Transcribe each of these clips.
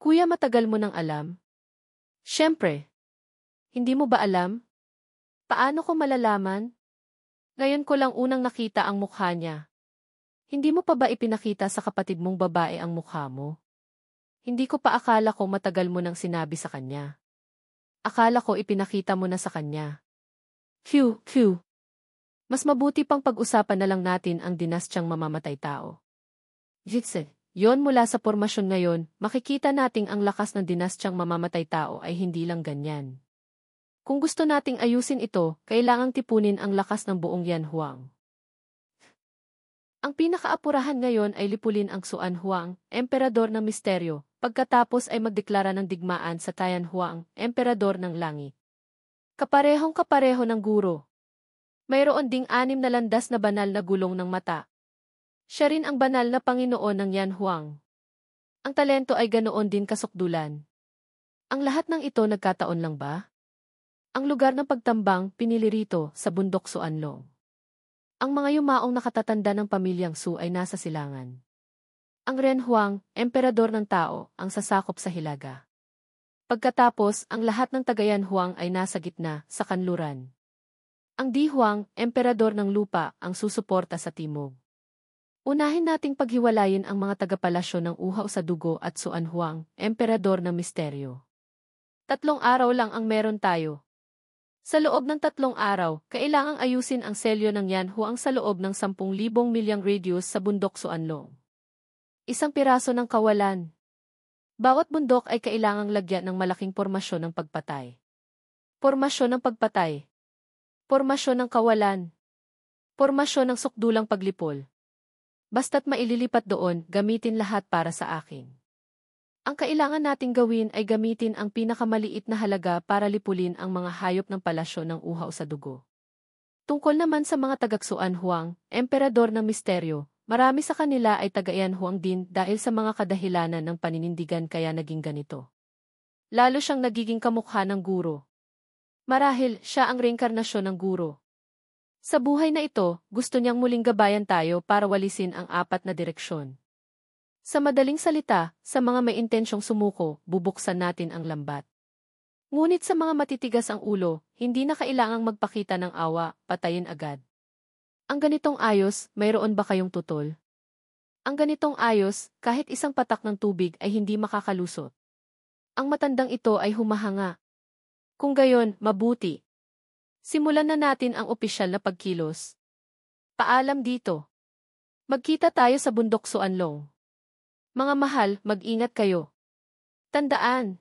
Kuya, matagal mo nang alam? Siyempre. Hindi mo ba alam? Paano ko malalaman? Ngayon ko lang unang nakita ang mukha niya. Hindi mo pa ba ipinakita sa kapatid mong babae ang mukha mo? Hindi ko pa akala ko matagal mo nang sinabi sa kanya. Akala ko ipinakita mo na sa kanya. Q. Mas mabuti pang pag-usapan na lang natin ang dinastyang mamamatay tao. Jitse, yon mula sa pormasyon ngayon, makikita nating ang lakas ng dinastyang mamamatay tao ay hindi lang ganyan. Kung gusto nating ayusin ito, kailangang tipunin ang lakas ng buong Yan Huang. Ang pinakaapurahan ngayon ay lipulin ang Xuan Huang, emperador ng misteryo, pagkatapos ay magdeklara ng digmaan sa Tian Huang, emperador ng langit. Kaparehong-kapareho ng guro. Mayroon ding 6 na landas na banal na gulong ng mata. Siya rin ang banal na Panginoon ng Yan Huang. Ang talento ay ganoon din kasukdulan. Ang lahat ng ito nagkataon lang ba? Ang lugar ng pagtambang pinili rito sa bundok Xuanlong. Ang mga yumaong nakatatanda ng pamilyang Su ay nasa silangan. Ang Ren Huang, emperador ng tao, ang sasakop sa hilaga. Pagkatapos, ang lahat ng Tagayan Huang ay nasa gitna, sa kanluran. Ang Di Huang, emperador ng lupa, ang susuporta sa timog. Unahin nating paghiwalayin ang mga tagapalasyo ng uhaw sa dugo at Xuan Huang, emperador ng misteryo. 3 araw lang ang meron tayo. Sa loob ng 3 araw, kailangang ayusin ang selyo ng Yan Huang sa loob ng 10,000 milyang radius sa bundok Xuanlong. 1 piraso ng kawalan. Bawat bundok ay kailangang lagyan ng malaking pormasyon ng pagpatay. Pormasyon ng pagpatay. Pormasyon ng kawalan. Pormasyon ng sukdulang paglipol. Basta't maililipat doon, gamitin lahat para sa akin. Ang kailangan nating gawin ay gamitin ang pinakamaliit na halaga para lipulin ang mga hayop ng palasyo ng uhaw sa dugo. Tungkol naman sa mga taga-Xuan Huang, emperador ng misteryo, marami sa kanila ay taga-Yan Huang din dahil sa mga kadahilanan ng paninindigan kaya naging ganito. Lalo siyang nagiging kamukha ng guro. Marahil, siya ang reinkarnasyon ng guro. Sa buhay na ito, gusto niyang muling gabayan tayo para walisin ang 4 na direksyon. Sa madaling salita, sa mga may intensyong sumuko, bubuksan natin ang lambat. Ngunit sa mga matitigas ang ulo, hindi na kailangang magpakita ng awa, patayin agad. Ang ganitong ayos, mayroon ba kayong tutol? Ang ganitong ayos, kahit isang patak ng tubig ay hindi makakalusot. Ang matandang ito ay humahanga. Kung gayon, mabuti. Simulan na natin ang opisyal na pagkilos. Paalam dito. Magkita tayo sa bundok Xuanlong. Mga mahal, mag-ingat kayo. Tandaan.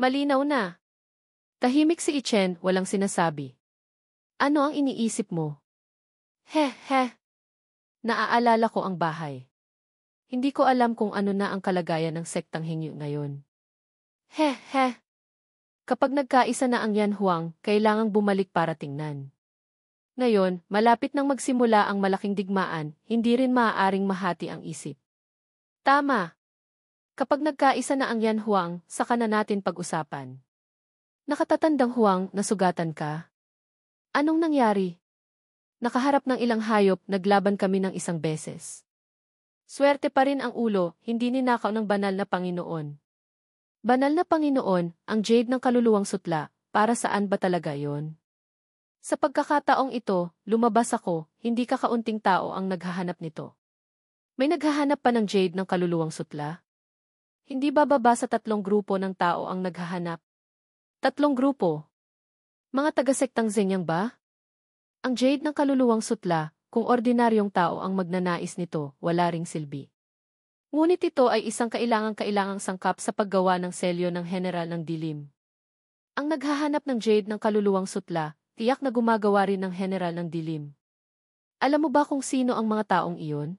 Malinaw na. Tahimik si Ichen, walang sinasabi. Ano ang iniisip mo? He. Naaalala ko ang bahay. Hindi ko alam kung ano na ang kalagayan ng sektang Hingyu ngayon. He. Kapag nagkaisa na ang Yan Huang, kailangang bumalik para tingnan. Ngayon, malapit nang magsimula ang malaking digmaan, hindi rin maaaring mahati ang isip. Tama. Kapag nagkaisa na ang Yan Huang, saka na natin pag-usapan. Nakatatandang Huang, nasugatan ka? Anong nangyari? Nakaharap ng ilang hayop, naglaban kami ng 1 beses. Swerte pa rin ang ulo, hindi ninakaw ng banal na Panginoon. Banal na Panginoon, ang jade ng kaluluwang sutla, para saan ba talaga yon? Sa pagkakataong ito, lumabas ako, hindi kakaunting tao ang naghahanap nito. May naghahanap pa ng jade ng kaluluwang sutla? Hindi bababa sa 3 grupo ng tao ang naghahanap? 3 grupo? Mga taga-sektang Zenyang ba? Ang jade ng kaluluwang sutla, kung ordinaryong tao ang magnanais nito, wala ring silbi. Ngunit ito ay isang kailangang sangkap sa paggawa ng selyo ng General ng Dilim. Ang naghahanap ng jade ng kaluluwang sutla, tiyak na gumagawa rin ng General ng Dilim. Alam mo ba kung sino ang mga taong iyon?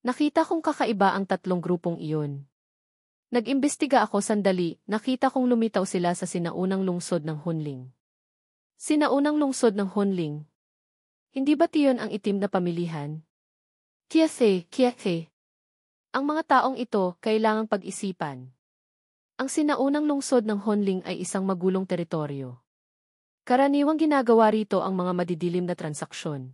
Nakita kong kakaiba ang 3 grupong iyon. Nag-imbestiga ako sandali, nakita kong lumitaw sila sa sinaunang lungsod ng Hunling. Sinaunang lungsod ng Hunling. Hindi ba tiyon ang itim na pamilihan? Kiathe. Ang mga taong ito, kailangang pag-isipan. Ang sinaunang lungsod ng Hunling ay isang magulong teritoryo. Karaniwang ginagawa rito ang mga madidilim na transaksyon.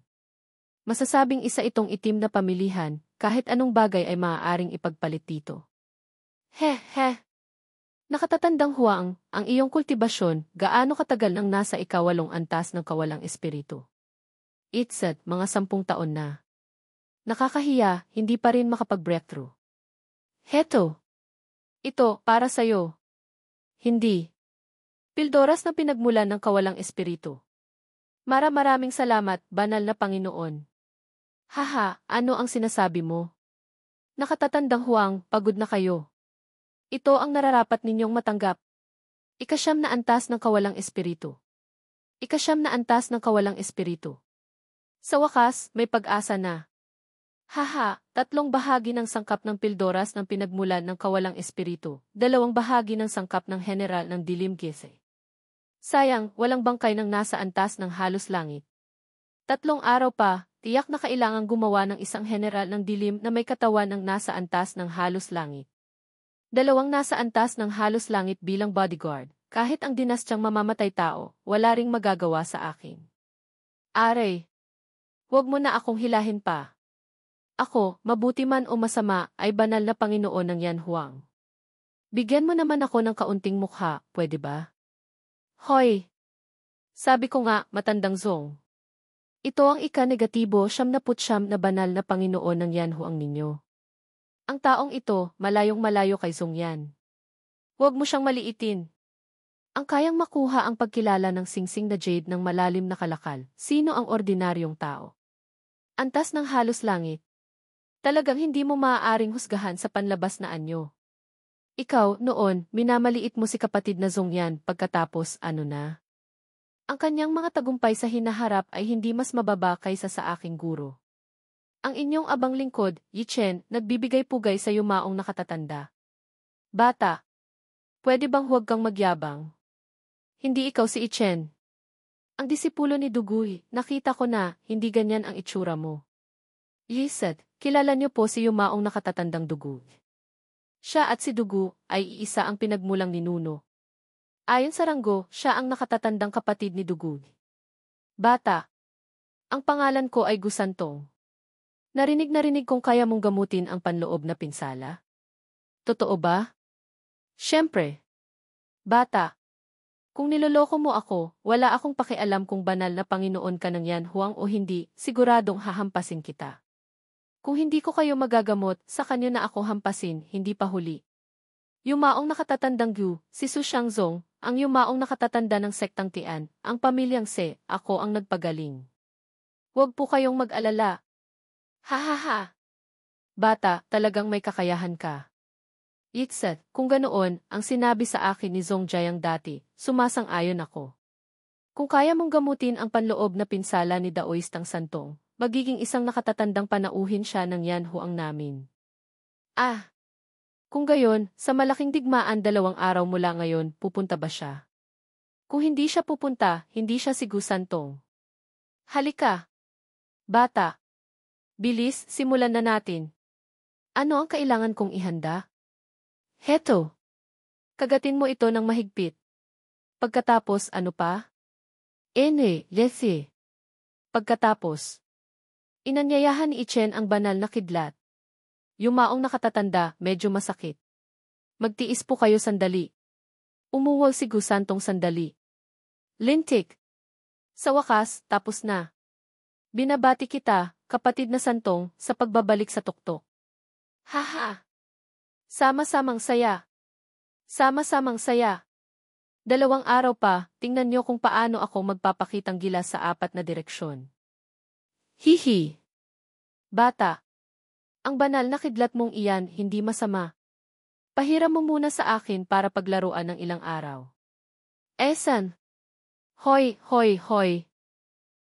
Masasabing isa itong itim na pamilihan, kahit anong bagay ay maaaring ipagpalit dito. He. Nakatatandang Huang, ang iyong kultibasyon, gaano katagal nang nasa ikawalong antas ng kawalang espiritu? Itset, mga 10 taon na. Nakakahiya, hindi pa rin makapag-breakthrough. Heto. Ito, para sa'yo. Hindi. Pildoras na pinagmulan ng kawalang espiritu. Maraming salamat, banal na Panginoon. Haha, ano ang sinasabi mo? Nakatatandang Huang, pagod na kayo. Ito ang nararapat ninyong matanggap. Ika-9 na antas ng kawalang espiritu. Ika-9 na antas ng kawalang espiritu. Sa wakas, may pag-asa na. Haha, 3 bahagi ng sangkap ng pildoras ng pinagmulan ng kawalang espiritu, 2 bahagi ng sangkap ng general ng dilim gise. Sayang, walang bangkay ng nasa antas ng halos langit. 3 araw pa, tiyak na kailangang gumawa ng isang general ng dilim na may katawan ng nasa antas ng halos langit. 2 nasa antas ng halos langit bilang bodyguard, kahit ang dinastyang mamamatay tao, wala ring magagawa sa akin. Are, huwag mo na akong hilahin pa. Ako, mabuti man o masama, ay banal na Panginoon ng Yan Huang. Bigyan mo naman ako ng kaunting mukha, pwede ba? Hoy! Sabi ko nga, matandang Zong. Ito ang ika-negatibo 79 na banal na Panginoon ng Yan Huang ninyo. Ang taong ito, malayong-malayo kay Zong Yan. Huwag mo siyang maliitin. Ang kayang makuha ang pagkilala ng singsing na jade ng malalim na kalakal, sino ang ordinaryong tao? Antas ng halos langit. Talagang hindi mo maaaring husgahan sa panlabas na anyo. Ikaw, noon, minamaliit mo si kapatid na Zong Yan, pagkatapos, ano na? Ang kanyang mga tagumpay sa hinaharap ay hindi mas mababa kaysa sa aking guro. Ang inyong abang lingkod, Yi Chen, nagbibigay pugay sa yumaong nakatatanda. Bata, pwede bang huwag kang magyabang? Hindi ikaw si Yi Chen. Ang disipulo ni Duguy, nakita ko na, hindi ganyan ang itsura mo. Yisad, kilala niyo po si yumaong nakatatandang Dugu. Siya at si Dugu ay iisa ang pinagmulang ni Nuno. Ayon sa ranggo, siya ang nakatatandang kapatid ni Dugu. Bata, ang pangalan ko ay Gusantong. Narinig kong kaya mong gamutin ang panloob na pinsala. Totoo ba? Siyempre. Bata, kung niloloko mo ako, wala akong pakialam kung banal na Panginoon ka ng Yan Huang o hindi, siguradong hahampasin kita. Kung hindi ko kayo magagamot, sa kanyo na ako hampasin, hindi pa huli. Yumaong nakatatandang Gu, si Su Xiangzong, ang yumaong nakatatanda ng sektang Tian, ang pamilyang Se, ako ang nagpagaling. Huwag po kayong mag-alala. Ha. Bata, talagang may kakayahan ka. Yixet, kung ganoon, ang sinabi sa akin ni Zong Jiang dati, sumasang-ayon ako. Kung kaya mong gamutin ang panloob na pinsala ni Daoistang Santong, magiging isang nakatatandang panauhin siya ng Yan Huang namin. Kung gayon, sa malaking digmaan 2 araw mula ngayon, pupunta ba siya? Kung hindi siya pupunta, hindi siya si Gu Santong. Halika! Bata! Bilis, simulan na natin. Ano ang kailangan kong ihanda? Heto! Kagatin mo ito ng mahigpit. Pagkatapos, ano pa? Lesi. Pagkatapos, inanyayahan ni Chen ang banal na kidlat. Yumaong nakatatanda, medyo masakit. Magtiis po kayo sandali. Umuwal si Gusantong sandali. Lintik. Sa wakas, tapos na. Binabati kita, kapatid na Santong, sa pagbabalik sa tuktok. Haha. Sama-samang saya. Sama-samang saya. 2 araw pa, tingnan niyo kung paano ako magpapakitang gilas sa 4 na direksyon. Hihi. Bata. Ang banal na kidlat mong iyan hindi masama. Pahiram mo muna sa akin para paglaruan ng ilang araw. Esan. Hoy.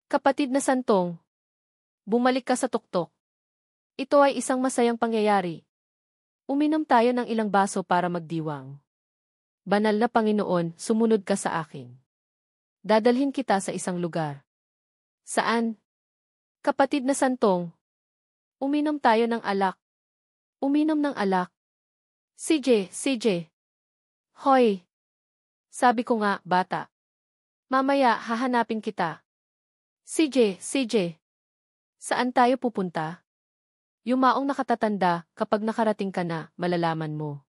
Kapatid na Santong. Bumalik ka sa tuktok. Ito ay isang masayang pangyayari. Uminom tayo ng ilang baso para magdiwang. Banal na Panginoon, sumunod ka sa akin. Dadalhin kita sa isang lugar. Saan? Kapatid na Santong. Uminom tayo ng alak. Uminom ng alak. CJ. Hoy. Sabi ko nga, bata. Mamaya, hahanapin kita. CJ. Saan tayo pupunta? Yumaong nakatatanda, kapag nakarating ka na, malalaman mo.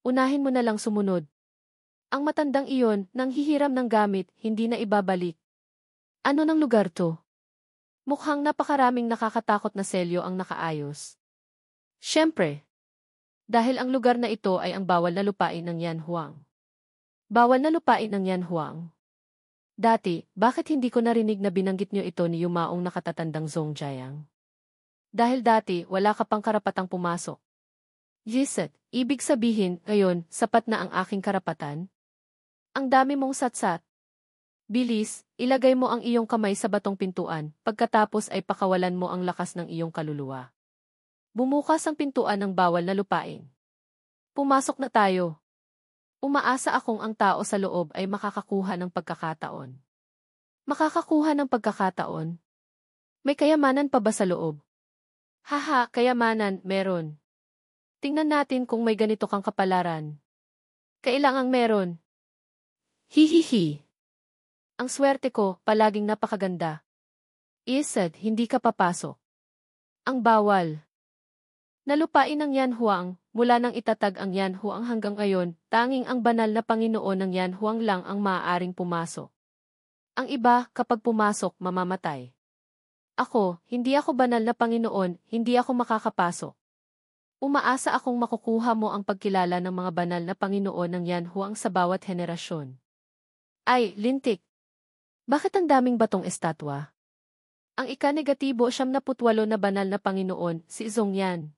Unahin mo na lang sumunod. Ang matandang iyon, nang hihiram ng gamit, hindi na ibabalik. Ano ng lugar to? Mukhang napakaraming nakakatakot na selyo ang nakaayos. Siyempre, dahil ang lugar na ito ay ang bawal na lupain ng Yan Huang. Bawal na lupain ng Yan Huang. Dati, bakit hindi ko narinig na binanggit niyo ito ni Yumaong nakatatandang Zhong Jiang? Dahil dati, wala ka pang karapatang pumasok. Yiset, ibig sabihin, ngayon, sapat na ang aking karapatan? Ang dami mong satsat. Bilis, ilagay mo ang iyong kamay sa batong pintuan, pagkatapos ay pakawalan mo ang lakas ng iyong kaluluwa. Bumukas ang pintuan ng bawal na lupain. Pumasok na tayo. Umaasa akong ang tao sa loob ay makakakuha ng pagkakataon. Makakakuha ng pagkakataon? May kayamanan pa ba sa loob? Haha, kayamanan, meron. Tingnan natin kung may ganito kang kapalaran. Kailangang meron. Hihihi. Ang swerte ko, palaging napakaganda. Isad, hindi ka papasok. Ang bawal. Nalupain ng Yan Huang, mula nang itatag ang Yan Huang hanggang ngayon, tanging ang banal na Panginoon ng Yan Huang lang ang maaaring pumasok. Ang iba, kapag pumasok, mamamatay. Hindi ako banal na Panginoon, hindi ako makakapasok. Umaasa akong makukuha mo ang pagkilala ng mga banal na Panginoon ng Yan Huang sa bawat henerasyon. Ay, lintik. Bakit ang daming batong estatwa? Ang ika-78 na banal na Panginoon, si Zhongyan.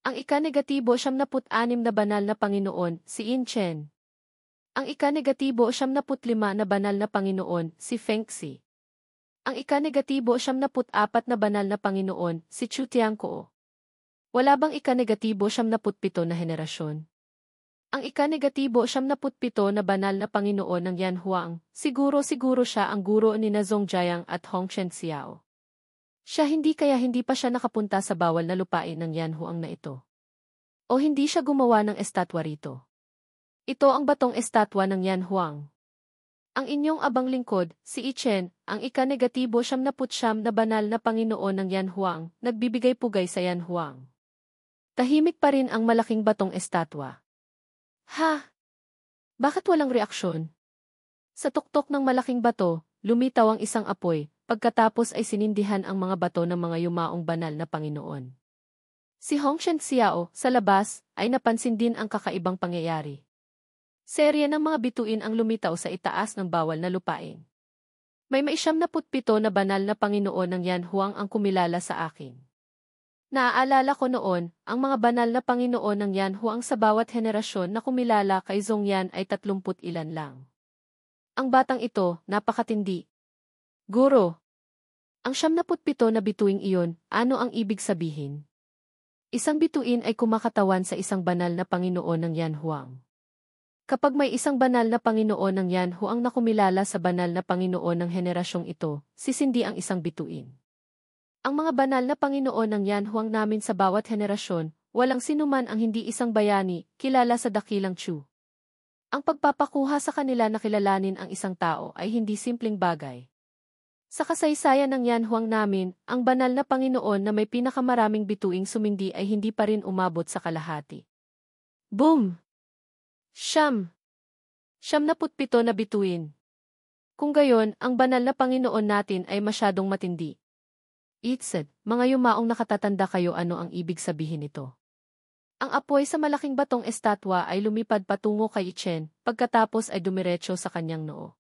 Ang ika-76 na banal na Panginoon, si Yin Chen. Ang ika-75 na banal na Panginoon, si Feng Xi. Ang ika-74 na banal na Panginoon, si Chu Tiangco. Wala bang ika-77 na henerasyon? Ang ika-77 na banal na Panginoon ng Yan Huang, siguro siya ang guro ni na Zhong Jiang at Hong Chen Xiao. Siya hindi pa siya nakapunta sa bawal na lupain ng Yan Huang na ito. O hindi siya gumawa ng estatwa rito. Ito ang batong estatwa ng Yan Huang. Ang inyong abang lingkod, si I Chen, ang ika-79 na banal na Panginoon ng Yan Huang, nagbibigay pugay sa Yan Huang. Tahimik pa rin ang malaking batong estatwa. Ha? Bakit walang reaksyon? Sa tuktok ng malaking bato, lumitaw ang isang apoy, pagkatapos ay sinindihan ang mga bato ng mga yumaong banal na Panginoon. Si Hong Chen Xiao, sa labas, ay napansin din ang kakaibang pangyayari. Serye ng mga bituin ang lumitaw sa itaas ng bawal na lupain. May 77 na banal na Panginoon ng Yan Huang ang kumilala sa akin. Naaalala ko noon, ang mga banal na Panginoon ng Yan Huang sa bawat henerasyon na kumilala kay Zhongyan ay 30 ilan lang. Ang batang ito, napakatindi. Guro, ang 77 na bituing iyon, ano ang ibig sabihin? Isang bituin ay kumakatawan sa isang banal na Panginoon ng Yan Huang. Kapag may isang banal na Panginoon ng Yan Huang na kumilala sa banal na Panginoon ng henerasyong ito, sisindi ang isang bituin. Ang mga banal na Panginoon ng Yan Huang namin sa bawat henerasyon, walang sinuman ang hindi isang bayani, kilala sa dakilang Chu. Ang pagpapakuha sa kanila na kilalanin ang isang tao ay hindi simpleng bagay. Sa kasaysayan ng Yan Huang namin, ang banal na Panginoon na may pinakamaraming bituing sumindi ay hindi pa rin umabot sa kalahati. Boom! 77 na bituin. Kung gayon, ang banal na Panginoon natin ay masyadong matindi. Itsid, mga yumaong nakatatanda kayo ano ang ibig sabihin nito. Ang apoy sa malaking batong estatwa ay lumipad patungo kay Chen, pagkatapos ay dumiretso sa kanyang noo.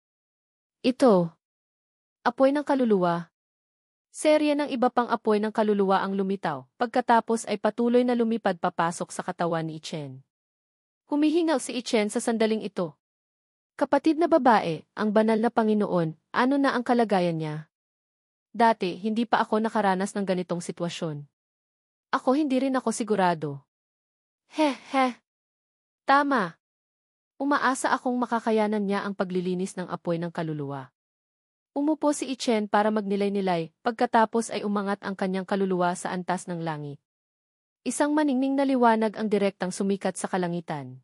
Ito. Apoy ng kaluluwa. Serye ng iba pang apoy ng kaluluwa ang lumitaw, pagkatapos ay patuloy na lumipad papasok sa katawan ni Chen. Humihingal si Chen sa sandaling ito. Kapatid na babae, ang banal na Panginoon, ano na ang kalagayan niya? Dati, hindi pa ako nakaranas ng ganitong sitwasyon. Hindi rin ako sigurado. Tama. Umaasa akong makakayanan niya ang paglilinis ng apoy ng kaluluwa. Umupo si Chen para magnilay-nilay, pagkatapos ay umangat ang kanyang kaluluwa sa antas ng langit. Isang maningning na liwanag ang direktang sumikat sa kalangitan.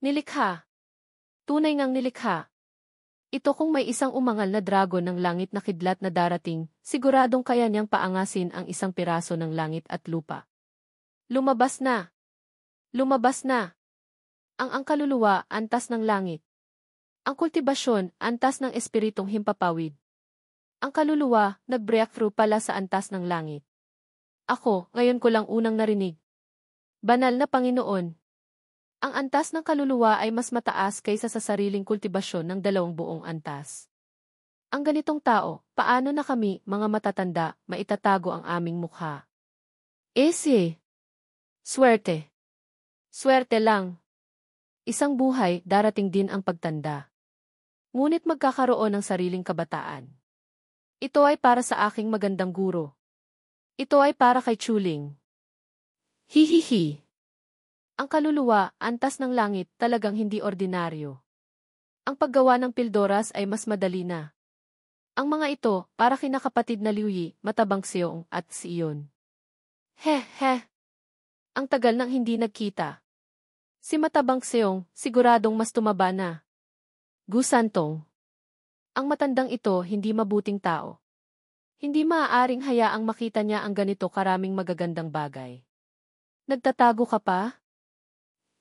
Nilikha. Tunay ngang nilikha. Ito kung may isang umangal na dragon ng langit na kidlat na darating, siguradong kaya niyang paangasin ang isang piraso ng langit at lupa. Lumabas na! Lumabas na! Ang kaluluwa, antas ng langit. Ang kultibasyon, antas ng espiritong himpapawid. Ang kaluluwa, nag-breakthrough pala sa antas ng langit. Ako, ngayon ko lang unang narinig. Banal na Panginoon. Ang antas ng kaluluwa ay mas mataas kaysa sa sariling kultibasyon ng dalawang buong antas. Ang ganitong tao, paano na kami, mga matatanda, maitatago ang aming mukha? Swerte. Swerte lang. Isang buhay, darating din ang pagtanda. Ngunit magkakaroon ng sariling kabataan. Ito ay para sa aking magandang guro. Ito ay para kay Chuling. Hihihi. Ang kaluluwa, antas ng langit, talagang hindi ordinaryo. Ang paggawa ng pildoras ay mas madali na. Ang mga ito, para kinakapatid na Liuyi, Matabang Seong, at Siyon. Ang tagal nang hindi nagkita. Si Matabang Seong, siguradong mas tumaba na. Gusantong. Ang matandang ito, hindi mabuting tao. Hindi maaaring hayaang makita niya ang ganito karaming magagandang bagay. Nagtatago ka pa?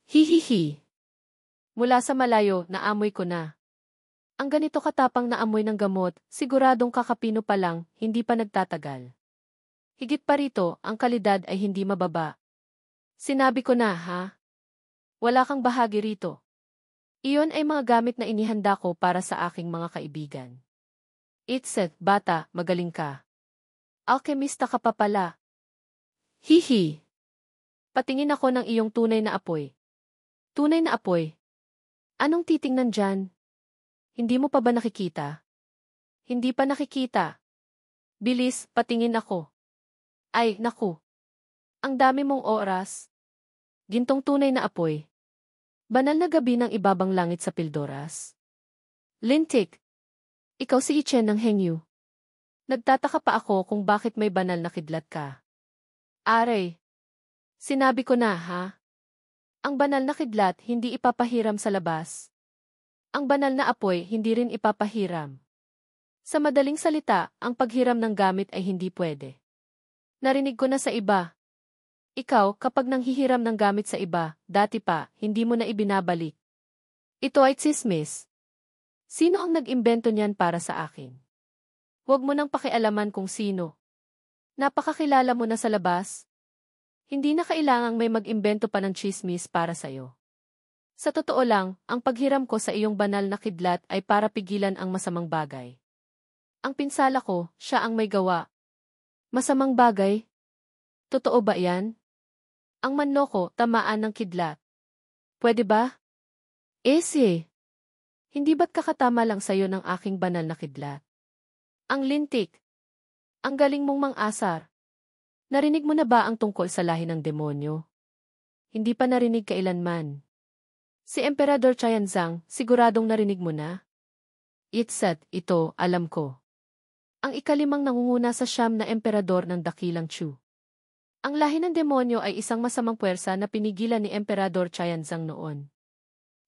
Hihihi. Mula sa malayo, naamoy ko na. Ang ganito katapang na amoy ng gamot, siguradong kakapino pa lang, hindi pa nagtatagal. Higit pa rito, ang kalidad ay hindi mababa. Sinabi ko na, ha? Wala kang bahagi rito. Iyon ay mga gamit na inihanda ko para sa aking mga kaibigan. Itset, bata, magaling ka. Alkemista ka pa pala. Hihi. Patingin ako ng iyong tunay na apoy. Tunay na apoy. Anong titingnan dyan? Hindi mo pa ba nakikita? Hindi pa nakikita. Bilis, patingin ako. Ay, naku. Ang dami mong oras. Gintong tunay na apoy. Banal na gabi ng ibabang langit sa Pildoras. Lintik. Ikaw si Ichen ng Hengyu. Nagtataka pa ako kung bakit may banal na kidlat ka. Aray. Sinabi ko na, ha? Ang banal na kidlat hindi ipapahiram sa labas. Ang banal na apoy hindi rin ipapahiram. Sa madaling salita, ang paghiram ng gamit ay hindi pwede. Narinig ko na sa iba. Ikaw, kapag nanghihiram ng gamit sa iba, dati pa, hindi mo na ibinabalik. Ito ay tsismis. Sino ang nag-imbento niyan para sa akin? Huwag mo nang pakialaman kung sino. Napakakilala mo na sa labas. Hindi na kailangang may mag-imbento pa ng tsismis para sa'yo. Sa totoo lang, ang paghiram ko sa iyong banal na kidlat ay para pigilan ang masamang bagay. Ang pinsala ko, siya ang may gawa. Masamang bagay? Totoo ba yan? Ang manloko, tamaan ng kidlat. Pwede ba? Hindi ba't kakatama lang sa'yo ng aking banal na kidlat? Ang lintik. Ang galing mong mang-asar. Narinig mo na ba ang tungkol sa lahi ng demonyo? Hindi pa narinig kailanman. Si Emperador Tianzang, siguradong narinig mo na? Itset, ito, alam ko. Ang ikalimang nangunguna sa siyam na emperador ng dakilang Chu. Ang lahi ng demonyo ay isang masamang puwersa na pinigilan ni Emperador Tianzang noon.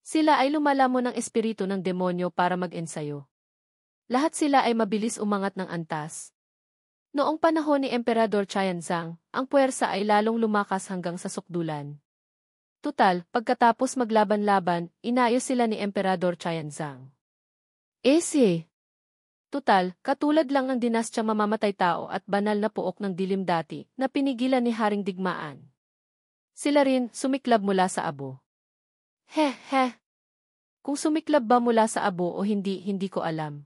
Sila ay lumalamon ng espiritu ng demonyo para mag-ensayo. Lahat sila ay mabilis umangat ng antas. Noong panahon ni Emperador Tianzang, ang puwersa ay lalong lumakas hanggang sa sukdulan. Tutal, pagkatapos maglaban-laban, inayos sila ni Emperador Tianzang. Tutal, katulad lang ng dinastyang mamamatay tao at banal na puok ng dilim dati na pinigilan ni Haring Digmaan. Sila rin, sumiklab mula sa abo. Kung sumiklab ba mula sa abo o hindi, hindi ko alam.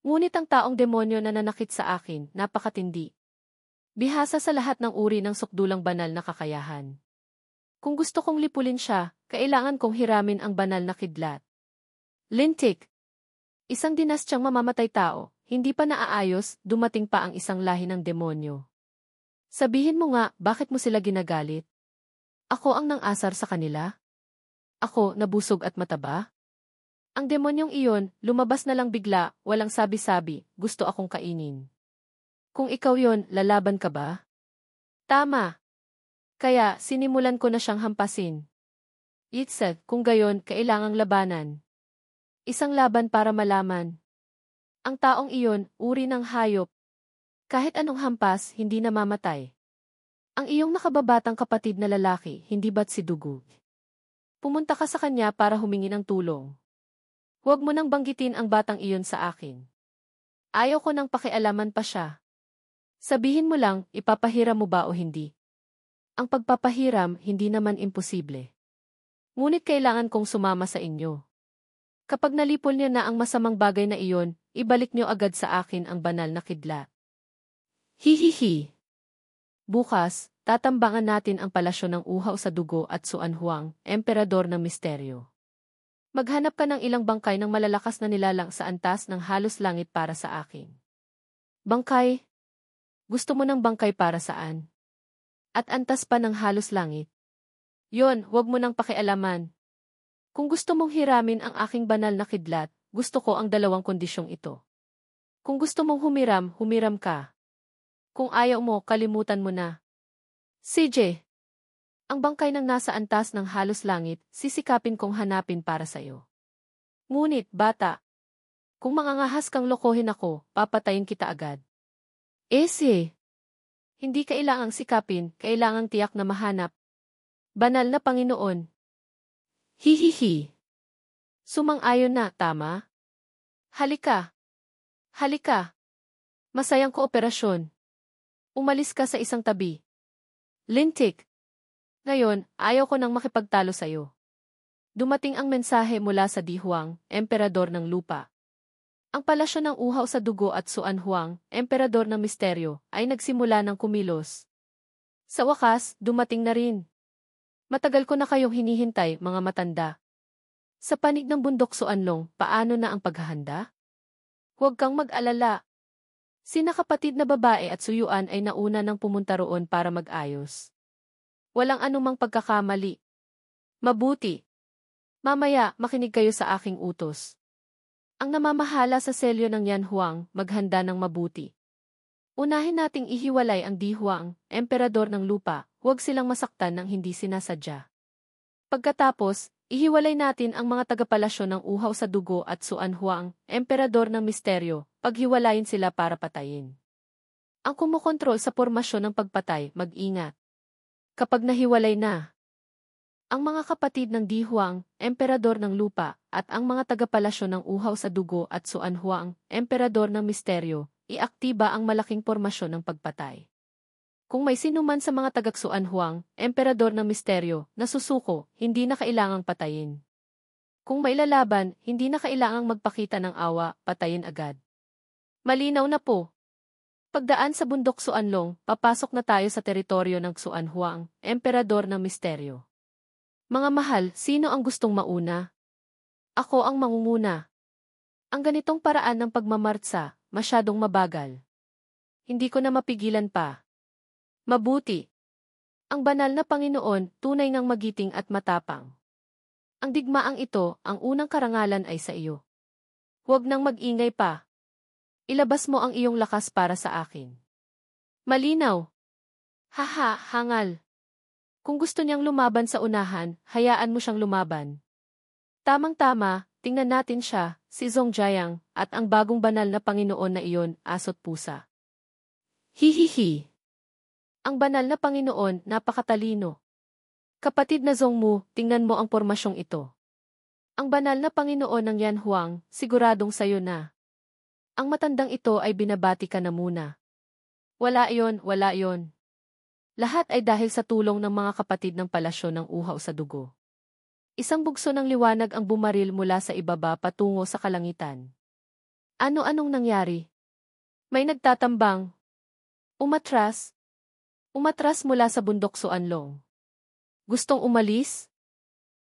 Ngunit ang taong demonyo na nanakit sa akin, napakatindi. Bihasa sa lahat ng uri ng sukdulang banal na kakayahan. Kung gusto kong lipulin siya, kailangan kong hiramin ang banal na kidlat. Lintik. Isang dinastyang mamamatay tao, hindi pa naaayos, dumating pa ang isang lahi ng demonyo. Sabihin mo nga, bakit mo sila ginagalit? Ako ang nang-asar sa kanila? Ako, nabusog at mataba? Ang demonyong iyon, lumabas na lang bigla, walang sabi-sabi, gusto akong kainin. Kung ikaw yon, lalaban ka ba? Tama. Kaya, sinimulan ko na siyang hampasin. Itset, kung gayon, kailangang labanan. Isang laban para malaman. Ang taong iyon, uri ng hayop. Kahit anong hampas, hindi namamatay. Ang iyong nakababatang kapatid na lalaki, hindi ba't si Dugu? Pumunta ka sa kanya para humingi ng tulong. Huwag mo nang banggitin ang batang iyon sa akin. Ayaw ko nang pakialaman pa siya. Sabihin mo lang, ipapahiram mo ba o hindi? Ang pagpapahiram, hindi naman imposible. Ngunit kailangan kong sumama sa inyo. Kapag nalipol niyo na ang masamang bagay na iyon, ibalik niyo agad sa akin ang banal na kidlat. Hihihi. Bukas, tatambangan natin ang palasyo ng uhaw sa dugo at Suan Huang, emperador ng misteryo. Maghanap ka ng ilang bangkay ng malalakas na nilalang sa antas ng halos langit para sa akin. Bangkay? Gusto mo ng bangkay para saan? At antas pa ng halos langit? Yon, huwag mo nang pakialaman. Kung gusto mong hiramin ang aking banal na kidlat, gusto ko ang dalawang kondisyong ito. Kung gusto mong humiram, humiram ka. Kung ayaw mo, kalimutan mo na. CJ, ang bangkay ng nasa antas ng halos langit, sisikapin kong hanapin para sa'yo. Ngunit, bata, kung mangangahas kang lokohin ako, papatayin kita agad. Hindi kailangang sikapin, kailangang tiyak na mahanap. Banal na Panginoon. Hihihi. Sumang-ayon na, tama? Halika. Halika. Masayang kooperasyon. Umalis ka sa isang tabi. Lintik. Ngayon, ayaw ko nang makipagtalo sa'yo. Dumating ang mensahe mula sa Di Huang, emperador ng lupa. Ang palasyo ng uhaw sa dugo at Suan Huang, emperador ng misteryo, ay nagsimula ng kumilos. Sa wakas, dumating na rin. Matagal ko na kayong hinihintay, mga matanda. Sa panig ng bundok Suanlong, paano na ang paghahanda? Huwag kang mag-alala. Sina kapatid na babae at suyuan ay nauna nang pumunta roon para mag-ayos. Walang anumang pagkakamali. Mabuti. Mamaya, makinig kayo sa aking utos. Ang namamahala sa selyo ng Yan Huang, maghanda ng mabuti. Unahin nating ihiwalay ang Di Huang, emperador ng lupa, huwag silang masaktan ng hindi sinasadya. Pagkatapos, ihiwalay natin ang mga tagapalasyo ng uhaw sa dugo at Suan Huang, emperador ng misteryo, paghiwalayin sila para patayin. Ang kumukontrol sa pormasyon ng pagpatay, mag-ingat. Kapag nahiwalay na, ang mga kapatid ng Di Huang, emperador ng lupa, at ang mga tagapalasyo ng uhaw sa dugo at Suan Huang, emperador ng misteryo, iaktiba ang malaking pormasyon ng pagpatay. Kung may sinuman sa mga tagaksuan Huang, emperador ng misteryo, na susuko, hindi na kailangang patayin. Kung may lalaban, hindi na kailangang magpakita ng awa, patayin agad. Malinaw na po. Pagdaan sa bundok Suanlong, papasok na tayo sa teritoryo ng Suan Huang, emperador ng misteryo. Mga mahal, sino ang gustong mauna? Ako ang mangunguna. Ang ganitong paraan ng pagmamartsa, masyadong mabagal. Hindi ko na mapigilan pa. Mabuti. Ang banal na Panginoon, tunay ngang magiting at matapang. Ang digmaang ito, ang unang karangalan ay sa iyo. Huwag nang mag-ingay pa. Ilabas mo ang iyong lakas para sa akin. Malinaw. Haha, hangal. Kung gusto niyang lumaban sa unahan, hayaan mo siyang lumaban. Tamang-tama, tingnan natin siya, si Zhongjiang, at ang bagong banal na Panginoon na iyon, aso't pusa. Hihihi. Ang banal na Panginoon, napakatalino. Kapatid na Zhongmu, tingnan mo ang pormasyong ito. Ang banal na Panginoon ng Yan Huang, siguradong sayo na. Ang matandang ito ay binabati ka na muna. Wala yon, wala yon. Lahat ay dahil sa tulong ng mga kapatid ng palasyo ng uhaw sa dugo. Isang bugso ng liwanag ang bumaril mula sa ibaba patungo sa kalangitan. Ano-anong nangyari? May nagtatambang. Umatras. Umatras mula sa bundok Suanlong. Gustong umalis?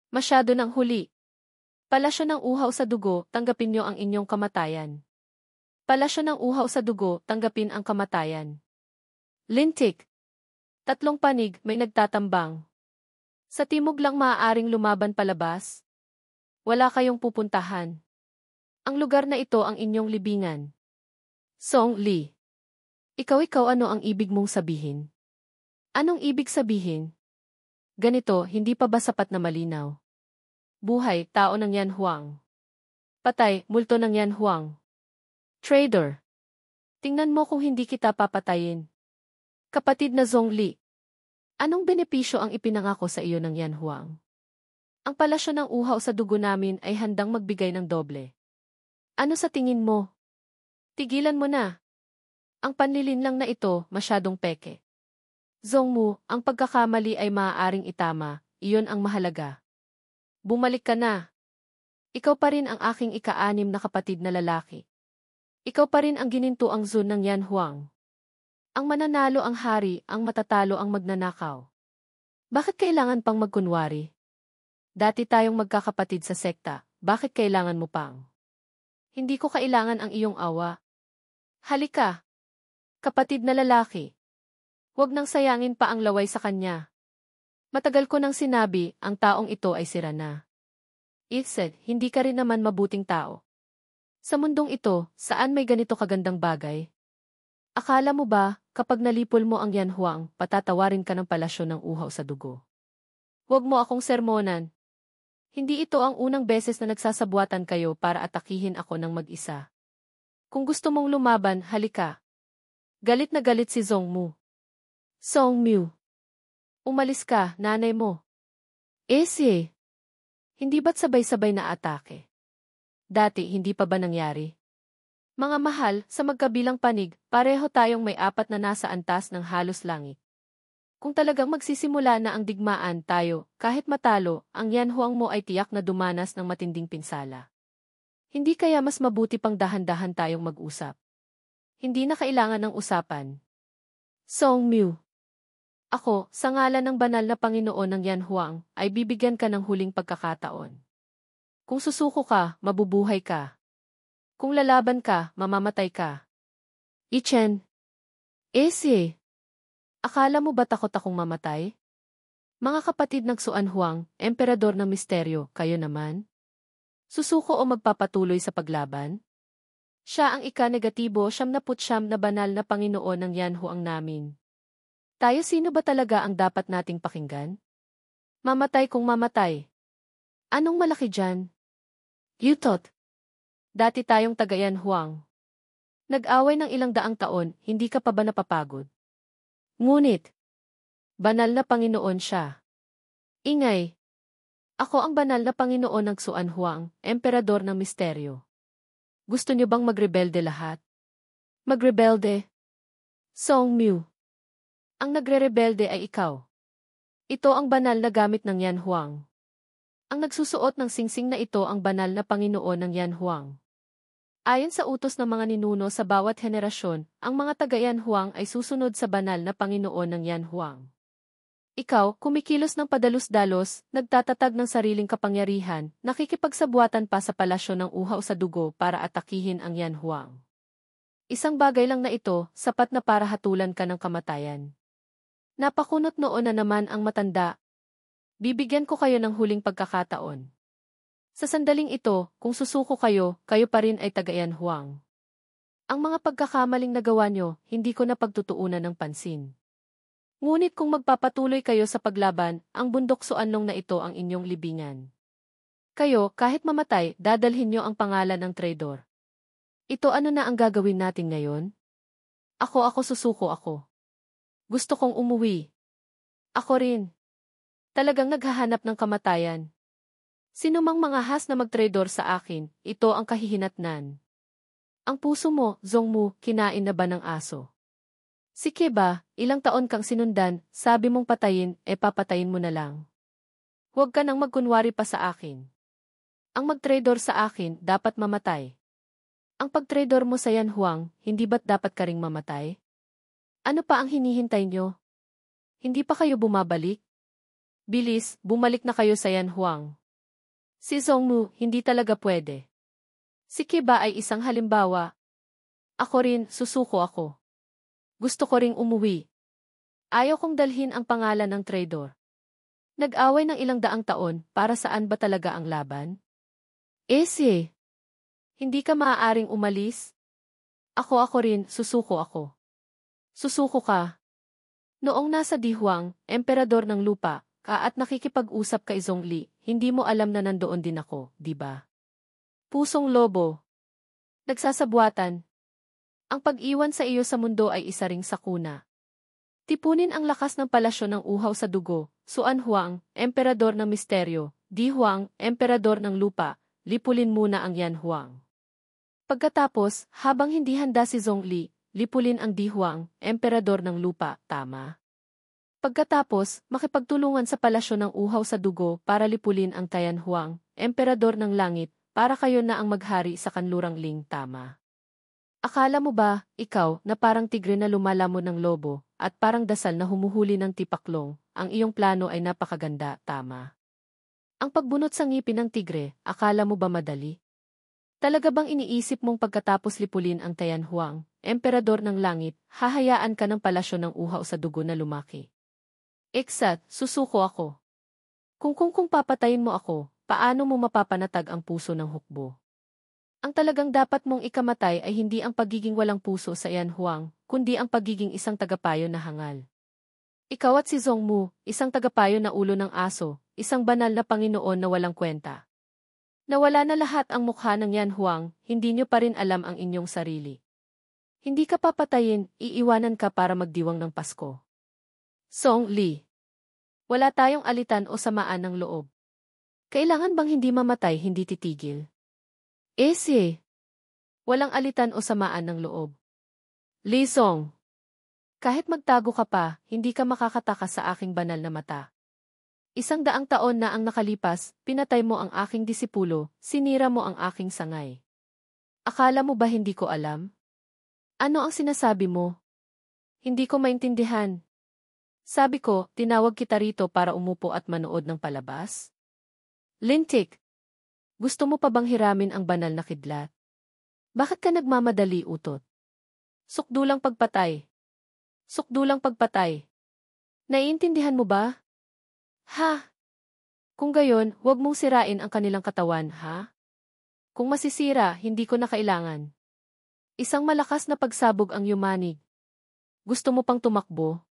Masyado nang huli. Palasyo ng uhaw sa dugo, tanggapin niyo ang inyong kamatayan. Palasyo ng uhaw sa dugo, tanggapin ang kamatayan. Lintik. 3 panig, may nagtatambang. Sa timog lang maaaring lumaban palabas. Wala kayong pupuntahan. Ang lugar na ito ang inyong libingan. Song Li. Ikaw ano ang ibig mong sabihin? Anong ibig sabihin? Ganito, hindi pa ba sapat na malinaw? Buhay, tao ng Yan Huang. Patay, multo ng Yan Huang. Trader. Tingnan mo kung hindi kita papatayin. Kapatid na Zhongli. Anong benepisyo ang ipinangako sa iyo ng Yan Huang? Ang palasyo ng uhaw sa dugo namin ay handang magbigay ng doble. Ano sa tingin mo? Tigilan mo na. Ang panlilinlang na ito masyadong peke. Zhongmu, ang pagkakamali ay maaaring itama, iyon ang mahalaga. Bumalik ka na. Ikaw pa rin ang aking ika-6 na kapatid na lalaki. Ikaw pa rin ang ginintuang Zun ng Yan Huang. Ang mananalo ang hari, ang matatalo ang magnanakaw. Bakit kailangan pang magkunwari? Dati tayong magkakapatid sa sekta, bakit kailangan mo pang? Hindi ko kailangan ang iyong awa. Halika. Kapatid na lalaki. Huwag nang sayangin pa ang laway sa kanya. Matagal ko nang sinabi, ang taong ito ay sira na. It said, hindi ka rin naman mabuting tao. Sa mundong ito, saan may ganito kagandang bagay? Akala mo ba, kapag nalipol mo ang Yan Huang, patatawarin ka ng palasyo ng uhaw sa dugo? Huwag mo akong sermonan. Hindi ito ang unang beses na nagsasabuatan kayo para atakihin ako ng mag-isa. Kung gusto mong lumaban, halika. Galit na galit si Zhongmu. Zhongmu. Umalis ka, nanay mo. Si. Hindi ba't sabay-sabay na atake? Dati hindi pa ba nangyari? Mga mahal, sa magkabilang panig, pareho tayong may 4 na nasa antas ng halos langit. Kung talagang magsisimula na ang digmaan tayo, kahit matalo, ang Yan Huang mo ay tiyak na dumanas ng matinding pinsala. Hindi kaya mas mabuti pang dahan-dahan tayong mag-usap? Hindi na kailangan ng usapan. Zhongmu. Ako, sa ngalan ng banal na Panginoon ng Yan Huang, ay bibigyan ka ng huling pagkakataon. Kung susuko ka, mabubuhay ka. Kung lalaban ka, mamamatay ka. Ichen. Si. Akala mo ba takot akong mamatay? Mga kapatid ng Xuan Huang, emperador ng misteryo, kayo naman? Susuko o magpapatuloy sa paglaban? Siya ang ika-negatibo 79 na banal na Panginoon ng Yan Huang namin. Tayo sino ba talaga ang dapat nating pakinggan? Mamatay kung mamatay. Anong malaki dyan? Yutot. Dati tayong taga Yan Huang. Nag-away ng ilang daang taon, hindi ka pa ba napapagod? Ngunit, banal na Panginoon siya. Ingay. Ako ang banal na Panginoon ng Xuan Huang, emperador ng misteryo. Gusto niyo bang magrebelde lahat? Magrebelde? Zhongmu. Ang nagre-rebelde ay ikaw. Ito ang banal na gamit ng Yan Huang. Ang nagsusuot ng singsing na ito ang banal na Panginoon ng Yan Huang. Ayon sa utos ng mga ninuno sa bawat henerasyon, ang mga taga-Yan Huang ay susunod sa banal na Panginoon ng Yan Huang. Ikaw, kumikilos ng padalos-dalos, nagtatatag ng sariling kapangyarihan, nakikipagsabuatan pa sa palasyo ng uhaw sa dugo para atakihin ang Yan Huang. Isang bagay lang na ito, sapat na para hatulan ka ng kamatayan. Napakunot noon na naman ang matanda. Bibigyan ko kayo ng huling pagkakataon. Sa sandaling ito, kung susuko kayo, kayo pa rin ay taga-Yan Huang. Ang mga pagkakamaling nagawa nyo, hindi ko na pagtutuunan ng pansin. Ngunit kung magpapatuloy kayo sa paglaban, ang bundok Xuanlong na ito ang inyong libingan. Kayo, kahit mamatay, dadalhin nyo ang pangalan ng traidor. Ito ano na ang gagawin natin ngayon? Ako susuko ako. Gusto kong umuwi. Ako rin. Talagang naghahanap ng kamatayan. Sino mang mangahas na magtraidor sa akin, ito ang kahihinatnan. Ang puso mo, Zhongmu, kinain na ba ng aso? Sige ba, ilang taon kang sinundan, sabi mong patayin, papatayin mo na lang. Huwag ka nang magkunwari pa sa akin. Ang magtraidor sa akin, dapat mamatay. Ang pagtraidor mo sa Yan Huang, hindi ba't dapat ka ring mamatay? Ano pa ang hinihintay nyo? Hindi pa kayo bumabalik? Bilis, bumalik na kayo sa Yan Huang. Si Zhongmu, hindi talaga pwede. Si Kiba ay isang halimbawa. Ako rin, susuko ako. Gusto ko ring umuwi. Ayaw kong dalhin ang pangalan ng traidor. Nag-away ng ilang daang taon, para saan ba talaga ang laban? Si. Hindi ka maaaring umalis? Ako rin, susuko ako. Susuko ka. Noong nasa Dihuang, emperador ng lupa, ka at nakikipag-usap kay Zhongli, hindi mo alam na nandoon din ako, di ba? Pusong lobo. Nagsasabuatan. Ang pag-iwan sa iyo sa mundo ay isa ring sakuna. Tipunin ang lakas ng palasyo ng uhaw sa dugo, Xuan Huang, emperador ng misteryo, Di Huang, emperador ng lupa, lipulin muna ang Yan Huang. Pagkatapos, habang hindi handa si Zhongli, lipulin ang Di Huang, emperador ng lupa, tama? Pagkatapos, makipagtulungan sa palasyo ng uhaw sa dugo para lipulin ang Tian Huang, emperador ng langit, para kayo na ang maghari sa kanlurang Ling, tama? Akala mo ba, ikaw, na parang tigre na lumalamon ng lobo, at parang dasal na humuhuli ng tipaklong, ang iyong plano ay napakaganda, tama? Ang pagbunot sa ngipin ng tigre, akala mo ba madali? Talaga bang iniisip mong pagkatapos lipulin ang Tian Huang, emperador ng langit, hahayaan ka ng palasyo ng uhaw sa dugo na lumaki? Eksat, susuko ako. Kung papatayin mo ako, paano mo mapapanatag ang puso ng hukbo? Ang talagang dapat mong ikamatay ay hindi ang pagiging walang puso sa Yan Huang, kundi ang pagiging isang tagapayo na hangal. Ikaw at si Zhongmu, isang tagapayo na ulo ng aso, isang banal na Panginoon na walang kwenta. Nawala na lahat ang mukha ng Yan Huang, hindi nyo pa rin alam ang inyong sarili. Hindi ka papatayin, iiwanan ka para magdiwang ng Pasko. Song Li. Wala tayong alitan o samaan ng loob. Kailangan bang hindi mamatay, hindi titigil? Ese. Walang alitan o samaan ng loob. Li Song. Kahit magtago ka pa, hindi ka makakatakas sa aking banal na mata. 100 taon na ang nakalipas, pinatay mo ang aking disipulo, sinira mo ang aking sangay. Akala mo ba hindi ko alam? Ano ang sinasabi mo? Hindi ko maintindihan. Sabi ko, tinawag kita rito para umupo at manood ng palabas? Lintik, gusto mo pa bang hiramin ang banal na kidlat? Bakit ka nagmamadali, utot? Sukdulang pagpatay. Sukdulang pagpatay. Naiintindihan mo ba? Ha? Kung gayon, huwag mong sirain ang kanilang katawan, ha? Kung masisira, hindi ko na kailangan. Isang malakas na pagsabog ang yumanig. Gusto mo pang tumakbo?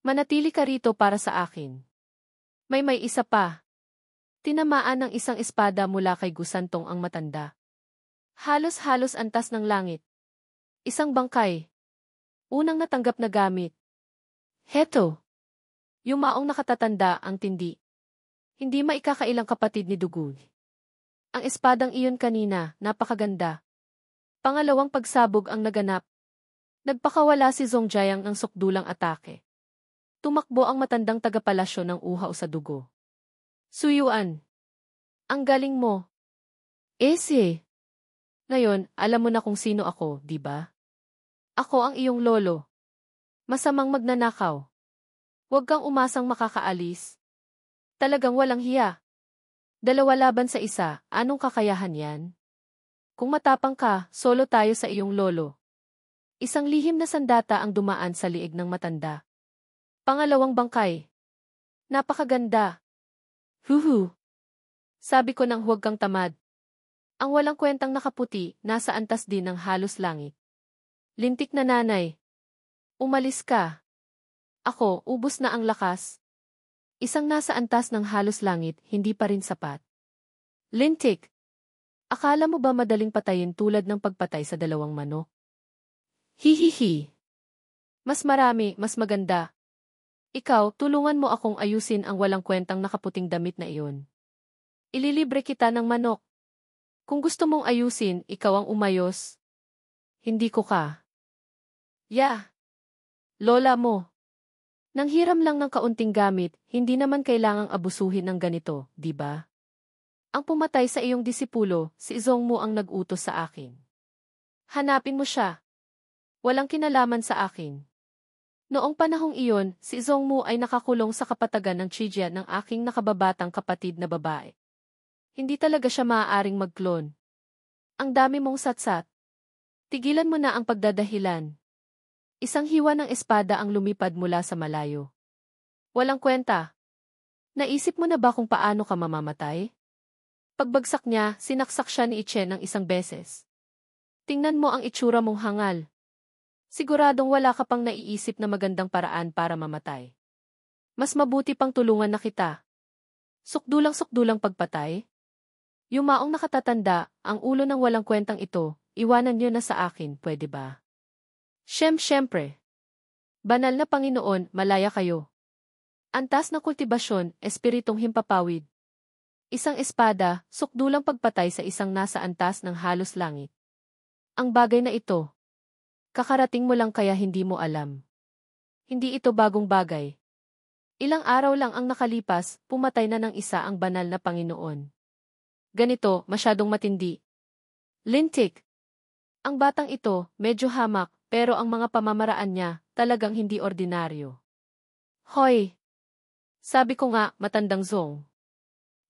Manatili ka rito para sa akin. May isa pa. Tinamaan ng isang espada mula kay Gusantong ang matanda. Halos-halos antas ng langit. Isang bangkay. Unang natanggap na gamit. Heto. Yumaong nakatatanda ang tindi. Hindi maikakailang kapatid ni Dugun. Ang espadang iyon kanina, napakaganda. Pangalawang pagsabog ang naganap. Nagpakawala si Zongjayang ng sukdulang atake. Tumakbo ang matandang tagapalasyo ng uhaw sa dugo. Suyuan. Ang galing mo. Ese. Ngayon, alam mo na kung sino ako, di ba? Ako ang iyong lolo. Masamang magnanakaw. Huwag kang umasang makakaalis. Talagang walang hiya. 2 laban sa 1, anong kakayahan yan? Kung matapang ka, solo tayo sa iyong lolo. Isang lihim na sandata ang dumaan sa liig ng matanda. Pangalawang bangkay. Napakaganda. Huhu. Sabi ko nang huwag kang tamad. Ang walang kwentang nakaputi, nasa antas din ng halos langit. Lintik na nanay. Umalis ka. Ako, ubos na ang lakas. Isang nasa antas ng halos langit, hindi pa rin sapat. Lintik. Akala mo ba madaling patayin tulad ng pagpatay sa 2 manok? Hihihi. Mas marami, mas maganda. Ikaw, tulungan mo akong ayusin ang walang kwentang nakaputing damit na iyon. Ililibre kita ng manok. Kung gusto mong ayusin, ikaw ang umayos. Hindi ko ka. Lola mo. Nanghiram lang ng kaunting gamit, hindi naman kailangang abusuhin ng ganito, di ba? Ang pumatay sa iyong disipulo, si Zhongmu ang nag-utos sa akin. Hanapin mo siya. Walang kinalaman sa akin. Noong panahong iyon, si Zhongmu ay nakakulong sa kapatagan ng Chijia ng aking nakababatang kapatid na babae. Hindi talaga siya maaaring mag-clone. Ang dami mong satsat. Tigilan mo na ang pagdadahilan. Isang hiwa ng espada ang lumipad mula sa malayo. Walang kwenta. Naisip mo na ba kung paano ka mamamatay? Pagbagsak niya, sinaksak siya ni Ichen ng 1 beses. Tingnan mo ang itsura mong hangal. Siguradong wala ka pang naiisip na magandang paraan para mamatay. Mas mabuti pang tulungan na kita. Sukdulang pagpatay? Yumaong nakatatanda, ang ulo ng walang kwentang ito, iwanan niyo na sa akin, pwede ba? Siyempre. Banal na Panginoon, malaya kayo. Antas na kultibasyon, espiritong himpapawid. Isang espada, sukdulang pagpatay sa isang nasa antas ng halos langit. Ang bagay na ito, kakarating mo lang kaya hindi mo alam. Hindi ito bagong bagay. Ilang araw lang ang nakalipas, pumatay na ng isa ang banal na Panginoon. Ganito, masyadong matindi. Lintik. Ang batang ito, medyo hamak, pero ang mga pamamaraan niya, talagang hindi ordinaryo. Hoy! Sabi ko nga, matandang Zong.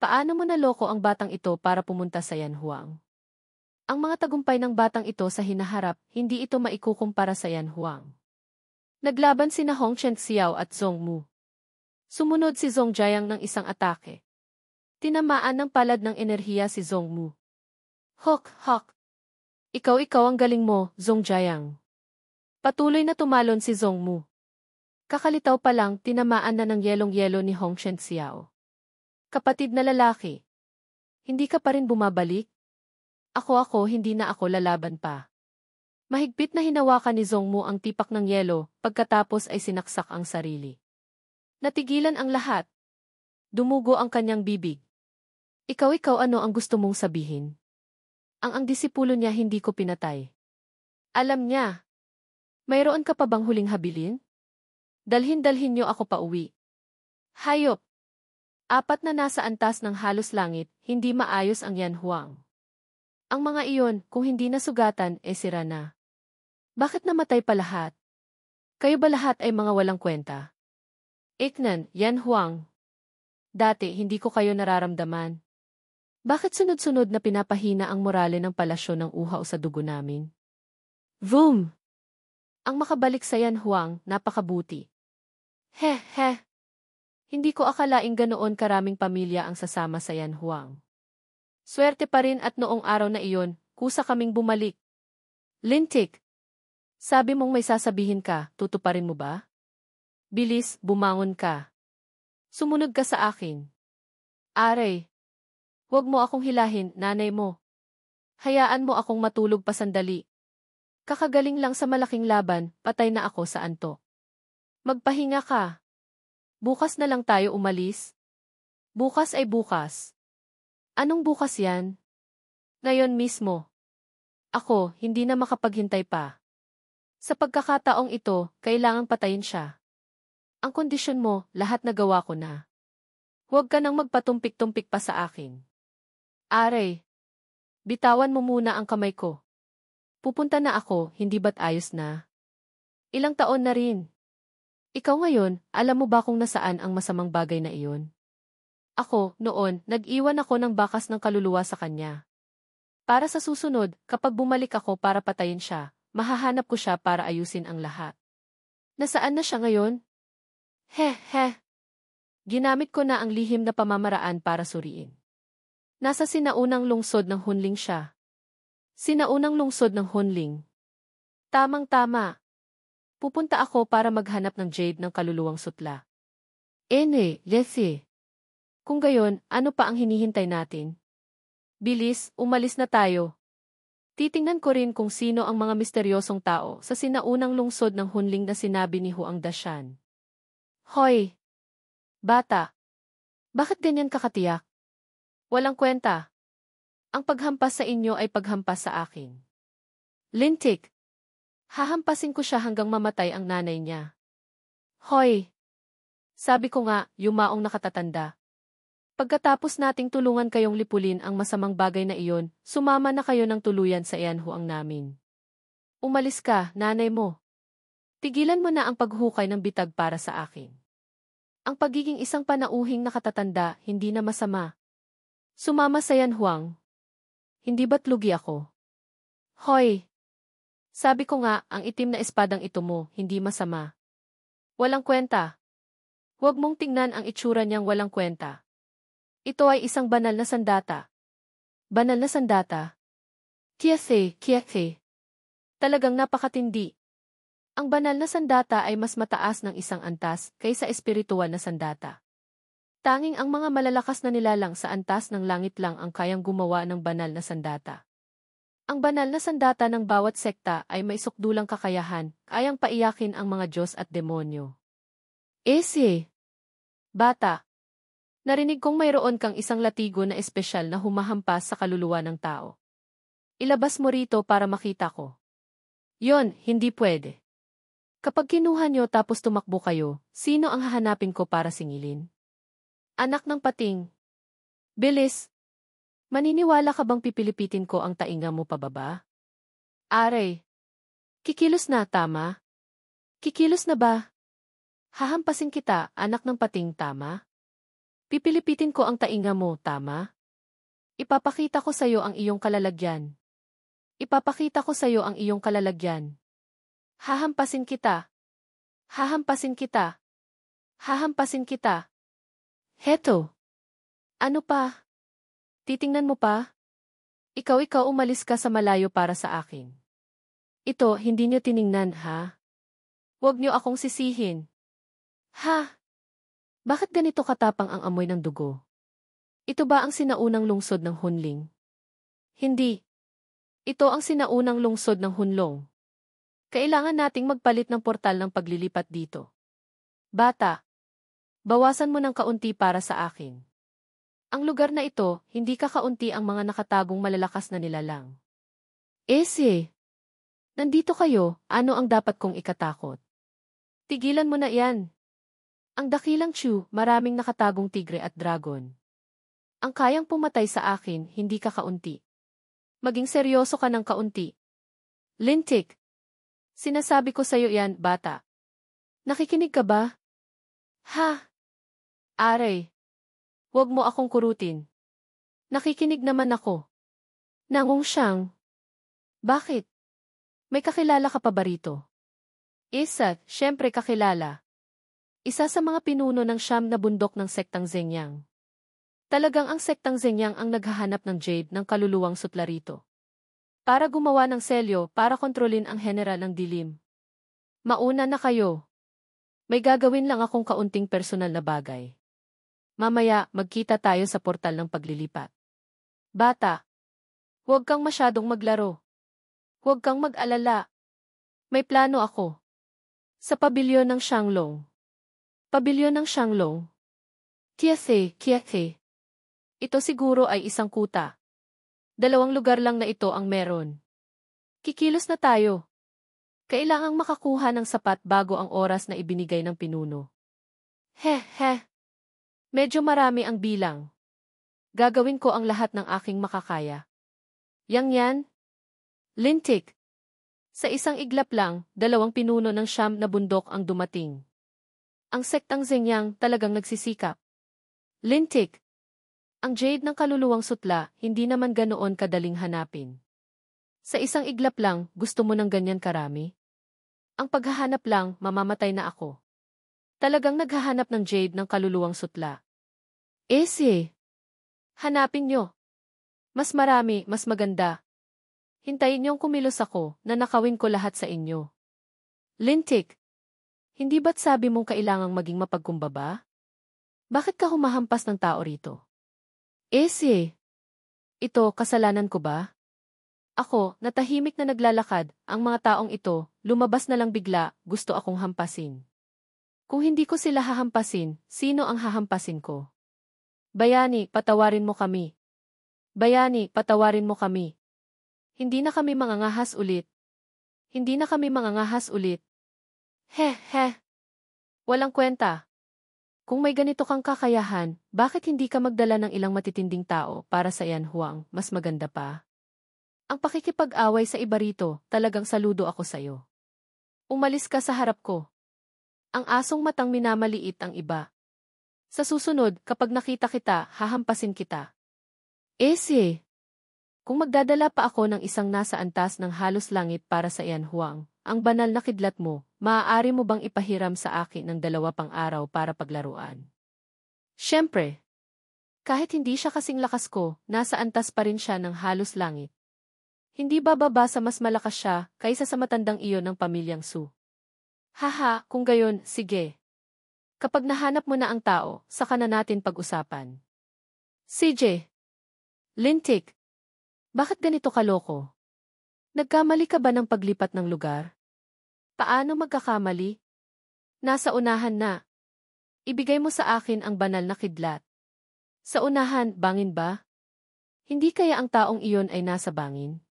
Paano mo naloko ang batang ito para pumunta sa Yan Huang? Ang mga tagumpay ng batang ito sa hinaharap, hindi ito maikukumpara sa Yan Huang. Naglaban sina Hong Chen Xiao at Zong Mu. Sumunod si Zong Jiang ng isang atake. Tinamaan ng palad ng enerhiya si Zong Mu. Hok, hok! Ikaw ang galing mo, Zong Jiang. Patuloy na tumalon si Zong Mu. Kakalitaw pa lang, tinamaan na ng yelong-yelo ni Hong Chen Xiao. Kapatid na lalaki. Hindi ka pa rin bumabalik? Ako, hindi na ako lalaban pa. Mahigpit na hinawakan ni Zong Mu ang tipak ng yelo, pagkatapos ay sinaksak ang sarili. Natigilan ang lahat. Dumugo ang kanyang bibig. Ikaw ano ang gusto mong sabihin? Ang disipulo niya hindi ko pinatay. Alam niya. Mayroon ka pa bang huling habilin? Dalhin niyo ako pa uwi. Hayop! Apat na nasa antas ng halos langit, hindi maayos ang Yan Huang. Ang mga iyon, kung hindi nasugatan, sira na. Bakit namatay pa lahat? Kayo ba lahat ay mga walang kwenta? Iknan, Yan Huang. Dati, hindi ko kayo nararamdaman. Bakit sunod-sunod na pinapahina ang morale ng palasyo ng uhaw sa dugo namin? Vroom! Ang makabalik sa Yan Huang, napakabuti. Heh. Hindi ko akalaing ganoon karaming pamilya ang sasama sa Yan Huang. Swerte pa rin at noong araw na iyon, kusa kaming bumalik. Lintik! Sabi mong may sasabihin ka, tutuparin mo ba? Bilis, bumangon ka. Sumunod ka sa akin. Aray! Huwag mo akong hilahin, nanay mo. Hayaan mo akong matulog pa sandali. Kakagaling lang sa malaking laban, patay na ako sa antok. Magpahinga ka. Bukas na lang tayo umalis. Bukas ay bukas. Anong bukas yan? Ngayon mismo. Ako, hindi na makapaghintay pa. Sa pagkakataong ito, kailangang patayin siya. Ang kondisyon mo, lahat nagawa ko na. Huwag ka nang magpatumpik-tumpik pa sa akin. Aray, bitawan mo muna ang kamay ko. Pupunta na ako, hindi ba't ayos na? Ilang taon na rin. Ikaw ngayon, alam mo ba kung nasaan ang masamang bagay na iyon? Ako, noon, nag-iwan ako ng bakas ng kaluluwa sa kanya. Para sa susunod, kapag bumalik ako para patayin siya, mahahanap ko siya para ayusin ang lahat. Nasaan na siya ngayon? Heh. Ginamit ko na ang lihim na pamamaraan para suriin. Nasa sinaunang lungsod ng Hunling siya. Sinaunang lungsod ng Hunling. Tamang-tama. Pupunta ako para maghanap ng jade ng kaluluwang sutla. Leslie. Kung gayon, ano pa ang hinihintay natin? Bilis, umalis na tayo. Titingnan ko rin kung sino ang mga misteryosong tao sa sinaunang lungsod ng Hunling na sinabi ni Huang Dashan. Hoy! Bata! Bakit ganyan kakatiyak? Walang kwenta. Ang paghampas sa inyo ay paghampas sa akin. Lintik! Hahampasin ko siya hanggang mamatay ang nanay niya. Hoy! Sabi ko nga, yumaong nakatatanda. Pagkatapos nating tulungan kayong lipulin ang masamang bagay na iyon, sumama na kayo ng tuluyan sa Yan Huang namin. Umalis ka, nanay mo. Tigilan mo na ang paghukay ng bitag para sa akin. Ang pagiging isang panauhing nakatatanda, hindi na masama. Sumama sa Yan Huang. Hindi ba't lugi ako? Hoy! Sabi ko nga, ang itim na espadang ito mo, hindi masama. Walang kwenta. Huwag mong tingnan ang itsura niyang walang kwenta. Ito ay isang banal na sandata. Banal na sandata? Kiese. Talagang napakatindi. Ang banal na sandata ay mas mataas ng isang antas kaysa espiritual na sandata. Tanging ang mga malalakas na nilalang sa antas ng langit lang ang kayang gumawa ng banal na sandata. Ang banal na sandata ng bawat sekta ay may sukdulang kakayahan, kayang paiyakin ang mga Diyos at demonyo. Bata! Narinig kong mayroon kang isang latigo na espesyal na humahampas sa kaluluwa ng tao. Ilabas mo rito para makita ko. Yon, hindi pwede. Kapag kinuha nyo tapos tumakbo kayo, sino ang hahanapin ko para singilin? Anak ng pating. Bilis. Maniniwala ka bang pipilipitin ko ang tainga mo pababa? Aray. Kikilos na, tama? Kikilos na ba? Hahampasin kita, anak ng pating, tama? Pipilipitin ko ang tainga mo, tama? Ipapakita ko sa'yo ang iyong kalalagyan. Ipapakita ko sa'yo ang iyong kalalagyan. Hahampasin kita. Hahampasin kita. Hahampasin kita. Heto. Ano pa? Titingnan mo pa? Ikaw umalis ka sa malayo para sa akin. Ito, hindi niyo tiningnan, ha? Huwag niyo akong sisihin. Ha? Bakit ganito katapang ang amoy ng dugo? Ito ba ang sinaunang lungsod ng Hunling? Hindi. Ito ang sinaunang lungsod ng Hunlong. Kailangan nating magpalit ng portal ng paglilipat dito. Bata, bawasan mo ng kaunti para sa akin. Ang lugar na ito, hindi kakaunti ang mga nakatagong malalakas na nilalang. Ese, nandito kayo, ano ang dapat kong ikatakot? Tigilan mo na yan. Ang dakilang Chu, maraming nakatagong tigre at dragon. Ang kayang pumatay sa akin, hindi kakaunti. Maging seryoso ka ng kaunti. Lintik. Sinasabi ko sa'yo yan, bata. Nakikinig ka ba? Ha? Aray. Huwag mo akong kurutin. Nakikinig naman ako. Nangong siyang. Bakit? May kakilala ka pa ba rito? Isa, syempre kakilala. Isa sa mga pinuno ng siyam na bundok ng sektang Zhengyang. Talagang ang sektang Zhengyang ang naghahanap ng jade ng kaluluwang sutla rito. Para gumawa ng selyo para kontrolin ang general ng dilim. Mauna na kayo. May gagawin lang akong kaunting personal na bagay. Mamaya, magkita tayo sa portal ng paglilipat. Bata, huwag kang masyadong maglaro. Huwag kang mag-alala. May plano ako. Sa pabilyon ng Shanglong. Pabilyon ng Shanglong. Kiathe. Ito siguro ay isang kuta. 2 lugar lang na ito ang meron. Kikilos na tayo. Kailangang makakuha ng sapat bago ang oras na ibinigay ng pinuno. He. Medyo marami ang bilang. Gagawin ko ang lahat ng aking makakaya. Yan. Lintik. Sa isang iglap lang, 2 pinuno ng siyam na bundok ang dumating. Ang sektang Zhengyang talagang nagsisikap. Lintik. Ang jade ng kaluluwang sutla, hindi naman ganoon kadaling hanapin. Sa isang iglap lang, gusto mo ng ganyan karami? Ang paghahanap lang, mamamatay na ako. Talagang naghahanap ng jade ng kaluluwang sutla. Ese. Hanapin nyo. Mas marami, mas maganda. Hintayin niyong kumilos ako, na nakawin ko lahat sa inyo. Lintik. Hindi ba't sabi mong kailangang maging mapagkumbaba? Bakit ka humahampas ng tao rito? Ese. Ito, kasalanan ko ba? Ako, natahimik na naglalakad, ang mga taong ito, lumabas na lang bigla, gusto akong hampasin. Kung hindi ko sila hahampasin, sino ang hahampasin ko? Bayani, patawarin mo kami. Bayani, patawarin mo kami. Hindi na kami mangangahas ulit. Hindi na kami mangangahas ulit. He. Walang kwenta. Kung may ganito kang kakayahan, bakit hindi ka magdala ng ilang matitinding tao para sa Yan Huang, mas maganda pa? Ang pakikipag-away sa iba rito, talagang saludo ako sa'yo. Umalis ka sa harap ko. Ang asong matang minamaliit ang iba. Sa susunod, kapag nakita kita, hahampasin kita. Ese. Kung magdadala pa ako ng isang nasa antas ng halos langit para sa Yan Huang, ang banal na kidlat mo, maaari mo bang ipahiram sa akin ng 2 pang araw para paglaruan? Siyempre. Kahit hindi siya kasing lakas ko, nasa antas pa rin siya ng halos langit. Hindi bababa sa mas malakas siya kaysa sa matandang iyon ng pamilyang Su. Haha, kung gayon, sige. Kapag nahanap mo na ang tao, saka na natin pag-usapan. CJ. Lintik. Bakit ganito kaloko? Nagkamali ka ba ng paglipat ng lugar? Paano magkakamali? Nasa unahan na. Ibigay mo sa akin ang banal na kidlat. Sa unahan, bangin ba? Hindi kaya ang taong iyon ay nasa bangin?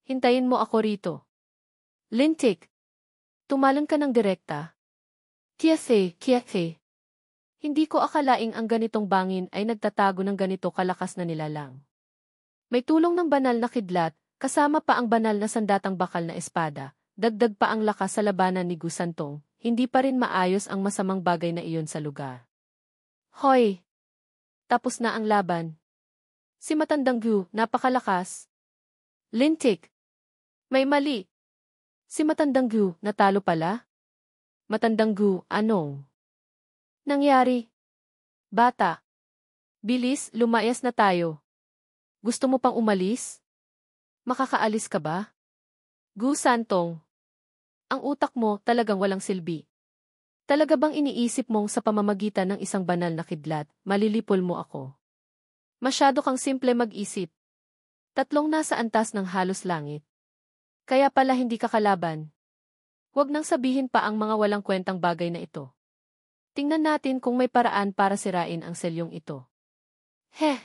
Hintayin mo ako rito. Lintik. Tumalon ka ng direkta. Kiafe. Hindi ko akalaing ang ganitong bangin ay nagtatago ng ganito kalakas na nilalang. May tulong ng banal na kidlat, kasama pa ang banal na sandatang bakal na espada, dagdag pa ang lakas sa labanan ni Gusantong, hindi pa rin maayos ang masamang bagay na iyon sa lugar. Hoy! Tapos na ang laban. Si Matandang Gu, napakalakas. Lintik. May mali. Si Matandang Gu, natalo pala? Matandang Gu, anong nangyari? Bata. Bilis, lumayas na tayo. Gusto mo pang umalis? Makakaalis ka ba? Gu Santong. Ang utak mo talagang walang silbi. Talaga bang iniisip mong sa pamamagitan ng isang banal na kidlat, malilipol mo ako? Masyado kang simple mag-isip. Tatlong nasa antas ng halos langit. Kaya pala hindi ka kalaban. Huwag nang sabihin pa ang mga walang kwentang bagay na ito. Tingnan natin kung may paraan para sirain ang selyong ito. Heh.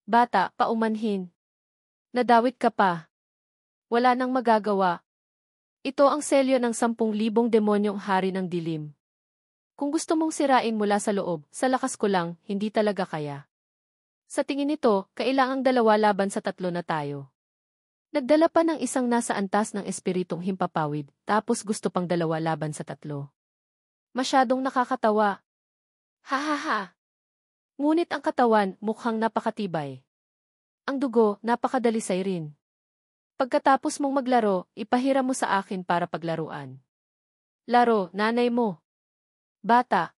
Bata, paumanhin. Nadawit ka pa. Wala nang magagawa. Ito ang selyo ng 10,000 demonyong hari ng dilim. Kung gusto mong sirain mula sa loob, sa lakas ko lang, hindi talaga kaya. Sa tingin nito, kailangang 2 laban sa 3 na tayo. Nagdala pa ng isang nasa antas ng espiritong himpapawid, tapos gusto pang 2 laban sa 3. Masyadong nakakatawa. Ha. Ngunit ang katawan, mukhang napakatibay. Ang dugo, napakadalisay rin. Pagkatapos mong maglaro, ipahiram mo sa akin para paglaruan. Laro, nanay mo. Bata.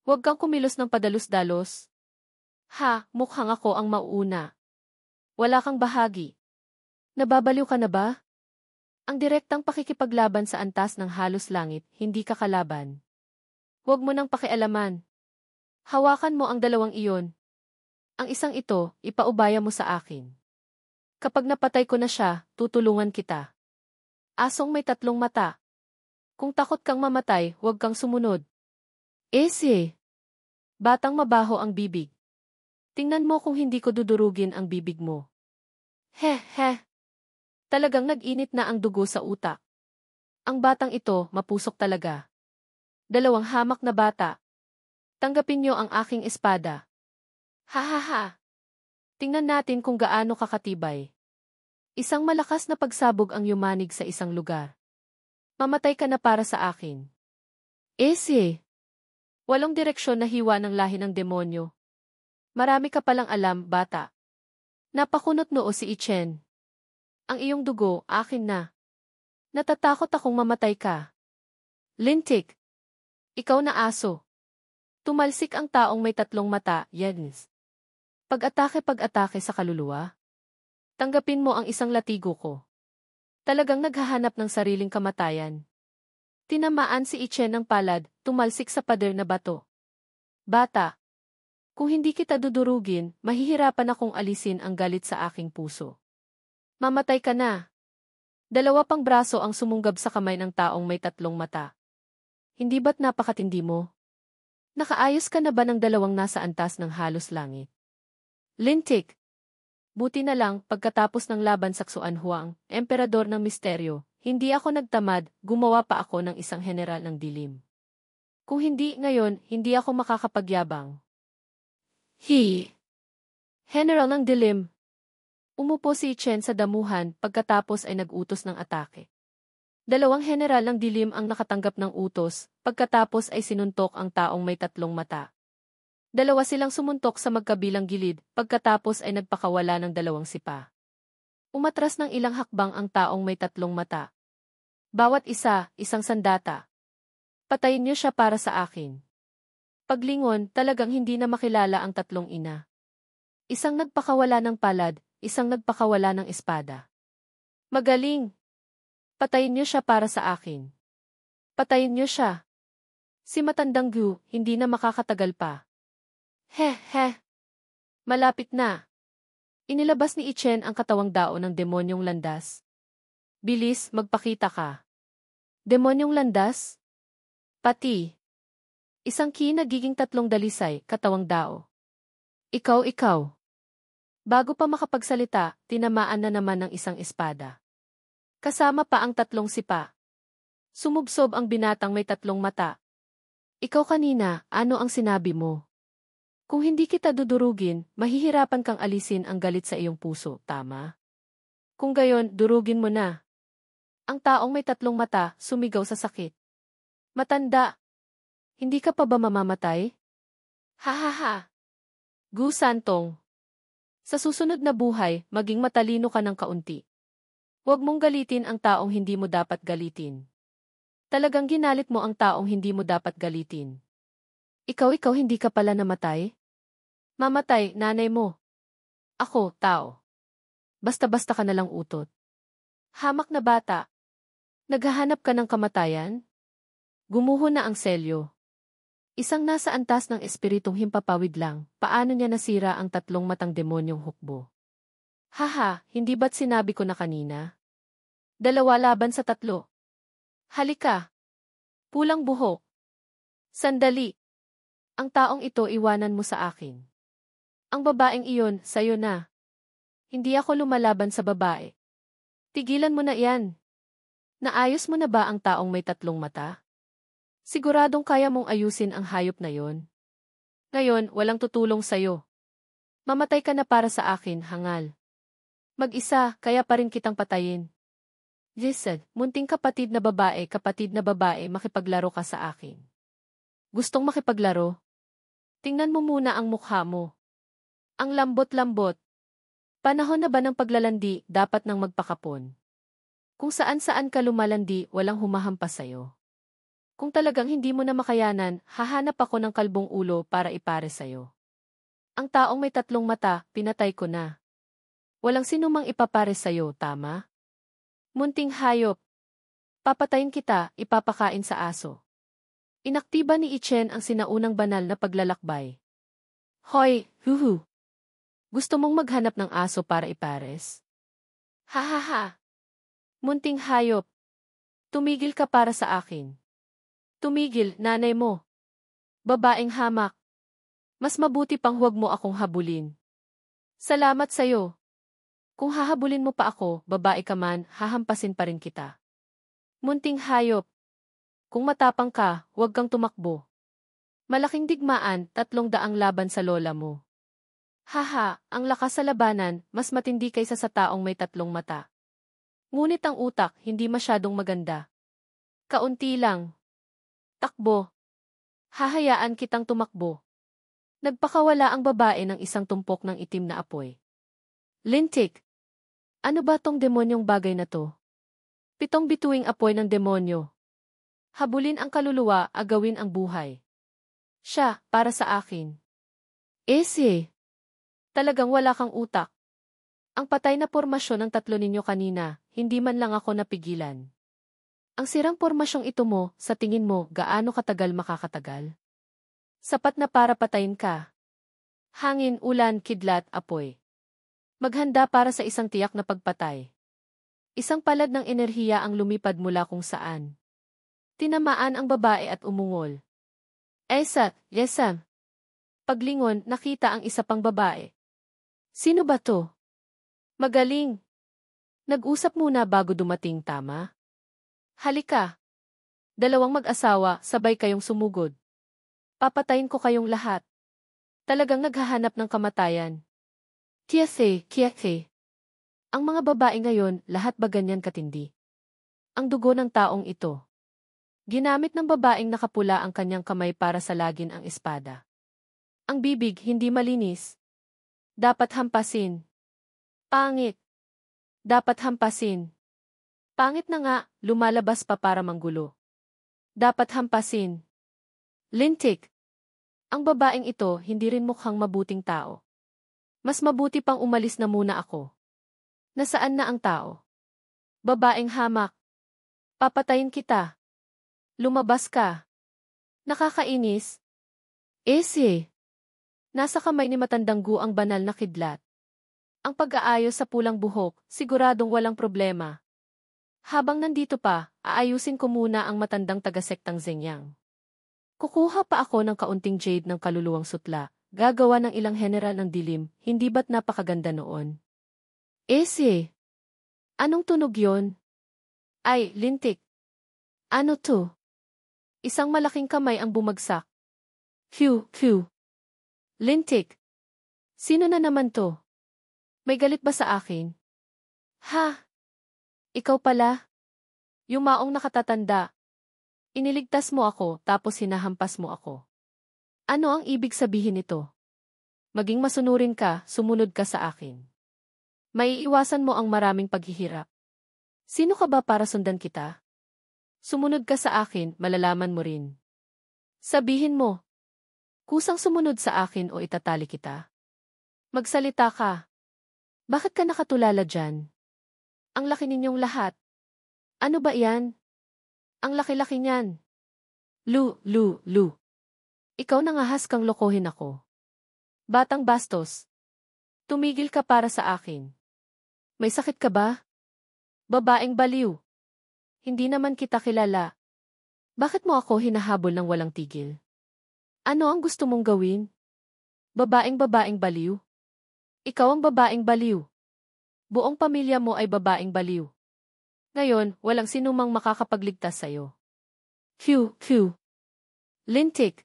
Huwag kang kumilos ng padalos-dalos. Ha, mukhang ako ang mauuna. Wala kang bahagi. Nababaliw ka na ba? Ang direktang pakikipaglaban sa antas ng halos langit, hindi ka kalaban. Huwag mo nang pakialaman. Hawakan mo ang 2 iyon. Ang isang ito, ipaubaya mo sa akin. Kapag napatay ko na siya, tutulungan kita. Asong may 3 mata. Kung takot kang mamatay, huwag kang sumunod. Ese. Batang mabaho ang bibig. Tingnan mo kung hindi ko dudurugin ang bibig mo. Heh. Talagang nag-init na ang dugo sa utak. Ang batang ito, mapusok talaga. 2 hamak na bata. Tanggapin niyo ang aking espada. Ha. Tingnan natin kung gaano kakatibay. Isang malakas na pagsabog ang yumanig sa isang lugar. Mamatay ka na para sa akin. Ese. 8 direksyon na hiwa ng lahi ng demonyo. Marami ka palang alam, bata. Napakunot noo si Ichen. Ang iyong dugo, akin na. Natatakot akong mamatay ka. Lintik. Ikaw na aso. Tumalsik ang taong may 3 mata, Yanis. Pag-atake sa kaluluwa. Tanggapin mo ang isang latigo ko. Talagang naghahanap ng sariling kamatayan. Tinamaan si Ichen ng palad, tumalsik sa pader na bato. Bata. Kung hindi kita dudurugin, mahihirapan akong alisin ang galit sa aking puso. Mamatay ka na. 2 pang braso ang sumunggab sa kamay ng taong may 3 mata. Hindi ba't napakatindi mo? Nakaayos ka na ba ng 2 nasa antas ng halos langit? Lintik. Buti na lang, pagkatapos ng laban sa Xuan Huang, emperador ng misteryo, hindi ako nagtamad, gumawa pa ako ng isang general ng dilim. Kung hindi ngayon, hindi ako makakapagyabang. General ng dilim. Umupo si Chen sa damuhan pagkatapos ay nag-utos ng atake. 2 general ng dilim ang nakatanggap ng utos, pagkatapos ay sinuntok ang taong may 3 mata. 2 silang sumuntok sa magkabilang gilid, pagkatapos ay nagpakawala ng 2 sipa. Umatras ng ilang hakbang ang taong may 3 mata. Bawat isa, isang sandata. Patayin niyo siya para sa akin. Paglingon, talagang hindi na makilala ang 3 ina. Isang nagpakawala ng palad, isang nagpakawala ng espada. Magaling! Patayin niyo siya para sa akin. Patayin niyo siya. Si Matandang Gu, hindi na makakatagal pa. Heh. Malapit na. Inilabas ni Ichen ang katawang dao ng demonyong landas. Bilis, magpakita ka. Demonyong landas? Pati. Isang ki nagiging 3 dalisay, katawang dao. Ikaw. Bago pa makapagsalita, tinamaan na naman ng isang espada. Kasama pa ang tatlong sipa. Sumubsob ang binatang may tatlong mata. Ikaw kanina, ano ang sinabi mo? Kung hindi kita dudurugin, mahihirapan kang alisin ang galit sa iyong puso, tama? Kung gayon, durugin mo na. Ang taong may tatlong mata, sumigaw sa sakit. Matanda! Hindi ka pa ba mamamatay? Ha ha ha! Gu Santong. Sa susunod na buhay, maging matalino ka ng kaunti. Huwag mong galitin ang taong hindi mo dapat galitin. Talagang ginalit mo ang taong hindi mo dapat galitin. Ikaw hindi ka pala namatay? Mamatay, nanay mo. Ako, tao. Basta-basta ka nalang utot. Hamak na bata. Naghahanap ka ng kamatayan? Gumuho na ang selyo. Isang nasa antas ng espiritong himpapawid lang, paano niya nasira ang tatlong matang demonyong hukbo? Haha, hindi ba't sinabi ko na kanina? 2 laban sa 3. Halika. Pulang buhok. Sandali. Ang taong ito iwanan mo sa akin. Ang babaeng iyon, sayo na. Hindi ako lumalaban sa babae. Tigilan mo na yan. Naayos mo na ba ang taong may tatlong mata? Siguradong kaya mong ayusin ang hayop na yon. Ngayon, walang tutulong sayo. Mamatay ka na para sa akin, hangal. Mag-isa, kaya pa rin kitang patayin. Listen, munting kapatid na babae, makipaglaro ka sa akin. Gustong makipaglaro? Tingnan mo muna ang mukha mo. Ang lambot-lambot. Panahon na ba ng paglalandi, dapat nang magpakapon. Kung saan-saan ka lumalandi, walang humahampas sayo. Kung talagang hindi mo na makayanan, hahanap ako ng kalbong ulo para ipare sayo. Ang taong may tatlong mata, pinatay ko na. Walang sinumang ipapare sayo, tama? Munting hayop. Papatayin kita, ipapakain sa aso. Inaktiba ni Ichen ang sinaunang banal na paglalakbay. Hoy, huhu. Gusto mong maghanap ng aso para ipares? Ha ha ha. Munting hayop. Tumigil ka para sa akin. Tumigil, nanay mo. Babaeng hamak. Mas mabuti pang huwag mo akong habulin. Salamat sayo. Kung hahabulin mo pa ako, babae ka man, hahampasin pa rin kita. Munting hayop. Kung matapang ka, huwag kang tumakbo. Malaking digmaan, 300 laban sa lola mo. Haha, ang lakas sa labanan, mas matindi kaysa sa taong may tatlong mata. Ngunit ang utak, hindi masyadong maganda. Kaunti lang. Takbo. Hahayaan kitang tumakbo. Nagpakawala ang babae ng isang tumpok ng itim na apoy. Lintik. Ano ba tong demonyong bagay na to? 7 bituing apoy ng demonyo. Habulin ang kaluluwa, agawin ang buhay. Siya, para sa akin. Ese. Talagang wala kang utak. Ang patay na pormasyon ng tatlo ninyo kanina, hindi man lang ako napigilan. Ang sirang pormasyong ito mo, sa tingin mo, gaano katagal makakatagal? Sapat na para patayin ka. Hangin, ulan, kidlat, apoy. Maghanda para sa isang tiyak na pagpatay. Isang palad ng enerhiya ang lumipad mula kung saan. Tinamaan ang babae at umungol. Esa, yesam. Paglingon, nakita ang isa pang babae. Sino ba to? Magaling. Nag-usap muna bago dumating, tama? Halika. 2 mag-asawa, sabay kayong sumugod. Papatayin ko kayong lahat. Talagang naghahanap ng kamatayan. Kiyafe. Ang mga babae ngayon, lahat ba ganyan katindi? Ang dugo ng taong ito. Ginamit ng babaeng nakapula ang kanyang kamay para salagin ang espada. Ang bibig hindi malinis. Dapat hampasin. Pangit. Dapat hampasin. Pangit na nga, lumalabas pa para manggulo. Dapat hampasin. Lintik. Ang babaeng ito hindi rin mukhang mabuting tao. Mas mabuti pang umalis na muna ako. Nasaan na ang tao? Babaeng hamak. Papatayin kita. Lumabas ka. Nakakainis. Ese. Nasa kamay ni Matandang Gu ang banal na kidlat. Ang pag-aayos sa pulang buhok, siguradong walang problema. Habang nandito pa, aayusin ko muna ang matandang tagasektang Zengyang. Kukuha pa ako ng kaunting jade ng kaluluwang sutla, gagawa ng ilang general ng dilim, hindi ba't napakaganda noon? Ese, anong tunog yon? Ay, lintik. Ano to? Isang malaking kamay ang bumagsak. Phew, phew. Lintik. Sino na naman to? May galit ba sa akin? Ha? Ikaw pala? Yung maong nakatatanda. Iniligtas mo ako tapos hinahampas mo ako. Ano ang ibig sabihin nito? Maging masunurin ka, sumunod ka sa akin. Maiiwasan mo ang maraming paghihirap. Sino ka ba para sundan kita? Sumunod ka sa akin, malalaman mo rin. Sabihin mo. Kusang sumunod sa akin o itatali kita. Magsalita ka. Bakit ka nakatulala dyan? Ang laki ninyong lahat. Ano ba iyan? Ang laki-laki niyan. Lu. Ikaw nangahas kang lokohin ako. Batang bastos. Tumigil ka para sa akin. May sakit ka ba? Babaeng baliw. Hindi naman kita kilala. Bakit mo ako hinahabol ng walang tigil? Ano ang gusto mong gawin? Babaeng baliw? Ikaw ang babaeng baliw. Buong pamilya mo ay babaeng baliw. Ngayon, walang sinumang makakapagligtas sa'yo. Phew. Lintik.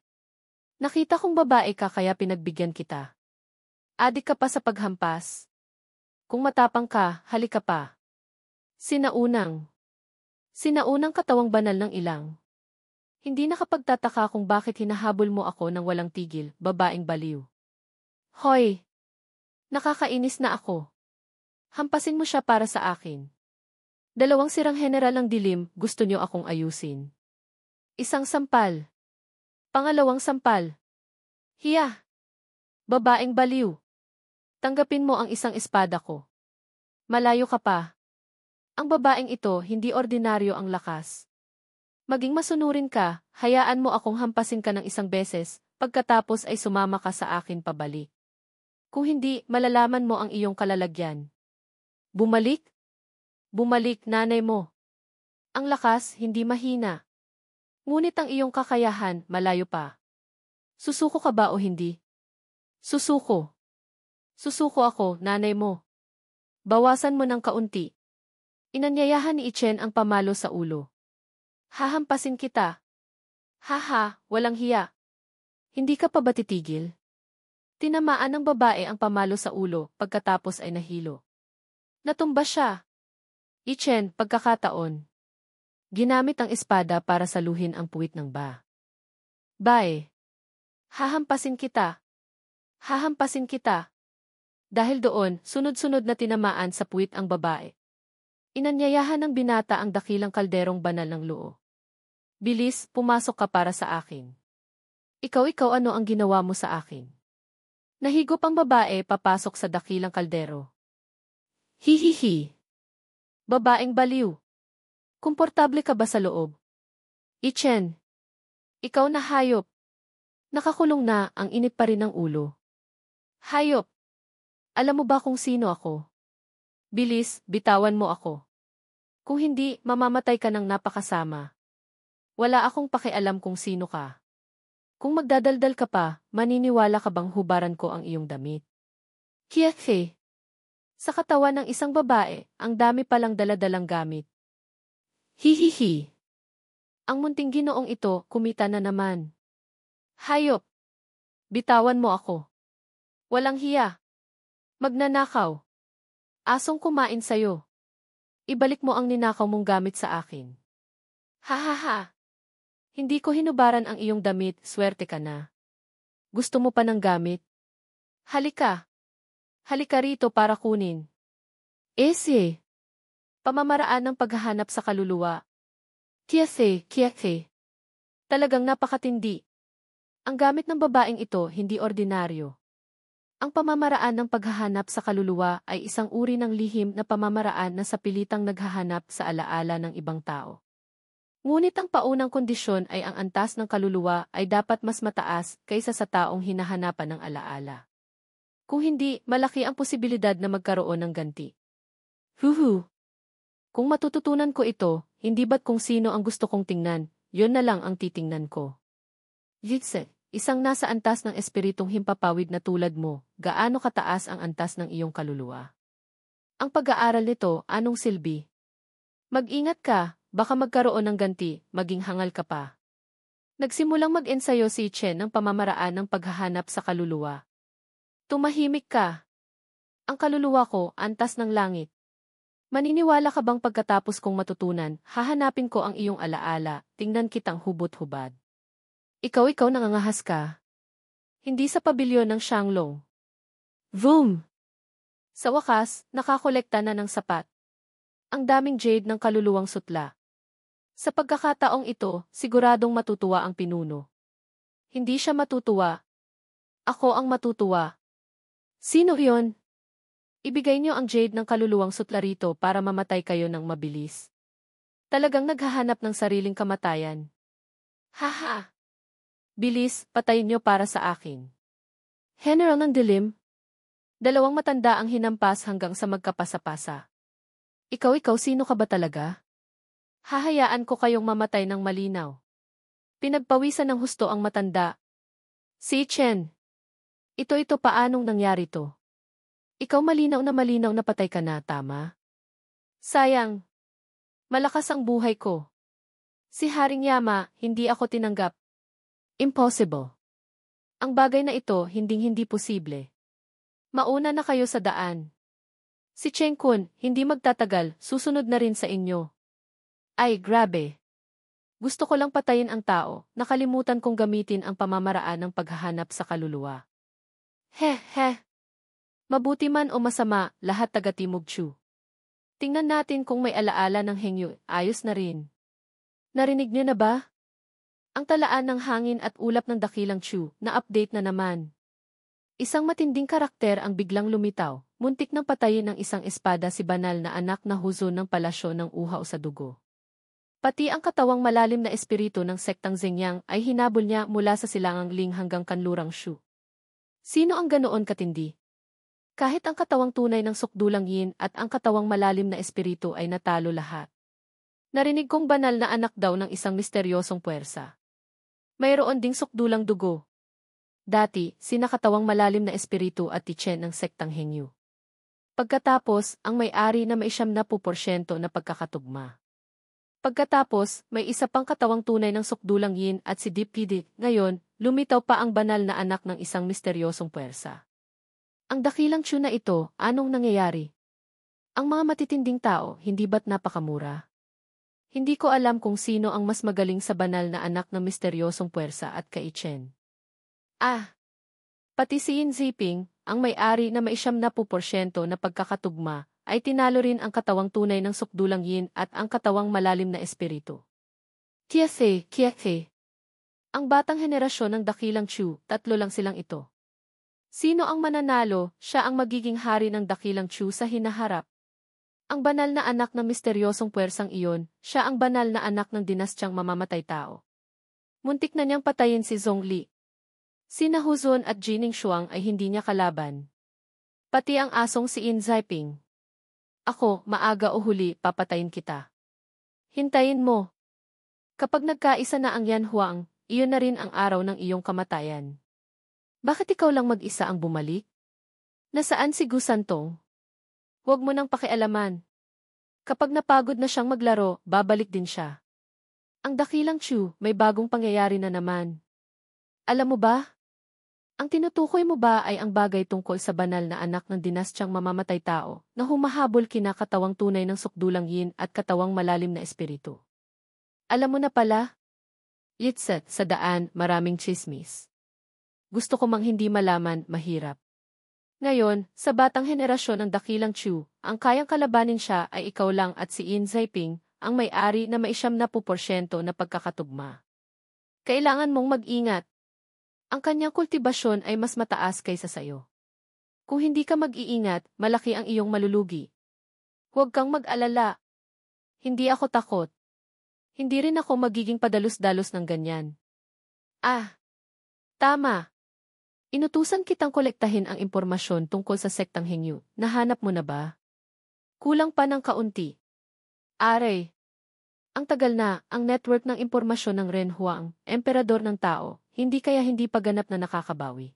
Nakita kong babae ka kaya pinagbigyan kita. Adik ka pa sa paghampas. Kung matapang ka, halika pa. Sinaunang katawang banal ng ilang. Hindi nakapagtataka kung bakit hinahabol mo ako ng walang tigil, babaeng baliw. Hoy! Nakakainis na ako. Hampasin mo siya para sa akin. Dalawang sirang general ng dilim, gusto niyo akong ayusin. Isang sampal. Pangalawang sampal. Hiya! Babaeng baliw. Tanggapin mo ang isang espada ko. Malayo ka pa. Ang babaeng ito, hindi ordinaryo ang lakas. Maging masunurin ka, hayaan mo akong hampasin ka ng isang beses, pagkatapos ay sumama ka sa akin pabalik. Kung hindi, malalaman mo ang iyong kalalagyan. Bumalik? Bumalik, nanay mo. Ang lakas, hindi mahina. Ngunit ang iyong kakayahan, malayo pa. Susuko ka ba o hindi? Susuko. Susuko ako, nanay mo. Bawasan mo ng kaunti. Inanyayahan ni Ichen ang pamalo sa ulo. Hahampasin kita. Haha, walang hiya. Hindi ka pa ba titigil? Tinamaan ng babae ang pamalo sa ulo, pagkatapos ay nahilo. Natumba siya. Ichen, pagkakataon. Ginamit ang espada para saluhin ang puwit ng bae. Hahampasin kita. Hahampasin kita. Dahil doon, sunod-sunod na tinamaan sa puwit ang babae. Inanyayahan ng binata ang dakilang kalderong banal ng luo. Bilis, pumasok ka para sa akin. Ikaw ano ang ginawa mo sa akin? Nahigop ang babae papasok sa dakilang kaldero. Hihihi. Babaeng baliw. Komportable ka ba sa loob? Ichen. Ikaw na hayop. Nakakulong na, ang init pa rin ng ulo. Hayop. Alam mo ba kung sino ako? Bilis, bitawan mo ako. Kung hindi, mamamatay ka ng napakasama. Wala akong pakialam kung sino ka. Kung magdadaldal ka pa, maniniwala ka bang hubaran ko ang iyong damit? Kiyekhe. Sa katawan ng isang babae, ang dami palang daladalang gamit. Hihihi. Ang munting ginoong ito, kumita na naman. Hayop. Bitawan mo ako. Walang hiya. Magnanakaw. Asong kumain sa'yo. Ibalik mo ang ninakaw mong gamit sa akin. Ha. Hindi ko hinubaran ang iyong damit, swerte ka na. Gusto mo pa ng gamit? Halika. Halika rito para kunin. Ese. Pamamaraan ng paghahanap sa kaluluwa. Kiyase. Talagang napakatindi. Ang gamit ng babaeng ito hindi ordinaryo. Ang pamamaraan ng paghahanap sa kaluluwa ay isang uri ng lihim na pamamaraan na sa pilitang naghahanap sa alaala ng ibang tao. Ngunit ang paunang kondisyon ay ang antas ng kaluluwa ay dapat mas mataas kaysa sa taong hinahanapan ng alaala. Kung hindi, malaki ang posibilidad na magkaroon ng ganti. Huhu! Kung matututunan ko ito, hindi ba't kung sino ang gusto kong tingnan, yon na lang ang titingnan ko. Isang nasa antas ng espiritong himpapawid na tulad mo, gaano kataas ang antas ng iyong kaluluwa? Ang pag-aaral nito, anong silbi? Mag-ingat ka, baka magkaroon ng ganti, maging hangal ka pa. Nagsimulang mag-ensayo si Chen ng pamamaraan ng paghahanap sa kaluluwa. Tumahimik ka. Ang kaluluwa ko, antas ng langit. Maniniwala ka bang pagkatapos kong matutunan, hahanapin ko ang iyong alaala, tingnan kitang hubot-hubad. Ikaw nangangahas ka. Hindi sa pabilyon ng Shanglong. Vroom! Sa wakas, nakakolekta na ng sapat. Ang daming jade ng kaluluwang sutla. Sa pagkakataong ito, siguradong matutuwa ang pinuno. Hindi siya matutuwa. Ako ang matutuwa. Sino yon? Ibigay niyo ang jade ng kaluluwang sutla rito para mamatay kayo ng mabilis. Talagang naghahanap ng sariling kamatayan. Haha! Bilis, patayin niyo para sa akin. General ng dilim. Dalawang matanda ang hinampas hanggang sa magkapasa-pasa. Ikaw sino ka ba talaga? Hahayaan ko kayong mamatay ng malinaw. Pinagpawisan ng husto ang matanda. Si Chen. Ito paanong nangyari to? Ikaw malinaw na patay ka na, tama? Sayang. Malakas ang buhay ko. Si Haring Yama, hindi ako tinanggap. Impossible. Ang bagay na ito, hindi posible. Mauna na kayo sa daan. Si Cheng Kun, hindi magtatagal, susunod na rin sa inyo. Ay, grabe. Gusto ko lang patayin ang tao, nakalimutan kong gamitin ang pamamaraan ng paghahanap sa kaluluwa. Heh. Mabuti man o masama, lahat taga-Timog Chu. Tingnan natin kung may alaala ng hengyu, ayos na rin. Narinig niyo na ba? Ang talaan ng hangin at ulap ng dakilang Chu, na-update na naman. Isang matinding karakter ang biglang lumitaw, muntik nang patayin ng isang espada si banal na anak na huzo ng palasyo ng uhaw sa dugo. Pati ang katawang malalim na espiritu ng sektang Zengyang ay hinabol niya mula sa silangang Ling hanggang kanlurang Shu. Sino ang ganoon katindi? Kahit ang katawang tunay ng sukdulang Yin at ang katawang malalim na espiritu ay natalo lahat. Narinig kong banal na anak daw ng isang misteryosong puwersa. Mayroon ding sukdulang dugo. Dati, sina katawang malalim na espiritu at Tichen ng sektang Hengyu. Pagkatapos, ang may-ari na may 70% na pagkakatugma. Pagkatapos, may isa pang katawang tunay ng sukdulang Yin at si Deep Pidi. Ngayon, lumitaw pa ang banal na anak ng isang misteryosong puwersa. Ang dakilang Chu na ito, anong nangyayari? Ang mga matitinding tao, hindi ba't napakamura? Hindi ko alam kung sino ang mas magaling sa banal na anak ng misteryosong puwersa at kay Chen. Pati si Yin Ziping, ang may-ari na may 70% na pagkakatugma, ay tinalo rin ang katawang tunay ng sukdulang Yin at ang katawang malalim na espiritu. Kiathe. Ang batang henerasyon ng dakilang Chu, 3 lang silang ito. Sino ang mananalo, siya ang magiging hari ng dakilang Chu sa hinaharap. Ang banal na anak ng misteryosong puwersang iyon, siya ang banal na anak ng dinastyang mamamatay tao. Muntik na niyang patayin si Zhongli. Sina Huzon at Jining Shuang ay hindi niya kalaban. Pati ang asong si In Ziping. Ako, maaga o huli, papatayin kita. Hintayin mo. Kapag nagkaisa na ang Yan Huang, iyon na rin ang araw ng iyong kamatayan. Bakit ikaw lang mag-isa ang bumalik? Nasaan si Gu Santong? Huwag mo nang pakialaman. Kapag napagod na siyang maglaro, babalik din siya. Ang dakilang Chu, may bagong pangyayari na naman. Alam mo ba? Ang tinutukoy mo ba ay ang bagay tungkol sa banal na anak ng dinastyang mamamatay tao na humahabol kina katawang tunay ng sukdulang Yin at katawang malalim na espiritu? Alam mo na pala? Yitset, sa daan, maraming chismis. Gusto ko mang hindi malaman, mahirap. Ngayon, sa batang henerasyon ng dakilang Chu, ang kayang kalabanin siya ay ikaw lang at si In Ziping, ang may-ari na may 70% na pagkakatugma. Kailangan mong mag-ingat. Ang kanyang kultibasyon ay mas mataas kaysa sayo. Kung hindi ka mag-iingat, malaki ang iyong malulugi. Huwag kang mag-alala. Hindi ako takot. Hindi rin ako magiging padalos-dalos ng ganyan. Tama. Inutusan kitang kolektahin ang impormasyon tungkol sa sektang Hengyu. Nahanap mo na ba? Kulang pa ng kaunti. Aray. Ang tagal na, ang network ng impormasyon ng Ren Huang, emperador ng tao, hindi kaya hindi pa ganap na nakakabawi.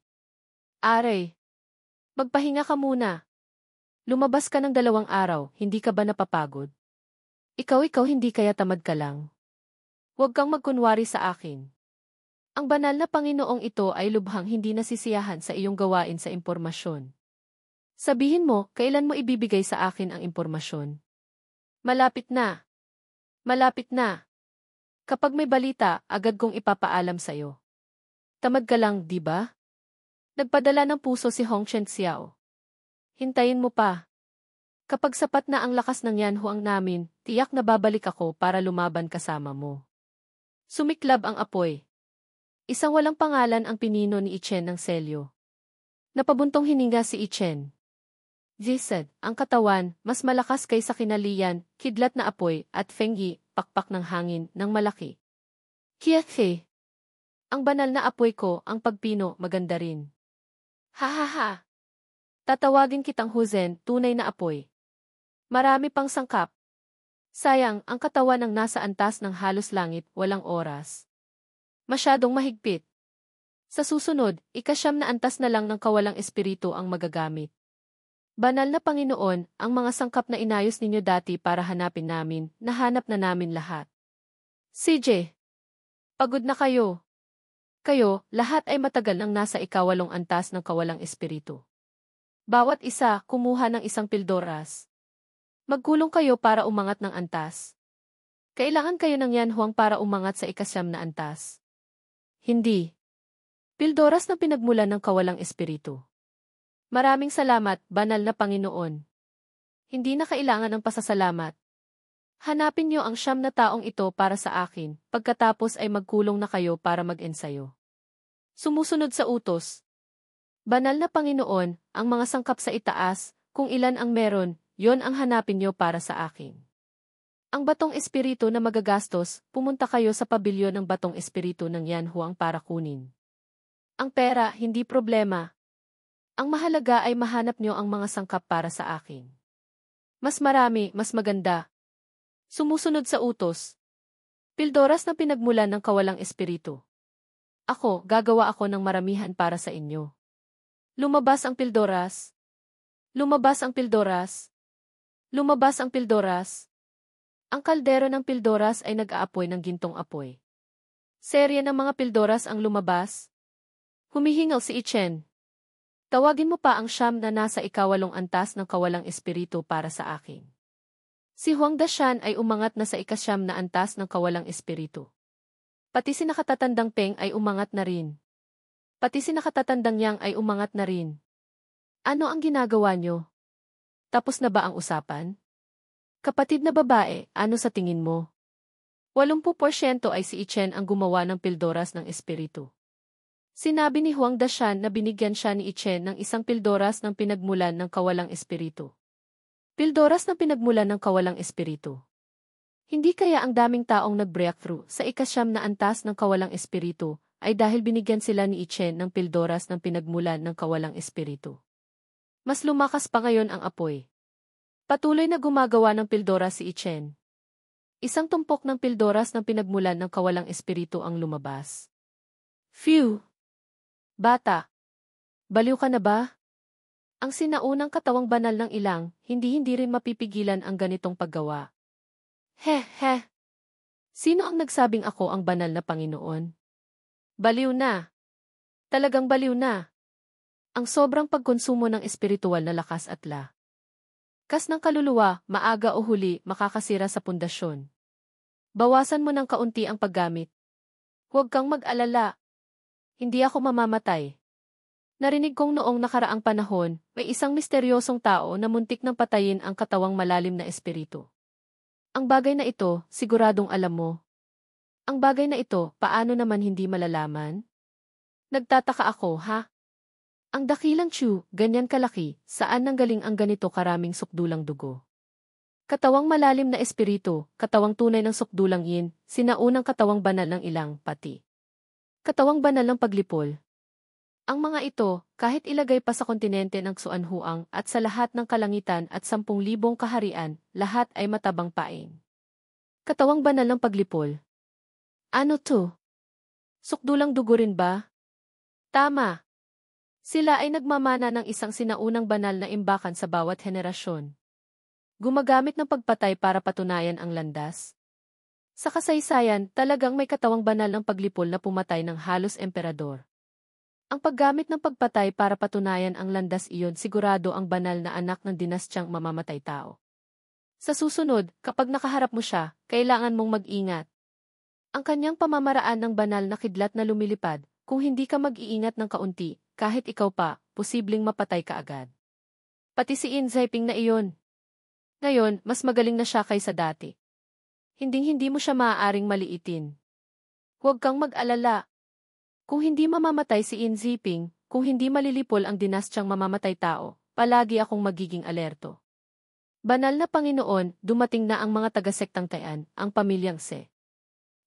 Aray, magpahinga ka muna. Lumabas ka ng 2 araw, hindi ka ba napapagod? Ikaw hindi kaya tamad ka lang? Huwag kang magkunwari sa akin. Ang banal na Panginoong ito ay lubhang hindi nasisiyahan sa iyong gawain sa impormasyon. Sabihin mo, kailan mo ibibigay sa akin ang impormasyon? Malapit na. Malapit na. Kapag may balita, agad kong ipapaalam sa'yo. Tamad ka lang, di ba? Nagpadala ng puso si Hong Chen Xiao. Hintayin mo pa. Kapag sapat na ang lakas ng Yanhuang namin, tiyak na babalik ako para lumaban kasama mo. Sumiklab ang apoy. Isang walang pangalan ang pinino ni Ichen ng selyo. Napabuntong hininga si Ichen. Jisad, ang katawan, mas malakas kaysa kinalian, kidlat na apoy, at Fengyi, pakpak ng hangin, ng malaki. Kiathe. Ang banal na apoy ko, ang pagpino, maganda rin. Ha ha ha. Tatawagin kitang Huzen, tunay na apoy. Marami pang sangkap. Sayang, ang katawan ng nasa antas ng halos langit, walang oras. Masyadong mahigpit. Sa susunod, 9 na antas na lang ng kawalang espiritu ang magagamit. Banal na Panginoon, ang mga sangkap na inayos ninyo dati para hanapin namin, nahanap na namin lahat. CJ, pagod na kayo. Kayo, lahat ay matagal nang nasa 8 antas ng kawalang espiritu. Bawat isa, kumuha ng 1 pildoras. Magkulong kayo para umangat ng antas. Kailangan kayo ng Yanhuang para umangat sa 9 na antas. Hindi. Pildoras na pinagmulan ng kawalang espiritu. Maraming salamat, banal na Panginoon. Hindi na kailangan ng pasasalamat. Hanapin niyo ang 9 na taong ito para sa akin, pagkatapos ay magkulong na kayo para mag-ensayo. Sumusunod sa utos. Banal na Panginoon, ang mga sangkap sa itaas, kung ilan ang meron, yon ang hanapin niyo para sa akin. Ang batong espiritu na magagastos, pumunta kayo sa pabilyon ng batong espiritu ng Yanhuang para kunin. Ang pera, hindi problema. Ang mahalaga ay mahanap niyo ang mga sangkap para sa akin. Mas marami, mas maganda. Sumusunod sa utos. Pildoras na pinagmulan ng kawalang espiritu. Ako, gagawa ako ng maramihan para sa inyo. Lumabas ang pildoras. Lumabas ang pildoras. Lumabas ang pildoras. Ang kaldero ng pildoras ay nag-aapoy ng gintong apoy. Serye ng mga pildoras ang lumabas. Humihingal si Ichen. Tawagin mo pa ang 9 na nasa 8 antas ng kawalang espiritu para sa akin. Si Huang Dashan ay umangat na sa 9 na antas ng kawalang espiritu. Pati si nakatatandang Peng ay umangat na rin. Pati si nakatatandang Yang ay umangat na rin. Ano ang ginagawa nyo? Tapos na ba ang usapan? Kapatid na babae, ano sa tingin mo? 80% ay si Ichen ang gumawa ng pildoras ng espiritu. Sinabi ni Huang Dashan na binigyan siya ni Ichen ng 1 pildoras ng pinagmulan ng kawalang espiritu. Pildoras na pinagmulan ng kawalang espiritu. Hindi kaya ang daming taong nag-breakthrough sa 9 na antas ng kawalang espiritu ay dahil binigyan sila ni Ichen ng pildoras ng pinagmulan ng kawalang espiritu. Mas lumakas pa ngayon ang apoy. Patuloy na gumagawa ng pildoras si Ichen. 1 tumpok ng pildoras ng pinagmulan ng kawalang espiritu ang lumabas. Phew! Bata! Baliw ka na ba? Ang sinaunang katawang banal ng ilang, hindi rin mapipigilan ang ganitong paggawa. Heh! Sino ang nagsabing ako ang banal na Panginoon? Baliw na! Talagang baliw na! Ang sobrang pagkonsumo ng espiritual na lakas at kas ng kaluluwa, maaga o huli, makakasira sa pundasyon. Bawasan mo ng kaunti ang paggamit. Huwag kang mag-alala. Hindi ako mamamatay. Narinig kong noong nakaraang panahon, may isang misteryosong tao na muntik ng patayin ang katawang malalim na espiritu. Ang bagay na ito, siguradong alam mo. Ang bagay na ito, paano naman hindi malalaman? Nagtataka ako, ha? Ang dakilang Chu, ganyan kalaki, saan nanggaling ang ganito karaming sukdulang dugo? Katawang malalim na espiritu, katawang tunay ng sukdulang yin, sinaunang katawang banal ng ilang, pati. Katawang banal ng paglipol. Ang mga ito, kahit ilagay pa sa kontinente ng Xuanhuang at sa lahat ng kalangitan at 10,000 kaharian, lahat ay matabang paing. Katawang banal ng paglipol. Ano to? Sukdulang dugo rin ba? Tama. Sila ay nagmamana ng isang sinaunang banal na imbakan sa bawat henerasyon. Gumagamit ng pagpatay para patunayan ang landas. Sa kasaysayan, talagang may katawang banal ng paglipol na pumatay ng halos emperador. Ang paggamit ng pagpatay para patunayan ang landas iyon sigurado ang banal na anak ng dinastyang mamamatay tao. Sa susunod, kapag nakaharap mo siya, kailangan mong mag-ingat. Ang kanyang pamamaraan ng banal na kidlat na lumilipad, kung hindi ka mag-iingat ng kaunti, kahit ikaw pa, posibleng mapatay ka agad. Pati si Inziping na iyon. Ngayon, mas magaling na siya kaysa dati. Hinding-hindi mo siya maaaring maliitin. Huwag kang mag-alala. Kung hindi mamamatay si Inziping, kung hindi malilipol ang dinastyang mamamatay tao, palagi akong magiging alerto. Banal na Panginoon, dumating na ang mga taga-sektang Tayan, ang pamilyang Se.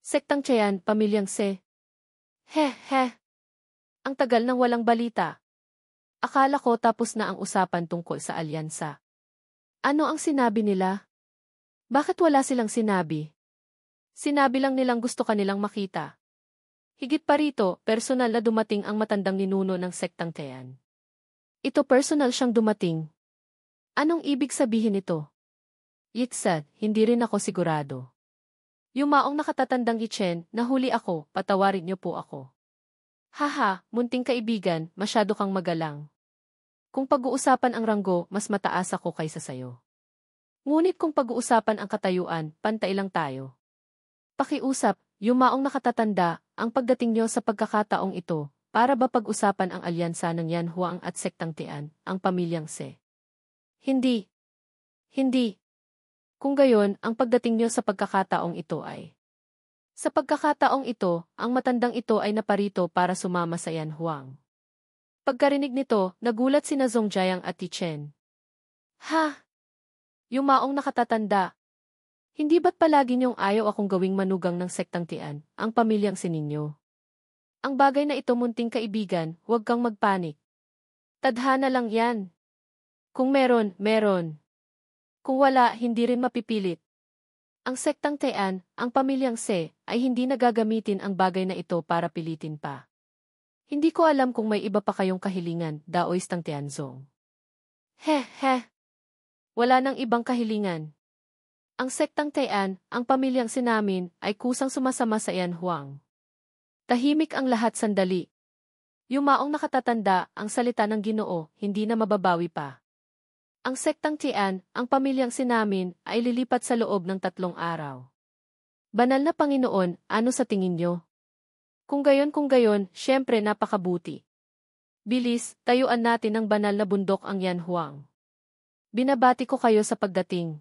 Sektang Tayan, pamilyang Se. He. Ang tagal nang walang balita. Akala ko tapos na ang usapan tungkol sa alyansa. Ano ang sinabi nila? Bakit wala silang sinabi? Sinabi lang nilang gusto kanilang makita. Higit pa rito, personal na dumating ang matandang ninuno ng sektang Tayan. Ito personal siyang dumating. Anong ibig sabihin ito? Yitsad, hindi rin ako sigurado. Yumaong nakatatandang Yichen, nahuli ako, patawarin niyo po ako. Haha, munting kaibigan, masyado kang magalang. Kung pag-uusapan ang ranggo, mas mataas ako kaysa sayo. Ngunit kung pag-uusapan ang katayuan, pantay lang tayo. Pakiusap, yumaong nakatatanda, ang pagdating niyo sa pagkakataong ito, para ba pag-usapan ang alyansa ng Yan Huang at sektang Tian, ang pamilyang Se? Hindi. Kung gayon, ang pagdating niyo sa pagkakataong ito ay... Sa pagkakataong ito, ang matandang ito ay naparito para sumama sa Yan Huang. Pagkarinig nito, nagulat sina Zongjayang at Tichen. Ha? Yumaong nakatatanda. Hindi ba't palagi niyong ayaw akong gawing manugang ng sektang Tian, ang pamilyang sininyo? Ang bagay na ito munting kaibigan, huwag kang magpanik. Tadhana lang yan. Kung meron, meron. Kung wala, hindi rin mapipilit. Ang sektang Tian, ang pamilyang Se, ay hindi nagagamitin ang bagay na ito para pilitin pa. Hindi ko alam kung may iba pa kayong kahilingan, Daoistang Tianzong. He. Wala nang ibang kahilingan. Ang sektang Tian, ang pamilyang sinamin, ay kusang sumasama sa Yan Huang. Tahimik ang lahat sandali. Yumaong nakatatanda, ang salita ng Ginoo, hindi na mababawi pa. Ang sektang Tian, ang pamilyang sinamin, ay lilipat sa loob ng 3 araw. Banal na Panginoon, ano sa tingin nyo? Kung gayon, syempre napakabuti. Bilis, tayuan natin ng banal na bundok ang Yan Huang. Binabati ko kayo sa pagdating.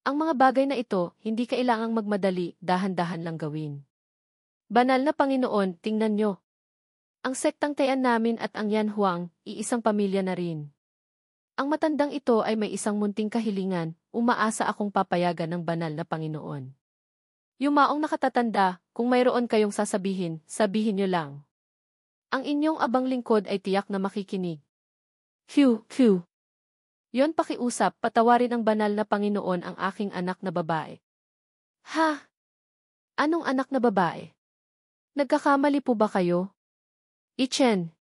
Ang mga bagay na ito, hindi kailangang magmadali, dahan-dahan lang gawin. Banal na Panginoon, tingnan nyo. Ang sektang Tian namin at ang Yan Huang, iisang pamilya na rin. Ang matandang ito ay may isang munting kahilingan, umaasa akong papayagan ng banal na Panginoon. Yumaong nakatatanda, kung mayroon kayong sasabihin, sabihin nyo lang. Ang inyong abang lingkod ay tiyak na makikinig. Q. Yon pakiusap, patawarin ng banal na Panginoon ang aking anak na babae. Ha? Anong anak na babae? Nagkakamali po ba kayo? Ichen.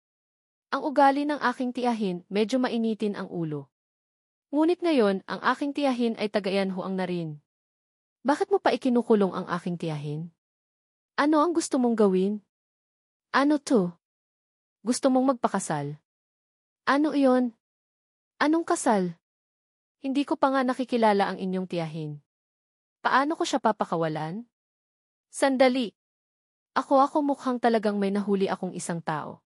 Ang ugali ng aking tiyahin, medyo mainitin ang ulo. Ngunit ngayon, ang aking tiyahin ay tagayan Huang na rin. Bakit mo pa ikinukulong ang aking tiyahin? Ano ang gusto mong gawin? Ano to? Gusto mong magpakasal? Ano iyon? Anong kasal? Hindi ko pa nga nakikilala ang inyong tiyahin. Paano ko siya papakawalan? Sandali. Ako mukhang talagang may nahuli akong isang tao.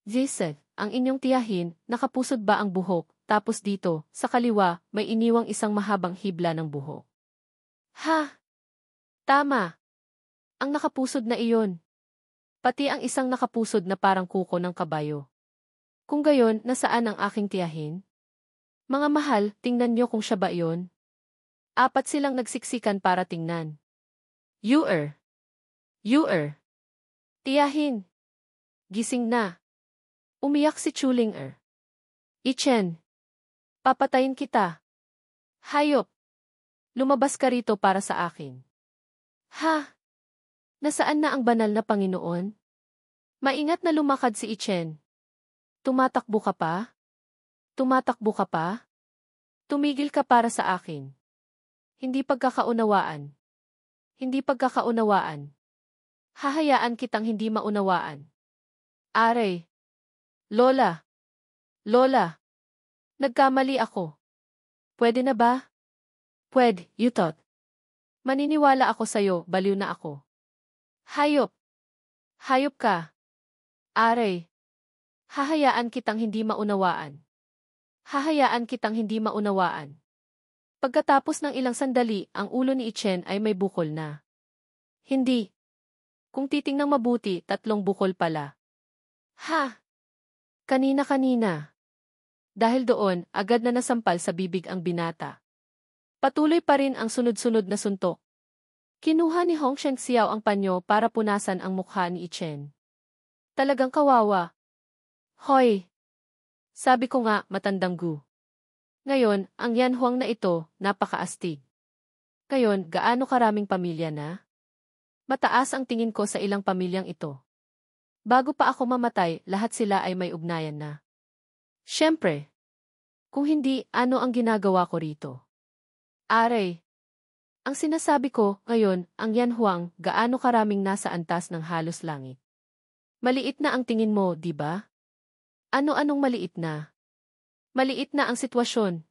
Jesse, ang inyong tiyahin, nakapusod ba ang buhok, tapos dito, sa kaliwa, may iniwang isang mahabang hibla ng buhok. Ha? Tama. Ang nakapusod na iyon. Pati ang isang nakapusod na parang kuko ng kabayo. Kung gayon, nasaan ang aking tiyahin? Mga mahal, tingnan niyo kung siya ba iyon. 4 silang nagsiksikan para tingnan. Yuer. Tiyahin. Gising na. Umiyak si Chuling. Ichen. Papatayin kita. Hayop. Lumabas ka rito para sa akin. Ha? Nasaan na ang banal na Panginoon? Maingat na lumakad si Ichen. Tumatakbo ka pa? Tumatakbo ka pa? Tumigil ka para sa akin. Hindi pagkakaunawaan. Hindi pagkakaunawaan. Hahayaan kitang hindi maunawaan. Are. Lola. Lola. Nagkamali ako. Pwede na ba? Pwede, Yutot. Maniniwala ako sa'yo, baliw na ako. Hayop. Hayop ka. Are. Hahayaan kitang hindi maunawaan. Hahayaan kitang hindi maunawaan. Pagkatapos ng ilang sandali, ang ulo ni Ichen ay may bukol na. Hindi. Kung titingnang mabuti, 3 bukol pala. Ha! Kanina-kanina. Dahil doon, agad na nasampal sa bibig ang binata. Patuloy pa rin ang sunod-sunod na suntok. Kinuha ni Hong Shengxiao ang panyo para punasan ang mukha ni Ichen. Talagang kawawa. Hoy! Sabi ko nga, matandang gu. Ngayon, ang Yan Huang na ito, napakaastig. Ngayon, gaano karaming pamilya na? Mataas ang tingin ko sa ilang pamilyang ito. Bago pa ako mamatay, lahat sila ay may ugnayan na. Siyempre. Kung hindi, ano ang ginagawa ko rito? Are. Ang sinasabi ko, ngayon, ang Yan Huang, gaano karaming nasa antas ng halos langit. Maliit na ang tingin mo, di ba? Ano-anong maliit na? Maliit na ang sitwasyon.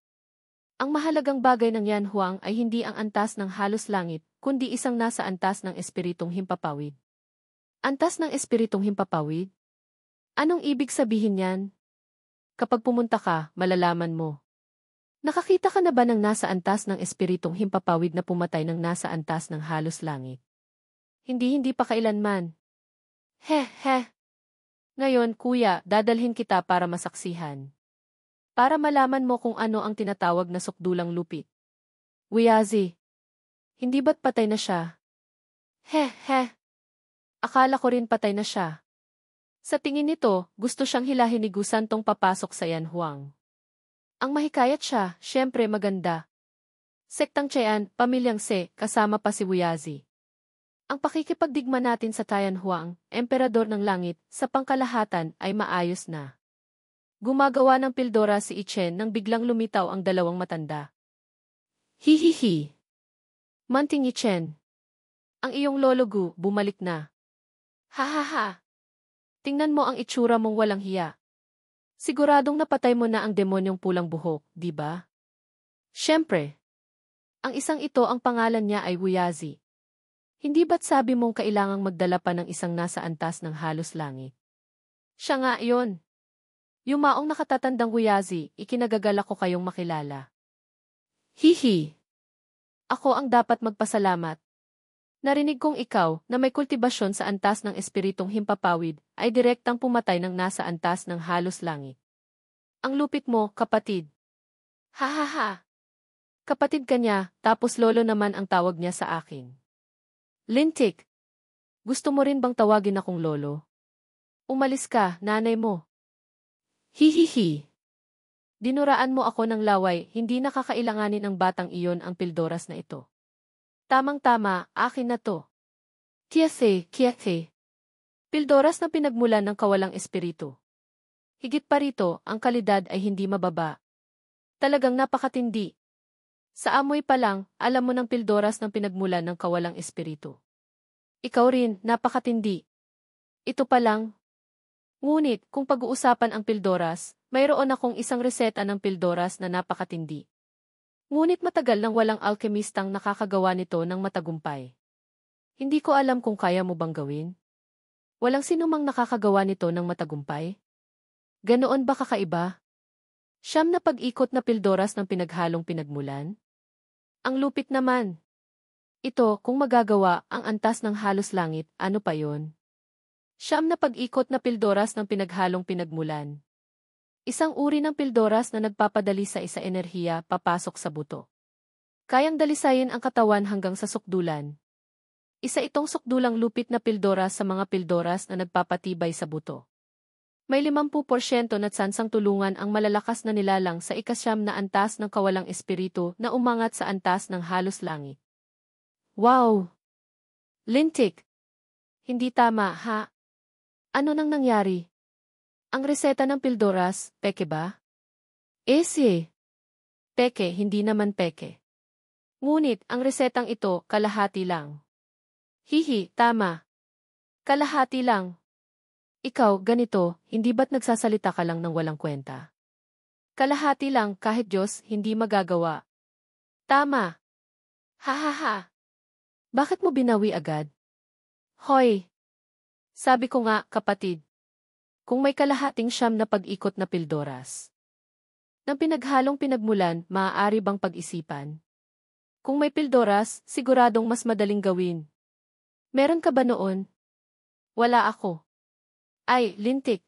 Ang mahalagang bagay ng Yan Huang ay hindi ang antas ng halos langit, kundi isang nasa antas ng espiritong himpapawid. Antas ng espiritong himpapawid? Anong ibig sabihin yan? Kapag pumunta ka, malalaman mo. Nakakita ka na ba ng nasa antas ng espiritong himpapawid na pumatay ng nasa antas ng halos langit? Hindi pa kailanman. He. Ngayon, kuya, dadalhin kita para masaksihan. Para malaman mo kung ano ang tinatawag na sukdulang lupit. Wiyazi. Hindi ba't patay na siya? He. Akala ko rin patay na siya. Sa tingin nito, gusto siyang hilahin ni Gu Santong papasok sa Yan Huang. Ang mahikayat siya, syempre maganda. Sektang Tian, pamilyang Se, kasama pa si Wiyazi. Ang pakikipagdigma natin sa Tian Huang, Emperador ng Langit, sa pangkalahatan ay maayos na. Gumagawa ng pildora si Ichen nang biglang lumitaw ang 2 matanda. Hihihi. Manting Ichen. Ang iyong lolo Gu, bumalik na. Ha. Tingnan mo ang itsura mong walang hiya. Siguradong napatay mo na ang demonyong pulang buhok, di ba? Siyempre. Ang isang ito ang pangalan niya ay Wiyazi. Hindi ba't sabi mong kailangang magdala pa ng isang nasa antas ng halos langit? Siya nga yon. Yumaong nakatatandang Wiyazi, ikinagagalak ko kayong makilala. Hihi. Ako ang dapat magpasalamat. Narinig kong ikaw, na may kultibasyon sa antas ng espiritong himpapawid, ay direktang pumatay ng nasa antas ng halos langit. Ang lupit mo, kapatid. Ha. Kapatid ka niya, tapos lolo naman ang tawag niya sa akin. Lintik. Gusto mo rin bang tawagin akong lolo? Umalis ka, nanay mo. Hihihi. Dinuraan mo ako ng laway, hindi nakakailanganin ng batang iyon ang pildoras na ito. Tamang-tama, akin na to. Kiyafe. Pildoras na pinagmulan ng kawalang espiritu. Higit pa rito, ang kalidad ay hindi mababa. Talagang napakatindi. Sa amoy pa lang, alam mo ng pildoras ng pinagmulan ng kawalang espiritu. Ikaw rin, napakatindi. Ito pa lang. Ngunit, kung pag-uusapan ang pildoras, mayroon akong isang reseta ng pildoras na napakatindi. Ngunit matagal nang walang alkemistang nakakagawa nito ng matagumpay. Hindi ko alam kung kaya mo bang gawin. Walang sinumang nakakagawa nito ng matagumpay. Ganoon ba kakaiba? 9 na pag-ikot na pildoras ng pinaghalong pinagmulan? Ang lupit naman. Ito, kung magagawa ang antas ng halos langit, ano pa yon? 9 na pag-ikot na pildoras ng pinaghalong pinagmulan. Isang uri ng pildoras na nagpapadali sa isa enerhiya papasok sa buto. Kayang dalisayin ang katawan hanggang sa sukdulan. Isa itong sukdulang lupit na pildoras sa mga pildoras na nagpapatibay sa buto. May 50% na tsansang tulungan ang malalakas na nilalang sa ika-9 na antas ng kawalang espiritu na umangat sa antas ng halos langit. Wow! Lintik! Hindi tama, ha? Ano nang nangyari? Ang reseta ng pildoras, peke ba? Si. Peke, hindi naman peke. Ngunit, ang resetang ito, kalahati lang. Hihi, tama. Kalahati lang. Ikaw, ganito, hindi ba't nagsasalita ka lang ng walang kwenta? Kalahati lang kahit Diyos hindi magagawa. Tama. Ha ha ha. Bakit mo binawi agad? Hoy. Sabi ko nga, kapatid. Kung may kalahating siyam na pag-ikot na pildoras. Nang pinaghalong pinagmulan, maaari bang pag-isipan? Kung may pildoras, siguradong mas madaling gawin. Meron ka ba noon? Wala ako. Ay, lintik.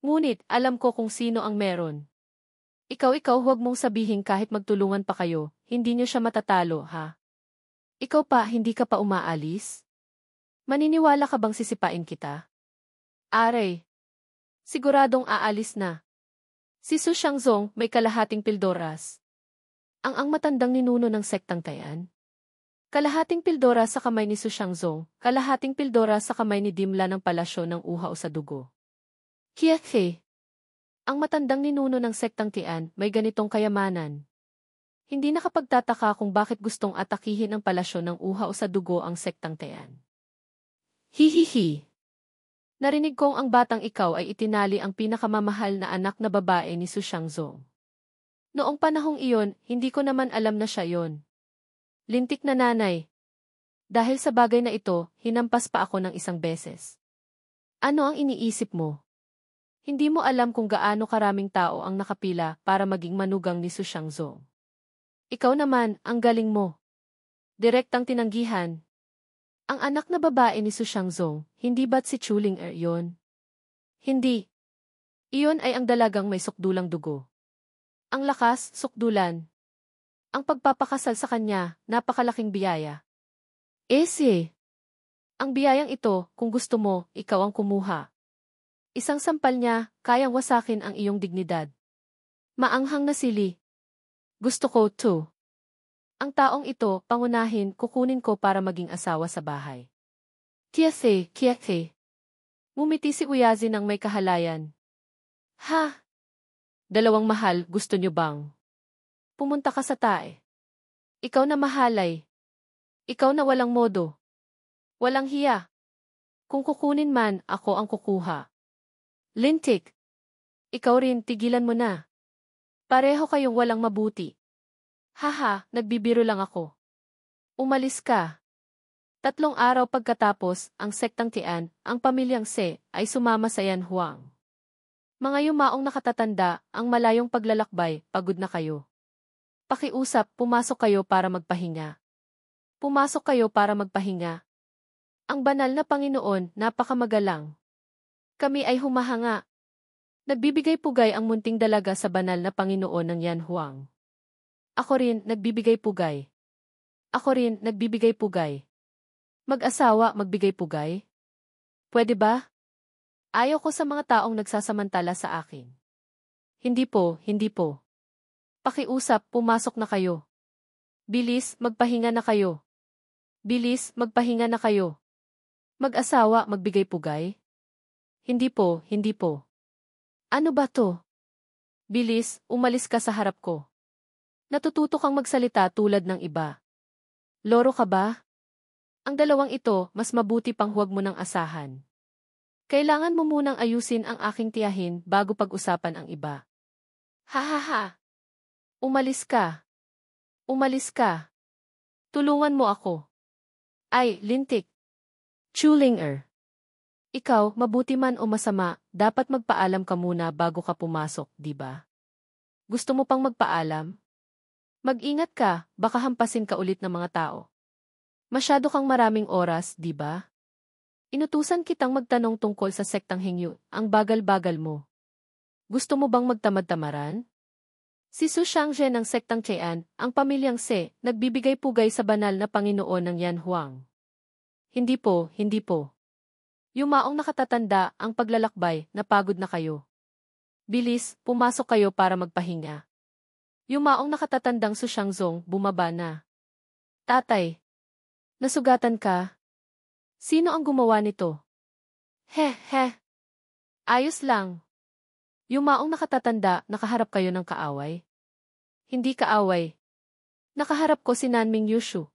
Ngunit, alam ko kung sino ang meron. Ikaw huwag mong sabihin kahit magtulungan pa kayo, hindi niyo siya matatalo, ha? Ikaw pa, hindi ka pa umaalis? Maniniwala ka bang sisipain kita? Aray. Siguradong aalis na. Si Su Xiangzong may kalahating pildoras. Ang matandang ninuno ng sektang Tayan. Kalahating pildora sa kamay ni Su Xiangzong, kalahating pildora sa kamay ni Dimla ng palasyo ng uhaw sa dugo. Kiahe. Ang matandang ninuno ng sektang Tian may ganitong kayamanan. Hindi nakapagtataka kung bakit gustong atakihin ang palasyo ng uhaw sa dugo ang sektang Tian. Hihihi. Narinig kong ang batang ikaw ay itinali ang pinakamamahal na anak na babae ni Su Xiangzong. Noong panahong iyon, hindi ko naman alam na siya yon. Lintik na nanay. Dahil sa bagay na ito, hinampas pa ako ng isang beses. Ano ang iniisip mo? Hindi mo alam kung gaano karaming tao ang nakapila para maging manugang ni Su Xiangzong. Ikaw naman, ang galing mo. Direktang tinanggihan. Ang anak na babae ni Su Xiangzong, hindi ba't si Chuling yon? Hindi. Iyon ay ang dalagang may sukdulang dugo. Ang lakas, sukdulan. Ang pagpapakasal sa kanya, napakalaking biyaya. Si. Ang biyayang ito, kung gusto mo, ikaw ang kumuha. Isang sampal niya, kayang wasakin ang iyong dignidad. Maanghang na sili. Gusto ko, too. Ang taong ito, pangunahin, kukunin ko para maging asawa sa bahay. Kiathe. Ngumiti si Uyazi ng may kahalayan. Ha? Dalawang mahal, gusto niyo bang? Pumunta ka sa tae. Ikaw na mahalay. Ikaw na walang modo. Walang hiya. Kung kukunin man, ako ang kukuha. Lintik. Ikaw rin, tigilan mo na. Pareho kayong walang mabuti. Haha, nagbibiro lang ako. Umalis ka. 3 araw pagkatapos, ang sektang Tian, ang pamilyang Se, ay sumama sa Yan Huang. Mga yumaong nakatatanda, ang malayong paglalakbay, pagod na kayo. Pakiusap, pumasok kayo para magpahinga. Pumasok kayo para magpahinga. Ang banal na Panginoon, napakamagalang. Kami ay humahanga. Nagbibigay pugay ang munting dalaga sa banal na Panginoon ng Yan Huang. Ako rin, nagbibigay pugay. Ako rin, nagbibigay pugay. Mag-asawa, magbigay pugay? Pwede ba? Ayaw ko sa mga taong nagsasamantala sa akin. Hindi po, hindi po. Pakiusap, pumasok na kayo. Bilis, magpahinga na kayo. Bilis, magpahinga na kayo. Mag-asawa, magbigay pugay? Hindi po, hindi po. Ano ba to? Bilis, umalis ka sa harap ko. Natututo kang magsalita tulad ng iba. Loro ka ba? Ang dalawang ito, mas mabuti pang huwag mo nang asahan. Kailangan mo munang ayusin ang aking tiyahin bago pag-usapan ang iba. Ha ha ha. Umalis ka. Umalis ka. Tulungan mo ako. Ay, lintik. Chulinger. Ikaw, mabuti man o masama, dapat magpaalam ka muna bago ka pumasok, di ba? Gusto mo pang magpaalam? Mag-ingat ka, baka hampasin ka ulit ng mga tao. Masyado kang maraming oras, di ba? Inutusan kitang magtanong tungkol sa sektang Hengyu, ang bagal-bagal mo. Gusto mo bang magtamad-tamaran? Si Su Xiangzhe ng sektang Tian, ang pamilyang Se, nagbibigay pugay sa banal na Panginoon ng Yan Huang. Hindi po, hindi po. Yumaong nakatatanda, ang paglalakbay, napagod na kayo. Bilis, pumasok kayo para magpahinga. Yumaong nakatatandang Su Xiangzong, bumaba na. Tatay. Nasugatan ka? Sino ang gumawa nito? Heh. Ayos lang. Yumaong nakatatanda, nakaharap kayo ng kaaway. Hindi kaaway. Nakaharap ko si Nanming Yushu.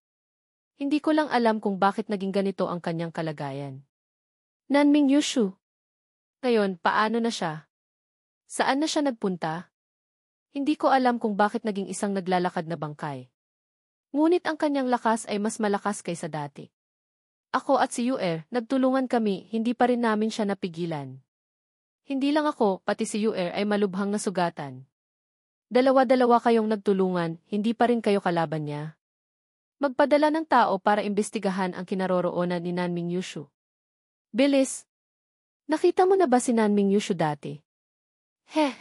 Hindi ko lang alam kung bakit naging ganito ang kanyang kalagayan. Nanming Yushu. Ngayon, paano na siya? Saan na siya nagpunta? Hindi ko alam kung bakit naging isang naglalakad na bangkay. Ngunit ang kanyang lakas ay mas malakas kaysa dati. Ako at si Yuer, nagtulungan kami, hindi pa rin namin siya napigilan. Hindi lang ako, pati si Yuer ay malubhang nasugatan. Dalawa-dalawa kayong nagtulungan, hindi pa rin kayo kalaban niya. Magpadala ng tao para imbestigahan ang kinaroroonan ni Nanming Yushu. Bilis! Nakita mo na ba si Nanming Yushu dati? Heh.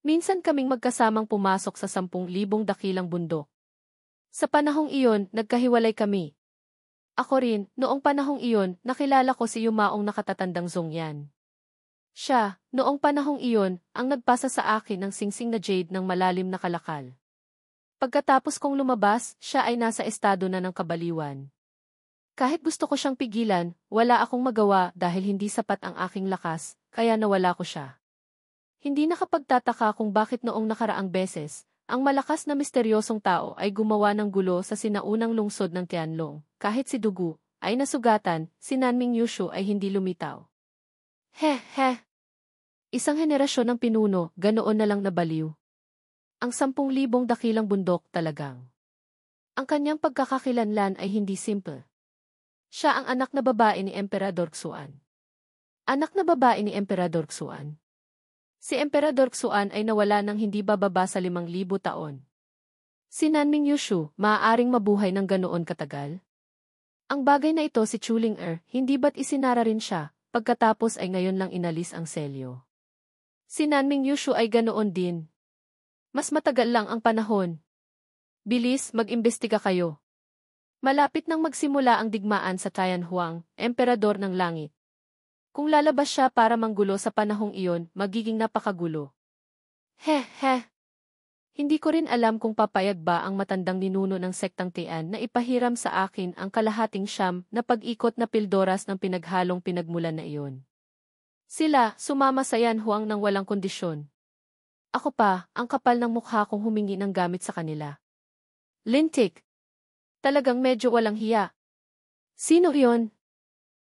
Minsan kaming magkasamang pumasok sa 10,000 dakilang bundok. Sa panahong iyon, nagkahiwalay kami. Ako rin, noong panahong iyon, nakilala ko si Yumaong nakatatandang Zongyan. Siya, noong panahong iyon, ang nagpasa sa akin ng singsing na jade ng malalim na kalakal. Pagkatapos kong lumabas, siya ay nasa estado na ng kabaliwan. Kahit gusto ko siyang pigilan, wala akong magawa dahil hindi sapat ang aking lakas, kaya nawala ko siya. Hindi nakapagtataka kung bakit noong nakaraang beses, ang malakas na misteryosong tao ay gumawa ng gulo sa sinaunang lungsod ng Tianlong. Kahit si Dugu ay nasugatan, si Nanming Yushu ay hindi lumitaw. Heh. Isang henerasyon ng pinuno, ganoon na lang nabaliw. Ang 10,000 dakilang bundok talagang. Ang kanyang pagkakakilanlan ay hindi simple. Siya ang anak na babae ni Emperador Xuan. Anak na babae ni Emperador Xuan. Si Emperador Xuan ay nawala ng hindi bababa sa 5,000 taon. Si Nanming Yushu, maaaring mabuhay ng ganoon katagal? Ang bagay na ito si Chuling hindi ba't isinara rin siya, pagkatapos ay ngayon lang inalis ang selyo. Si Nanming Yushu ay ganoon din. Mas matagal lang ang panahon. Bilis, mag-imbestiga kayo. Malapit nang magsimula ang digmaan sa Tianhuang, Emperador ng Langit. Kung lalabas siya para manggulo sa panahong iyon, magiging napakagulo. Heh. Hindi ko rin alam kung papayag ba ang matandang ninuno ng sektang Tian na ipahiram sa akin ang kalahating siyam na pag-ikot na pildoras ng pinaghalong pinagmulan na iyon. Sila, sumama sa Yanhuang ng walang kondisyon. Ako pa, ang kapal ng mukha kong humingi ng gamit sa kanila. Lintik. Talagang medyo walang hiya. Sino iyon?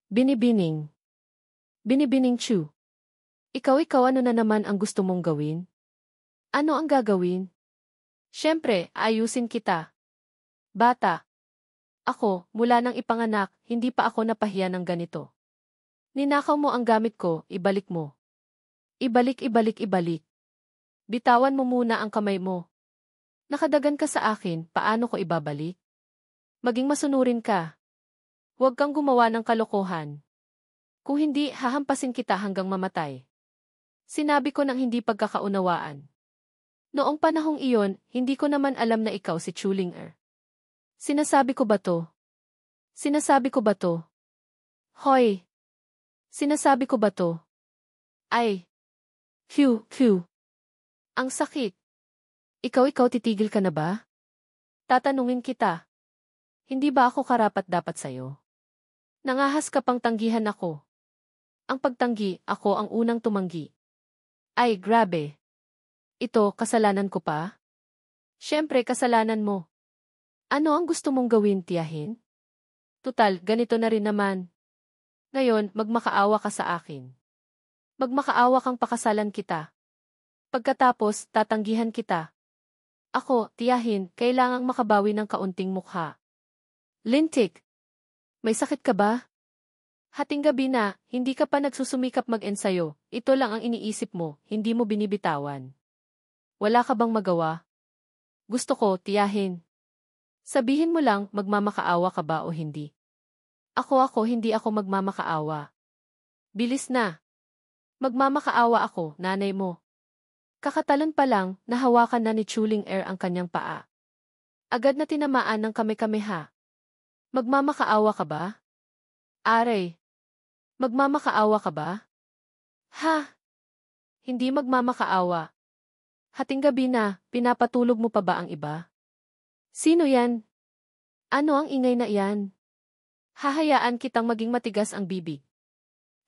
Binibining. Binibining Chu. Ikaw ano na naman ang gusto mong gawin? Ano ang gagawin? Siyempre, ayusin kita. Bata. Ako, mula nang ipanganak, hindi pa ako napahiya ng ganito. Ninakaw mo ang gamit ko, ibalik mo. Ibalik. Bitawan mo muna ang kamay mo. Nakadagan ka sa akin, paano ko ibabalik? Maging masunurin ka. Huwag kang gumawa ng kalokohan. Kung hindi, hahampasin kita hanggang mamatay. Sinabi ko ng hindi pagkakaunawaan. Noong panahong iyon, hindi ko naman alam na ikaw si Chuling Sinasabi ko ba to? Hoy! Sinasabi ko ba to? Ay! Phew! Ang sakit! Ikaw titigil ka na ba? Tatanungin kita. Hindi ba ako karapat-dapat sa'yo? Nangahas ka pang tanggihan ako. Ang pagtanggi, ako ang unang tumanggi. Ay, grabe. Ito, kasalanan ko pa? Siyempre, kasalanan mo. Ano ang gusto mong gawin, tiyahin? Tutal, ganito na rin naman. Ngayon, magmakaawa ka sa akin. Magmakaawa kang pakasalan kita. Pagkatapos, tatanggihan kita. Ako, tiyahin, kailangang makabawi ng kaunting mukha. Lintik, may sakit ka ba? Hating gabi na, hindi ka pa nagsusumikap mag-ensayo, ito lang ang iniisip mo, hindi mo binibitawan. Wala ka bang magawa? Gusto ko, tiyahin. Sabihin mo lang, magmamakaawa ka ba o hindi? Ako, hindi ako magmamakaawa. Bilis na. Magmamakaawa ako, nanay mo. Kakatalon pa lang, nahawakan na ni Chuling ang kanyang paa. Agad na tinamaan ng kame-kameha. Magmamakaawa ka ba? Aray. Magmamakaawa ka ba? Ha? Hindi magmamakaawa. Hating gabi na, pinapatulog mo pa ba ang iba? Sino yan? Ano ang ingay na iyan? Hahayaan kitang maging matigas ang bibig.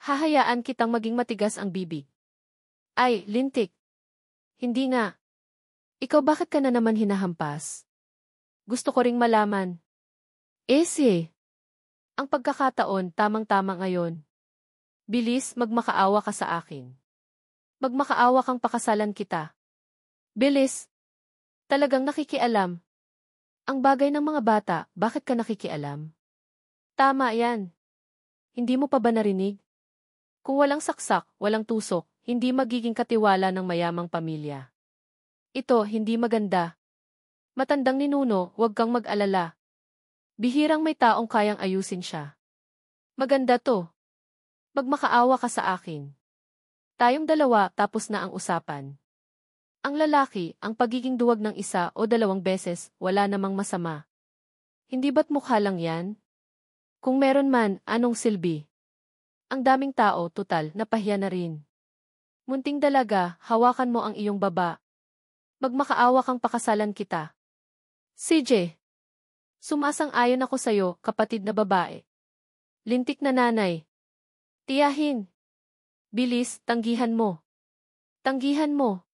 Hahayaan kitang maging matigas ang bibig. Ay, lintik. Hindi nga. Ikaw bakit ka na naman hinahampas? Gusto ko ring malaman. Ese. Ang pagkakataon, tamang-tama ngayon. Bilis, magmakaawa ka sa akin. Magmakaawa kang pakasalan kita. Bilis. Talagang nakikialam. Ang bagay ng mga bata, bakit ka nakikialam? Tama yan. Hindi mo pa ba narinig? Kung walang saksak, walang tusok, hindi magiging katiwala ng mayamang pamilya. Ito, hindi maganda. Matandang ninuno, huwag kang mag-alala. Bihirang may taong kayang ayusin siya. Maganda to. Magmakaawa ka sa akin. Tayong dalawa, tapos na ang usapan. Ang lalaki, ang pagiging duwag ng isa o dalawang beses, wala namang masama. Hindi ba't mukha lang yan? Kung meron man, anong silbi? Ang daming tao, tutal, napahiya na rin. Munting dalaga, hawakan mo ang iyong baba. Magmakaawa kang pakasalan kita. CJ. Sumasang-ayon ako sa'yo, kapatid na babae. Lintik na nanay. Tiyahin. Bilis, tanggihan mo. Tanggihan mo.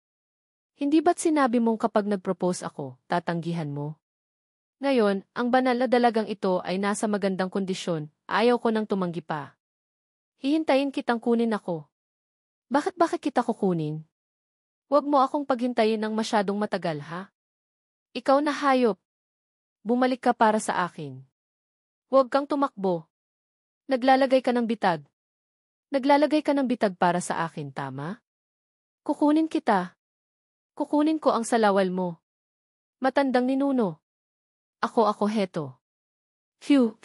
Hindi ba't sinabi mong kapag nag-propose ako, tatanggihan mo? Ngayon, ang banal na dalagang ito ay nasa magandang kondisyon, ayaw ko nang tumanggi pa. Hihintayin kitang kunin ako. Bakit kita kukunin? Huwag mo akong paghintayin ng masyadong matagal, ha? Ikaw na hayop. Bumalik ka para sa akin. Huwag kang tumakbo. Naglalagay ka ng bitag. Naglalagay ka ng bitag para sa akin, tama? Kukunin kita. Kukunin ko ang salawal mo. Matandang ninuno. Ako heto. Phew.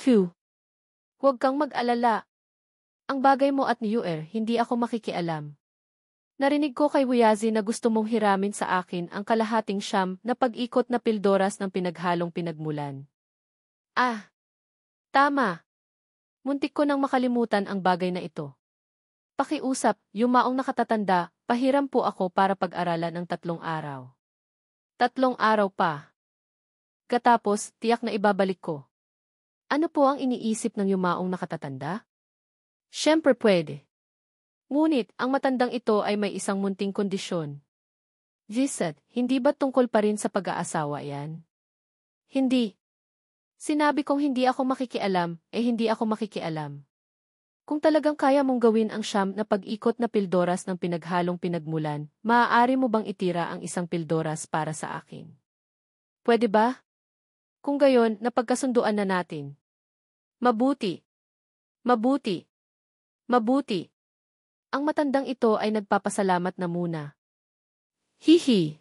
Huwag kang mag-alala. Ang bagay mo at ni Yuer, hindi ako makikialam. Narinig ko kay Wuyazi na gusto mong hiramin sa akin ang kalahating siyam na pag-ikot na pildoras ng pinaghalong pinagmulan. Ah! Tama! Muntik ko nang makalimutan ang bagay na ito. Pakiusap, yumaong nakatatanda, pahiram po ako para pag-aralan ng 3 araw. 3 araw pa. Katapos, tiyak na ibabalik ko. Ano po ang iniisip ng yumaong nakatatanda? Siyempre pwede. Ngunit, ang matandang ito ay may isang munting kondisyon. Gisat, hindi ba tungkol pa rin sa pag-aasawa yan? Hindi. Sinabi kong hindi ako makikialam, hindi ako makikialam. Kung talagang kaya mong gawin ang siyam na pag-ikot na pildoras ng pinaghalong pinagmulan, maaari mo bang itira ang isang pildoras para sa akin? Pwede ba? Kung gayon, napagkasunduan na natin. Mabuti. Mabuti. Mabuti. Ang matandang ito ay nagpapasalamat na muna. Hihi.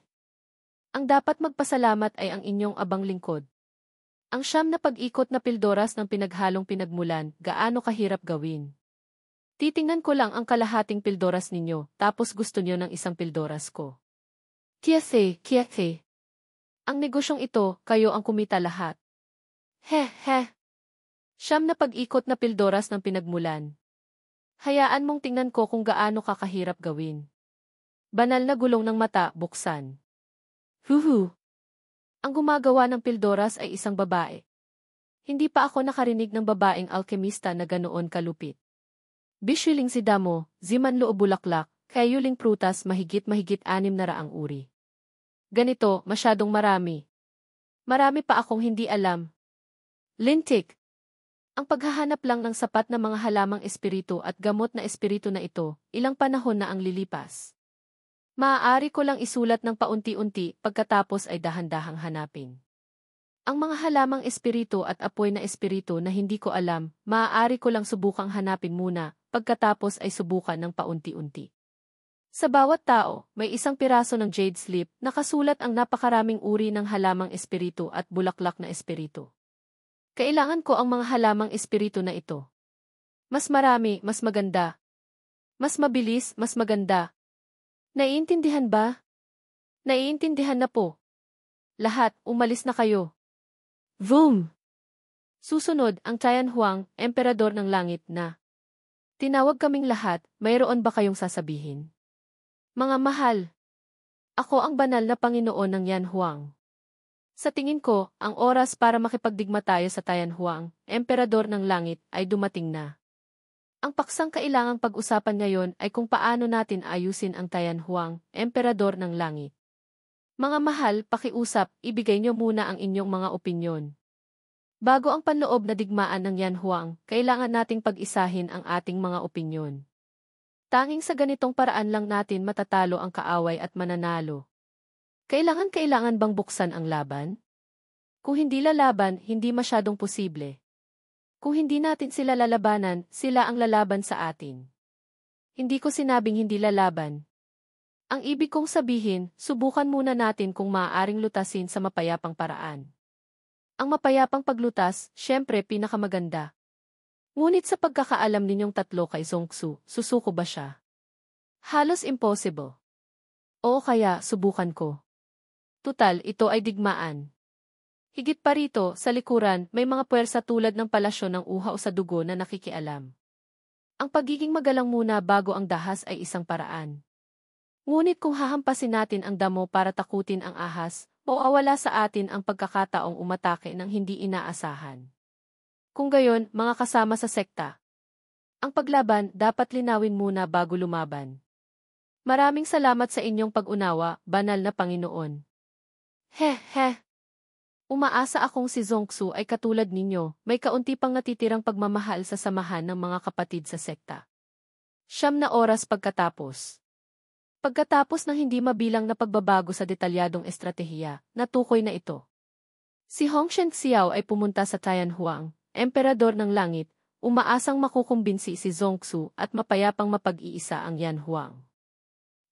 Ang dapat magpasalamat ay ang inyong abang lingkod. Ang siyam na pag-ikot na pildoras ng pinaghalong pinagmulan, gaano kahirap gawin? Titingnan ko lang ang kalahating pildoras ninyo, tapos gusto niyo ng isang pildoras ko. Kiase. Ang negosyong ito, kayo ang kumita lahat. He. Siyam na pag-ikot na pildoras ng pinagmulan. Hayaan mong tingnan ko kung gaano kakahirap gawin. Banal na gulong ng mata, buksan. Huhu. Ang gumagawa ng pildoras ay isang babae. Hindi pa ako nakarinig ng babaeng alkemista na ganoon kalupit. Bishiling si damo, zimanlo o bulaklak, kayuling prutas mahigit 600 uri. Ganito, masyadong marami. Marami pa akong hindi alam. Lintik. Ang paghahanap lang ng sapat na mga halamang espiritu at gamot na espiritu na ito, ilang panahon na ang lilipas. Maaari ko lang isulat ng paunti-unti pagkatapos ay dahan-dahang hanapin. Ang mga halamang espiritu at apoy na espiritu na hindi ko alam, maaari ko lang subukang hanapin muna, pagkatapos ay subukan ng paunti-unti. Sa bawat tao, may isang piraso ng jade slip, nakasulat ang napakaraming uri ng halamang espiritu at bulaklak na espiritu. Kailangan ko ang mga halamang espiritu na ito. Mas marami, mas maganda. Mas mabilis, mas maganda. Naiintindihan ba? Naiintindihan na po. Lahat, umalis na kayo. Vroom! Susunod, ang Tian Huang, Emperador ng Langit na. Tinawag kaming lahat, mayroon ba kayong sasabihin? Mga mahal. Ako ang banal na Panginoon ng Yan Huang. Sa tingin ko, ang oras para makipagdigma tayo sa Tianhuang, Emperador ng Langit, ay dumating na. Ang paksang kailangang pag-usapan ngayon ay kung paano natin ayusin ang Tianhuang, Emperador ng Langit. Mga mahal, pakiusap, ibigay niyo muna ang inyong mga opinyon. Bago ang panloob na digmaan ng Yanhuang, kailangan nating pag-isahin ang ating mga opinyon. Tanging sa ganitong paraan lang natin matatalo ang kaaway at mananalo. Kailangan bang buksan ang laban? Kung hindi lalaban, hindi masyadong posible. Kung hindi natin sila lalabanan, sila ang lalaban sa atin. Hindi ko sinabing hindi lalaban. Ang ibig kong sabihin, subukan muna natin kung maaaring lutasin sa mapayapang paraan. Ang mapayapang paglutas, syempre pinakamaganda. Ngunit sa pagkakaalam ninyong tatlo kay Zongsu, susuko ba siya? Halos impossible. Oo kaya, subukan ko. Tutal, ito ay digmaan. Higit pa rito, sa likuran, may mga puwersa tulad ng palasyo ng uhaw sa dugo na nakikialam. Ang pagiging magalang muna bago ang dahas ay isang paraan. Ngunit kung hahampasin natin ang damo para takutin ang ahas, mawawala sa atin ang pagkakataong umatake ng hindi inaasahan. Kung gayon, mga kasama sa sekta, ang paglaban dapat linawin muna bago lumaban. Maraming salamat sa inyong pag-unawa, banal na Panginoon. Heh. Umaasa akong si Zongsu ay katulad ninyo, may kaunti pang natitirang pagmamahal sa samahan ng mga kapatid sa sekta. 9 na oras pagkatapos. Pagkatapos ng hindi mabilang na pagbabago sa detalyadong estratehiya, natukoy na ito. Si Hong Shenxiao ay pumunta sa Tianhuang, Emperador ng Langit, umaasang makukumbinsi si Zongsu at mapayapang mapag-iisa ang Yanhuang.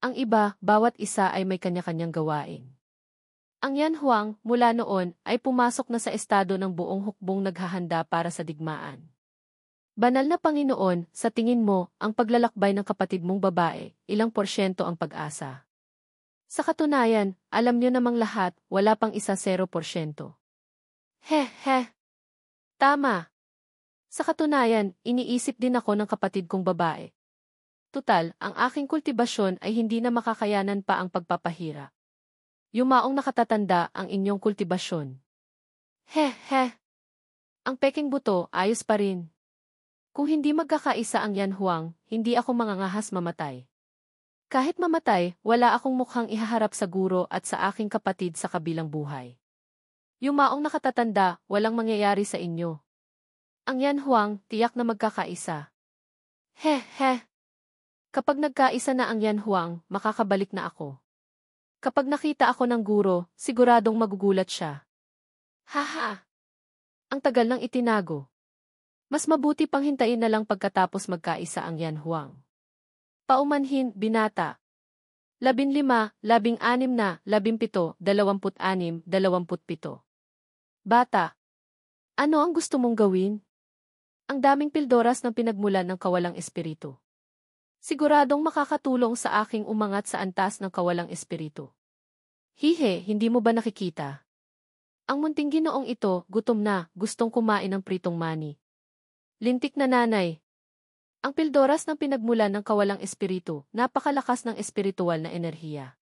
Ang iba, bawat isa ay may kanya-kanyang gawain. Ang Yanhuang, mula noon, ay pumasok na sa estado ng buong hukbong naghahanda para sa digmaan. Banal na Panginoon, sa tingin mo, ang paglalakbay ng kapatid mong babae, ilang porsyento ang pag-asa? Sa katunayan, alam niyo namang lahat, wala pang isa 0%. Heh. Tama. Sa katunayan, iniisip din ako ng kapatid kong babae. Tutal, ang aking kultibasyon ay hindi na makakayanan pa ang pagpapahira. Yumaong nakatatanda ang inyong kultibasyon. Heh. Ang peking buto, ayos pa rin. Kung hindi magkakaisa ang Yanhuang, hindi ako mangangahas mamatay. Kahit mamatay, wala akong mukhang ihaharap sa guro at sa aking kapatid sa kabilang buhay. Yumaong nakatatanda, walang mangyayari sa inyo. Ang Yanhuang, tiyak na magkakaisa. Heh. Kapag nagkaisa na ang Yanhuang, makakabalik na ako. Kapag nakita ako ng guro, siguradong magugulat siya. Haha! Ang tagal nang itinago. Mas mabuti pang hintayin na lang pagkatapos magkaisa ang Yanhuang. Paumanhin, binata. 15, 16 na, 17, 26, 27. Bata. Ano ang gusto mong gawin? Ang daming pildoras ng pinagmulan ng kawalang espiritu. Siguradong makakatulong sa aking umangat sa antas ng kawalang espiritu. Hihe, hindi mo ba nakikita? Ang munting ginoong ito, gutom na, gustong kumain ng pritong mani. Lintik na nanay. Ang pildoras ng pinagmulan ng kawalang espiritu, napakalakas ng espiritual na enerhiya.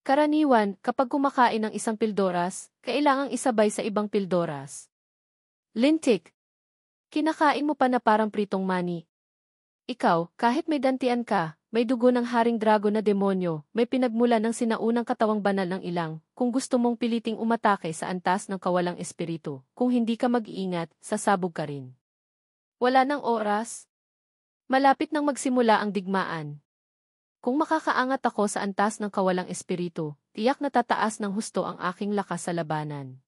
Karaniwan, kapag kumakain ng isang pildoras, kailangang isabay sa ibang pildoras. Lintik. Kinakain mo pa na parang pritong mani. Ikaw, kahit may dantian ka, may dugo ng haring dragon na demonyo, may pinagmula ng sinaunang katawang banal ng ilang, kung gusto mong piliting umatake sa antas ng kawalang espiritu, kung hindi ka mag-iingat, sasabog ka rin. Wala nang oras. Malapit nang magsimula ang digmaan. Kung makakaangat ako sa antas ng kawalang espiritu, tiyak na tataas ng husto ang aking lakas sa labanan.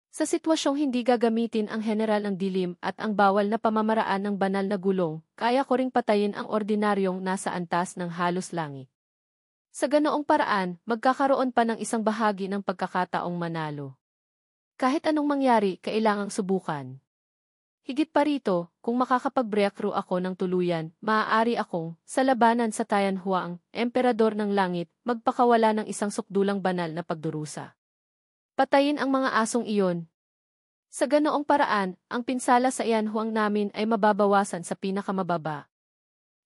Sa sitwasyong hindi gagamitin ang general ng dilim at ang bawal na pamamaraan ng banal na gulong, kaya ko ring patayin ang ordinaryong nasa antas ng halos langit. Sa ganoong paraan, magkakaroon pa ng isang bahagi ng pagkakataong manalo. Kahit anong mangyari, kailangang subukan. Higit pa rito, kung makakapag-breakthrough ako ng tuluyan, maaari akong, sa labanan sa Tianhuang, Emperador ng Langit, magpakawala ng isang sukdulang banal na pagdurusa. Patayin ang mga asong iyon. Sa ganoong paraan, ang pinsala sa Yanhuang namin ay mababawasan sa pinakamababa.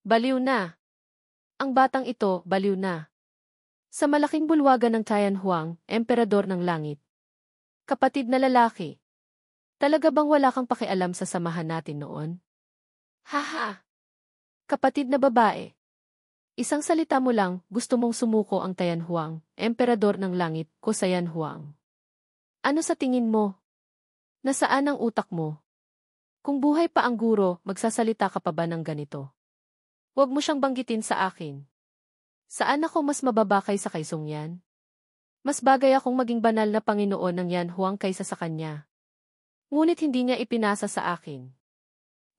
Baliw na. Ang batang ito, baliw na. Sa malaking bulwagan ng Tianhuang, Emperador ng Langit. Kapatid na lalaki. Talaga bang wala kang pakialam sa samahan natin noon? Haha! Kapatid na babae. Isang salita mo lang, gusto mong sumuko ang Tianhuang, emperador ng langit, ko sa Yanhuang. Ano sa tingin mo? Nasaan ang utak mo? Kung buhay pa ang guro, magsasalita ka pa ba ng ganito? Huwag mo siyang banggitin sa akin. Saan ako mas mababa kaysa kay Song Yan? Mas bagay akong maging banal na Panginoon ng Yanhuang kaysa sa kanya. Ngunit hindi niya ipinasa sa akin.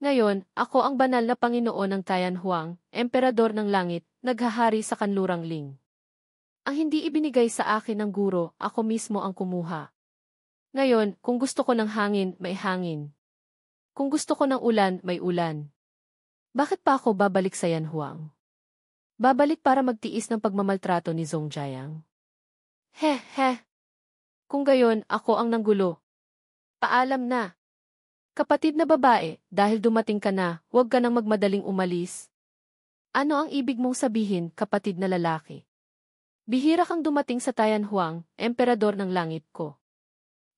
Ngayon, ako ang banal na Panginoon ng Tianhuang, emperador ng langit, naghahari sa kanlurang Ling. Ang hindi ibinigay sa akin ng guro, ako mismo ang kumuha. Ngayon, kung gusto ko ng hangin, may hangin. Kung gusto ko ng ulan, may ulan. Bakit pa ako babalik sa Yanhuang? Babalik para magtiis ng pagmamaltrato ni Zhong Jiang. Heh. Kung gayon, ako ang nanggulo. Paalam na. Kapatid na babae, dahil dumating ka na, huwag ka nang magmadaling umalis. Ano ang ibig mong sabihin, kapatid na lalaki? Bihira kang dumating sa Tianhuang, emperador ng langit ko.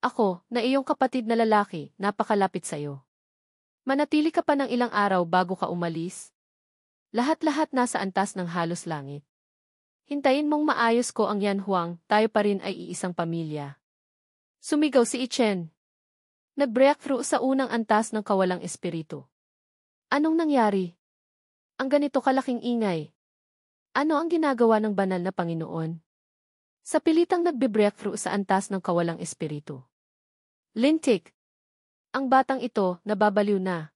Ako, na iyong kapatid na lalaki, napakalapit sa'yo. Manatili ka pa ng ilang araw bago ka umalis. Lahat-lahat nasa antas ng halos langit. Hintayin mong maayos ko ang Yanhuang, tayo pa rin ay iisang pamilya. Sumigaw si Ichen. Nag-breakthrough sa unang antas ng kawalang espiritu. Anong nangyari? Ang ganito kalaking ingay. Ano ang ginagawa ng banal na Panginoon? Sa pilitang nagbe-breakthrough sa antas ng kawalang espiritu. Lintik. Ang batang ito, nababaliw na.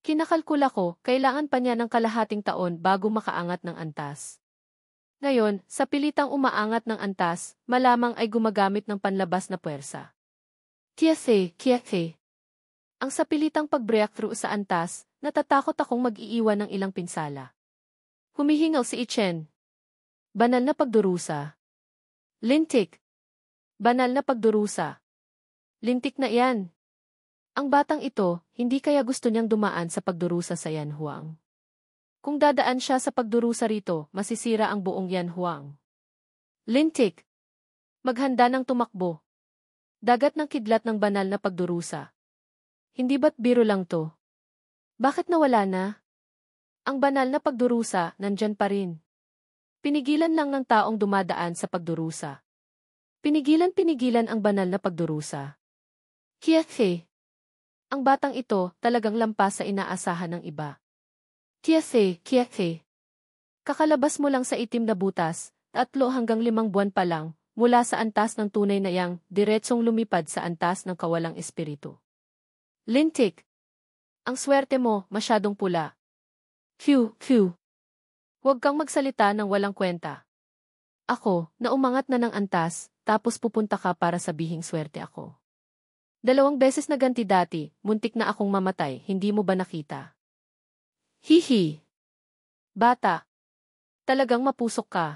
Kinakalkula ko, kailangan pa niya ng kalahating taon bago makaangat ng antas. Ngayon, sa pilitang umaangat ng antas, malamang ay gumagamit ng panlabas na puwersa. Kiyafe. Ang sa pilitang pag-breakthrough sa antas, natatakot akong mag-iiwan ng ilang pinsala. Humihingaw si Ichen. Banal na pagdurusa. Lintik. Banal na pagdurusa. Lintik na iyan. Ang batang ito, hindi kaya gusto niyang dumaan sa pagdurusa sa Yanhuang. Kung dadaan siya sa pagdurusa rito, masisira ang buong Yanhuang. Lintik. Maghanda ng tumakbo. Dagat ng kidlat ng banal na pagdurusa. Hindi ba't biro lang to? Bakit nawala na? Ang banal na pagdurusa, nandyan pa rin. Pinigilan lang ng taong dumadaan sa pagdurusa. Pinigilan ang banal na pagdurusa. Kiyafe. Ang batang ito talagang lampas sa inaasahan ng iba. Kiyafe. Kakalabas mo lang sa itim na butas, 3 hanggang 5 buwan pa lang, mula sa antas ng tunay na yang, diretsong lumipad sa antas ng kawalang espiritu. Lintik. Ang swerte mo, masyadong pula. Q. Huwag kang magsalita ng walang kwenta. Ako, na umangat na ng antas, tapos pupunta ka para sabihing swerte ako. 2 beses na ganti dati, muntik na akong mamatay, hindi mo ba nakita? Hihi. Bata. Talagang mapusok ka.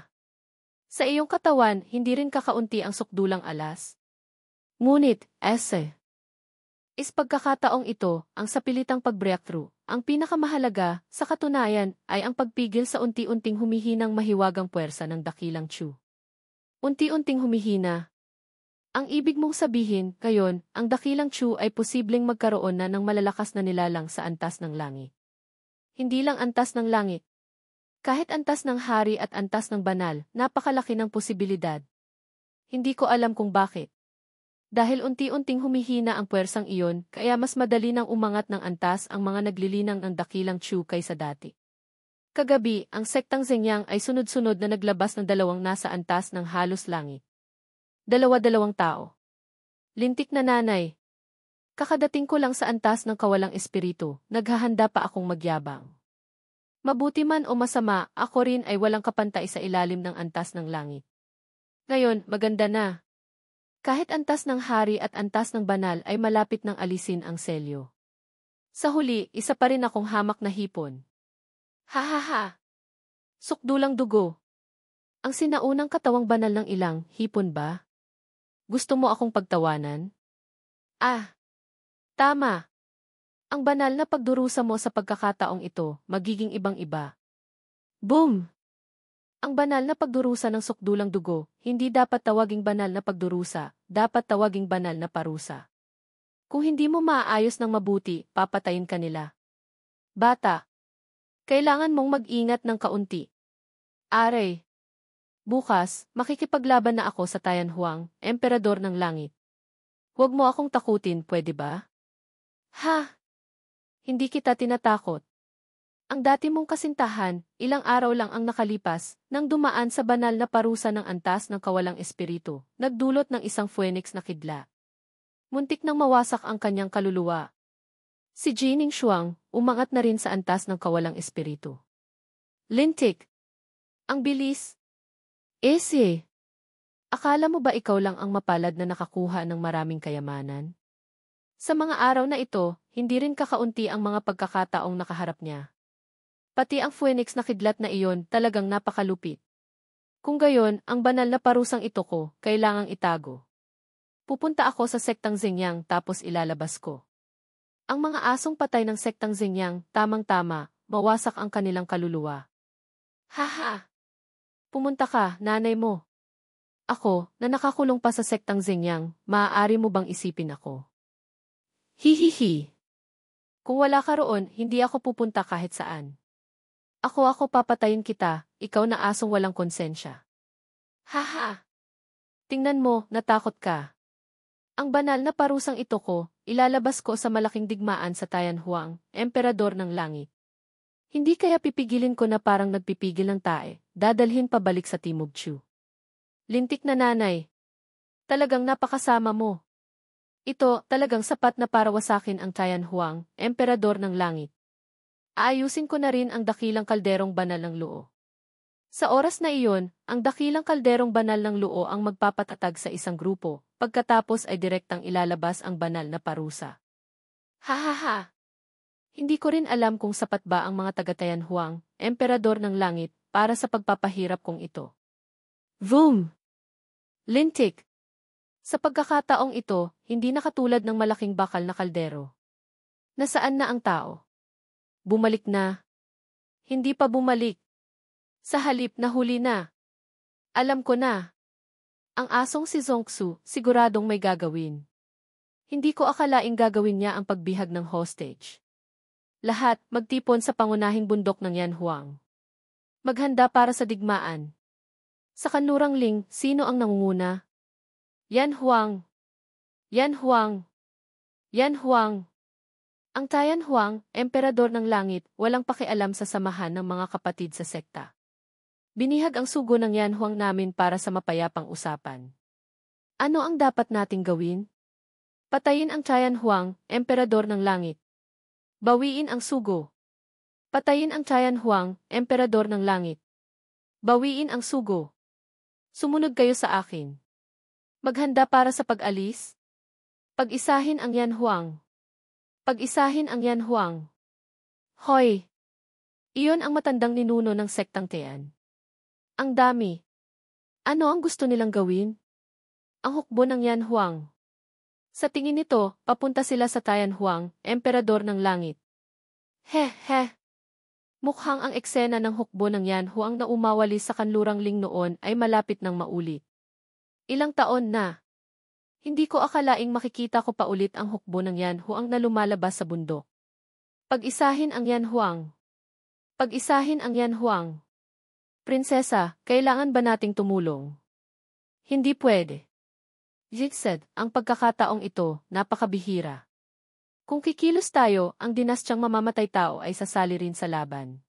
Sa iyong katawan, hindi rin kakaunti ang sukdulang alas. Ngunit, pagkakataong ito, ang sapilitang pag-breakthrough, ang pinakamahalaga, sa katunayan, ay ang pagpigil sa unti-unting humihinang mahiwagang puwersa ng dakilang Chu. Unti-unting humihina. Ang ibig mong sabihin, ngayon, ang dakilang Chu ay posibleng magkaroon na ng malalakas na nilalang sa antas ng langit. Hindi lang antas ng langit. Kahit antas ng hari at antas ng banal, napakalaki ng posibilidad. Hindi ko alam kung bakit. Dahil unti-unting humihina ang puwersang iyon, kaya mas madali nang umangat ng antas ang mga naglilinang ng dakilang Chu kaysa dati. Kagabi, ang sektang Zhengyang ay sunod-sunod na naglabas ng 2 nasa antas ng halos langit. 2 tao. Lintik na nanay. Kakadating ko lang sa antas ng kawalang espiritu, naghahanda pa akong magyabang. Mabuti man o masama, ako rin ay walang kapantay sa ilalim ng antas ng langit. Ngayon, maganda na. Kahit antas ng hari at antas ng banal ay malapit ng alisin ang selyo. Sa huli, isa pa rin akong hamak na hipon. Ha. Sukdulang dugo. Ang sinaunang katawang banal ng ilang, hipon ba? Gusto mo akong pagtawanan? Tama. Ang banal na pagdurusa mo sa pagkakataong ito, magiging ibang-iba. Boom! Ang banal na pagdurusa ng sukdulang dugo, hindi dapat tawaging banal na pagdurusa, dapat tawaging banal na parusa. Kung hindi mo maaayos ng mabuti, papatayin ka nila. Bata, kailangan mong mag-ingat ng kaunti. Are, bukas, makikipaglaban na ako sa Tayan Huang, Emperador ng Langit. Huwag mo akong takutin, pwede ba? Ha? Hindi kita tinatakot. Ang dati mong kasintahan, ilang araw lang ang nakalipas, nang dumaan sa banal na parusa ng antas ng kawalang espiritu, nagdulot ng isang phoenix na kidla. Muntik nang mawasak ang kanyang kaluluwa. Si Jining Shuang, umangat na rin sa antas ng kawalang espiritu. Lintik! Ang bilis! Ese! Akala mo ba ikaw lang ang mapalad na nakakuha ng maraming kayamanan? Sa mga araw na ito, hindi rin kakaunti ang mga pagkakataong nakaharap niya. Pati ang phoenix na kidlat na iyon talagang napakalupit. Kung gayon, ang banal na parusang ito ko, kailangang itago. Pupunta ako sa sektang Xingyang tapos ilalabas ko. Ang mga asong patay ng sektang Xingyang, tamang-tama, mawasak ang kanilang kaluluwa. Haha! Pumunta ka, nanay mo. Ako, na nakakulong pa sa sektang Xingyang, maaari mo bang isipin ako? Hihihi! Kung wala ka roon, hindi ako pupunta kahit saan. Ako papatayin kita, ikaw na asong walang konsensya. Haha! Tingnan mo, natakot ka. Ang banal na parusang ito ko, ilalabas ko sa malaking digmaan sa Tayan Huang, Emperador ng Langit. Hindi kaya pipigilin ko na parang nagpipigil ng tae, dadalhin pabalik sa Timog Chu. Lintik na nanay. Talagang napakasama mo. Ito, talagang sapat na para wasakin ang Tayan Huang, Emperador ng Langit. Aayusin ko na rin ang dakilang kalderong banal ng luo. Sa oras na iyon, ang dakilang kalderong banal ng luo ang magpapatatag sa isang grupo, pagkatapos ay direktang ilalabas ang banal na parusa. Hahaha! Hindi ko rin alam kung sapat ba ang mga taga-Tayan Huang, Emperador ng Langit, para sa pagpapahirap kong ito. Vroom! Lintik! Sa pagkakataong ito, hindi na katulad ng malaking bakal na kaldero. Nasaan na ang tao? Bumalik na. Hindi pa bumalik. Sa halip na huli na. Alam ko na. Ang asong si Zongxu, siguradong may gagawin. Hindi ko akalaing gagawin niya ang pagbihag ng hostage. Lahat, magtipon sa pangunahing bundok ng Yan Huang. Maghanda para sa digmaan. Sa kanlurang Ling, sino ang nangunguna? Yan Huang. Yan Huang. Yan Huang. Ang Tayan Huang, Emperador ng Langit, walang pakialam sa samahan ng mga kapatid sa sekta. Binihag ang sugo ng Yan Huang namin para sa mapayapang usapan. Ano ang dapat nating gawin? Patayin ang Tayan Huang, Emperador ng Langit. Bawiin ang sugo. Patayin ang Tayan Huang, Emperador ng Langit. Bawiin ang sugo. Sumunod kayo sa akin. Maghanda para sa pag-alis. Pag-isahin ang Yan Huang. Pag-isahin ang Yan Huang. Hoy! Iyon ang matandang ninuno ng sektang Tean. Ang dami. Ano ang gusto nilang gawin? Ang hukbo ng Yan Huang. Sa tingin nito, papunta sila sa Tayan Huang, Emperador ng Langit. He. Mukhang ang eksena ng hukbo ng Yan Huang na umawali sa kanlurang Ling noon ay malapit ng maulit. Ilang taon na. Hindi ko akalaing makikita ko pa ulit ang hukbo ng Yan Huang na lumalabas sa bundok. Pag-isahin ang Yan Huang. Pag-isahin ang Yan Huang. Prinsesa, kailangan ba nating tumulong? Hindi pwede. Jigsaw, ang pagkakataong ito, napakabihira. Kung kikilos tayo, ang dinastyang mamamatay tao ay sasali rin sa laban.